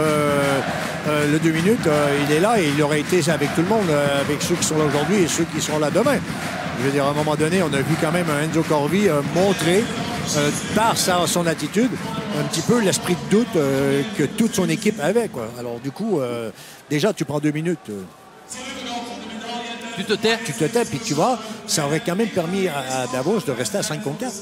le 2 minutes, il est là et il aurait été avec tout le monde, avec ceux qui sont là aujourd'hui et ceux qui seront là demain. Je veux dire, à un moment donné, on a vu quand même Enzo Corvi montrer, par son attitude, un petit peu l'esprit de doute que toute son équipe avait, quoi. Alors du coup, déjà, tu prends 2 minutes. Tu te tais. Tu te tais, puis tu vois, ça aurait quand même permis à Davos de rester à 5 contre 4.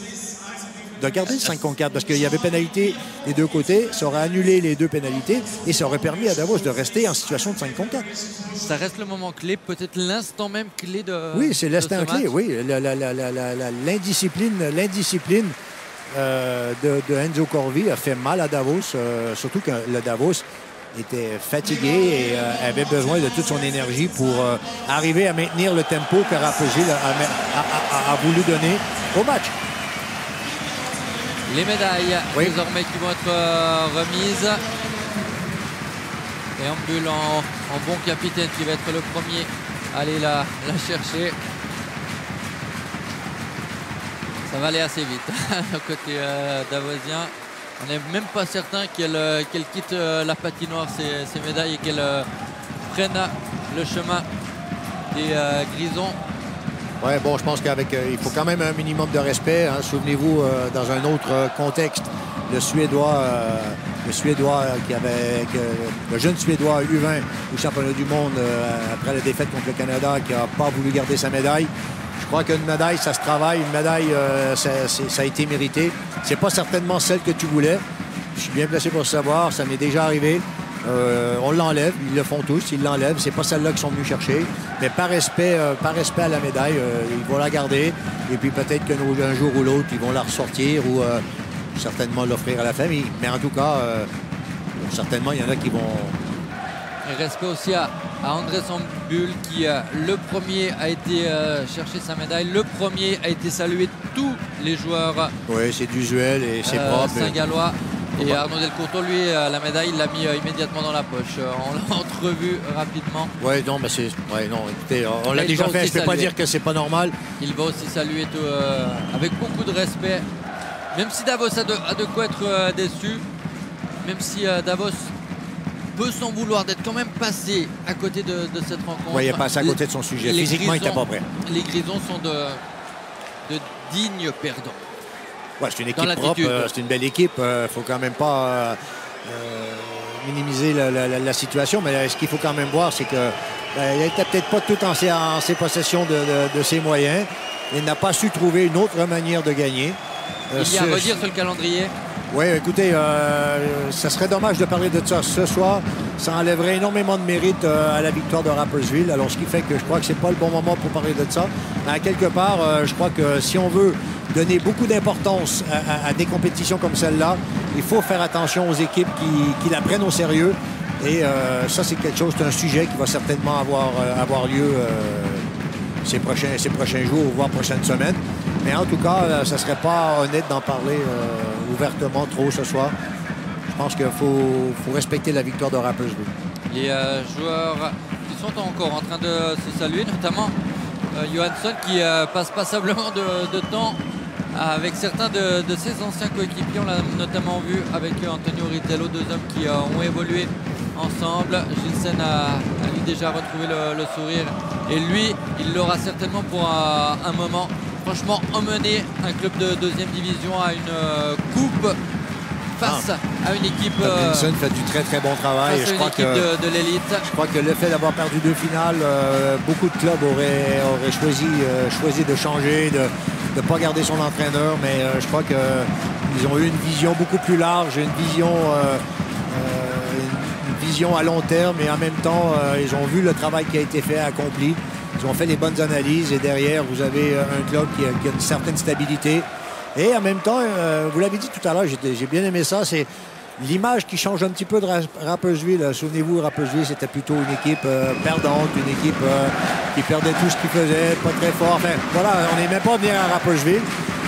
De garder le 5 contre 4, parce qu'il y avait pénalité des deux côtés, ça aurait annulé les deux pénalités, et ça aurait permis à Davos de rester en situation de 5 contre 4. Ça reste le moment clé, peut-être l'instant même clé de. Oui, c'est l'instant clé, oui. L'indiscipline de Enzo Corvi a fait mal à Davos, surtout que le Davos était fatigué et avait besoin de toute son énergie pour arriver à maintenir le tempo que Rapperswil a voulu donner au match. Les médailles désormais qui vont être remises. Et Ambul en bon capitaine qui va être le premier à aller la chercher. Ça va aller assez vite côté davosien. On n'est même pas certain qu'elle quitte la patinoire, ces médailles, et qu'elle prenne le chemin des Grisons. Ouais, bon, je pense il faut quand même un minimum de respect. Hein. Souvenez-vous, dans un autre contexte, le jeune Suédois U20 au championnat du monde après la défaite contre le Canada, qui n'a pas voulu garder sa médaille. Je crois qu'une médaille, ça se travaille. Une médaille, ça a été mérité. C'est pas certainement celle que tu voulais. Je suis bien placé pour le savoir. Ça m'est déjà arrivé. On l'enlève. Ils le font tous. Ils l'enlèvent. C'est pas celle-là qu'ils sont venus chercher. Mais par respect à la médaille, ils vont la garder. Et puis peut-être qu'un jour ou l'autre, ils vont la ressortir ou certainement l'offrir à la famille. Mais en tout cas, certainement, il y en a qui vont... Et respect aussi à Andrés Ambul qui, le premier, a été chercher sa médaille. Le premier a été salué tous les joueurs. Oui, c'est usuel et c'est propre. Saint-Gallois. Et Arnaud Delcourteau, lui, la médaille, il l'a mis immédiatement dans la poche. On l'a entrevu rapidement. Oui, non, mais c'est... Ouais, non, écoutez, on l'a déjà fait. Je ne peux pas dire que c'est pas normal. Il va aussi saluer avec beaucoup de respect. Même si Davos a de quoi être déçu. Même si Davos peut s'en vouloir d'être quand même passé à côté de cette rencontre. Oui, il est passé à côté de son sujet. Physiquement, il n'était pas prêt. Les Grisons sont de dignes perdants. Ouais, c'est une équipe propre, c'est une belle équipe. Il ne faut quand même pas minimiser la situation. Mais ce qu'il faut quand même voir, c'est qu'il n'était peut-être pas tout en ses possessions de ses moyens. Il n'a pas su trouver une autre manière de gagner. Il y a à redire sur le calendrier. Oui, écoutez, ça serait dommage de parler de ça ce soir. Ça enlèverait énormément de mérite à la victoire de Rapperswil. Alors, ce qui fait que je crois que c'est pas le bon moment pour parler de ça. Mais à quelque part, je crois que si on veut donner beaucoup d'importance à des compétitions comme celle-là, il faut faire attention aux équipes qui la prennent au sérieux. Et ça, c'est quelque chose, c'est un sujet qui va certainement avoir lieu ces prochains jours, voire prochaines semaines. Mais en tout cas, ça ne serait pas honnête d'en parler ouvertement trop ce soir. Je pense qu'il faut respecter la victoire de Rapperswil. Les joueurs qui sont encore en train de se saluer, notamment Johansson qui passe passablement de temps avec certains de ses anciens coéquipiers. On l'a notamment vu avec Antonio Ritello, deux hommes qui ont évolué ensemble. Gilsen a lui déjà retrouvé le sourire. Et lui, il l'aura certainement pour un moment. Franchement, emmener un club de deuxième division à une coupe face à une équipe... Gilsen fait du très très bon travail. Je crois de l'élite. Je crois que le fait d'avoir perdu 2 finales, beaucoup de clubs auraient choisi de changer, de ne pas garder son entraîneur. Mais je crois qu'ils ont eu une vision beaucoup plus large, une vision à long terme. Et en même temps, ils ont vu le travail qui a été fait, accompli. Ils ont fait les bonnes analyses et derrière, vous avez un club qui a une certaine stabilité. Et en même temps, vous l'avez dit tout à l'heure, j'ai bien aimé ça, c'est l'image qui change un petit peu de Rapperswil. Souvenez-vous, Rapperswil, c'était plutôt une équipe perdante, une équipe qui perdait tout ce qu'il faisait, pas très fort. Enfin, voilà, on n'est même pas venu à Rapperswil.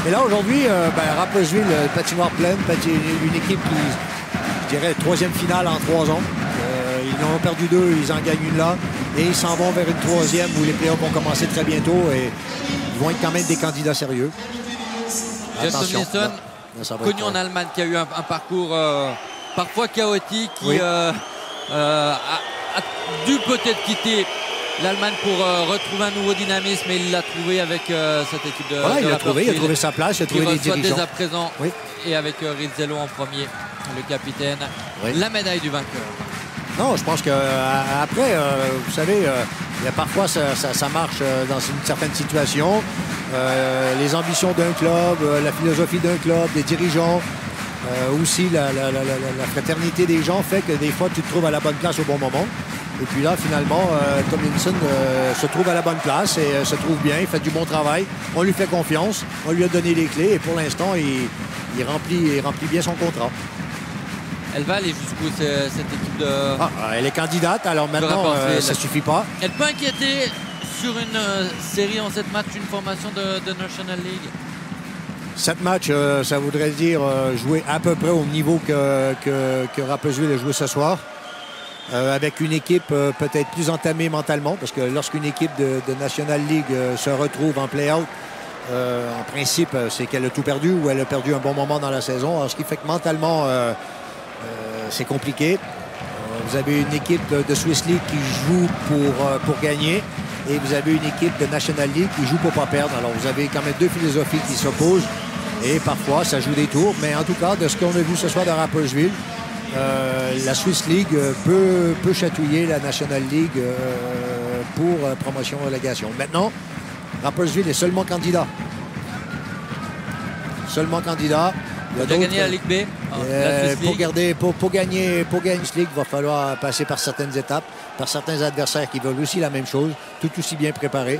Et là, aujourd'hui, Rapperswil, patinoire pleine, une équipe qui, je dirais, 3e finale en 3 ans. Ils en ont perdu 2, ils en gagnent une là. et ils s'en vont vers une troisième où les playoffs vont commencer très bientôt et ils vont être quand même des candidats sérieux. Jeff Tomlinson, connu en Allemagne, qui a eu un parcours parfois chaotique, qui a dû peut-être quitter l'Allemagne pour retrouver un nouveau dynamisme, mais il l'a trouvé avec cette équipe de voilà, il a trouvé sa place, il a trouvé des dirigeants. Dès à présent, et avec Rizzello en premier, le capitaine, la médaille du vainqueur. Non, je pense qu'après, vous savez, il y a parfois ça marche dans une certaine situation. Les ambitions d'un club, la philosophie d'un club, des dirigeants, aussi la fraternité des gens fait que des fois tu te trouves à la bonne place au bon moment. Et puis là, finalement, Tomlinson se trouve à la bonne place et se trouve bien, il fait du bon travail. On lui fait confiance, on lui a donné les clés et pour l'instant, il remplit bien son contrat. Elle va aller jusqu'où cette équipe de... elle est candidate, alors maintenant, ça ne suffit pas. Elle peut inquiéter sur une série en 7 matchs, une formation de National League? 7 matchs, ça voudrait dire jouer à peu près au niveau que Rapperswil a joué ce soir. Avec une équipe peut-être plus entamée mentalement, parce que lorsqu'une équipe de National League se retrouve en play-out, en principe, c'est qu'elle a tout perdu ou elle a perdu un bon moment dans la saison. Alors, ce qui fait que mentalement, c'est compliqué. Vous avez une équipe de Swiss League qui joue pour gagner et vous avez une équipe de National League qui joue pour ne pas perdre. Alors, vous avez quand même deux philosophies qui s'opposent et parfois, ça joue des tours. Mais en tout cas, de ce qu'on a vu ce soir de Rapperswil, la Swiss League peut chatouiller la National League pour promotion-relégation. Maintenant, Rapperswil est seulement candidat. Seulement candidat. Il a gagné la Ligue B. Pour gagner Swiss League, il va falloir passer par certaines étapes, par certains adversaires qui veulent aussi la même chose, tout aussi bien préparés.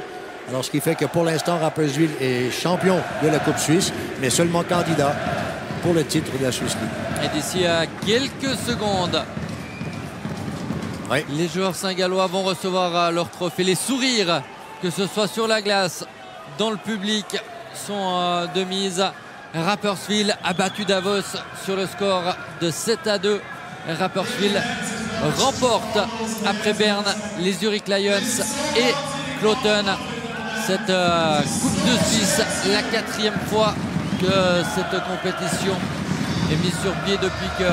Alors, ce qui fait que pour l'instant, Rapperswil est champion de la Coupe Suisse, mais seulement candidat pour le titre de la Swiss League. Et d'ici à quelques secondes, les joueurs saint-gallois vont recevoir leur trophée. Les sourires, que ce soit sur la glace, dans le public, sont de mise. Rapperswil a battu Davos sur le score de 7-2. Rapperswil remporte après Berne les Zurich Lions et Cloton cette Coupe de Suisse, la 4e fois que cette compétition est mise sur pied depuis que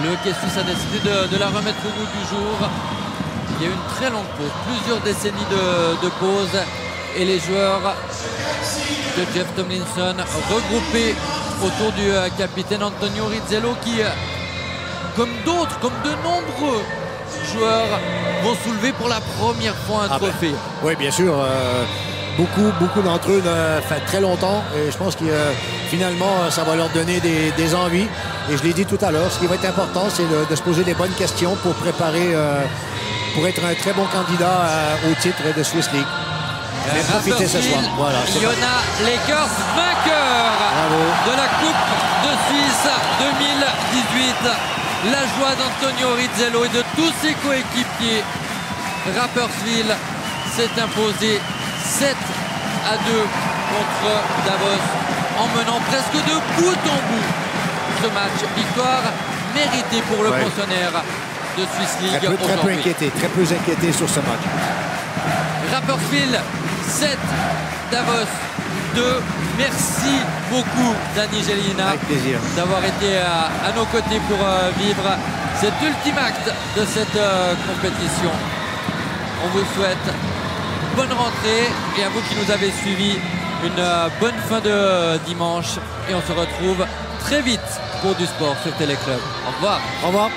le hockey suisse a décidé de la remettre au goût du jour. Il y a eu une très longue pause, plusieurs décennies de pause, et les joueurs de Jeff Tomlinson regroupés autour du capitaine Antonio Rizzello qui, comme d'autres, comme de nombreux joueurs, vont soulever pour la première fois un trophée. Oui, bien sûr. Beaucoup d'entre eux fait très longtemps et je pense que finalement ça va leur donner des envies. Et je l'ai dit tout à l'heure, ce qui va être important, c'est de se poser les bonnes questions pour préparer, pour être un très bon candidat au titre de Swiss League. Mais profitez ce soir. Voilà, Iona Lakers vainqueur de la Coupe de Suisse 2018. La joie d'Antonio Rizzello et de tous ses coéquipiers. Rapperswil s'est imposé 7-2 contre Davos en menant presque de bout en bout ce match. Victoire méritée pour le pensionnaire de Swiss League. Très peu inquiété sur ce match. Rapperswil 7, Davos 2. Merci beaucoup Danny Gélina d'avoir été à nos côtés pour vivre cet ultime acte de cette compétition. On vous souhaite bonne rentrée et à vous qui nous avez suivis, une bonne fin de dimanche et on se retrouve très vite pour du sport sur Téléclub. Au revoir. Au revoir.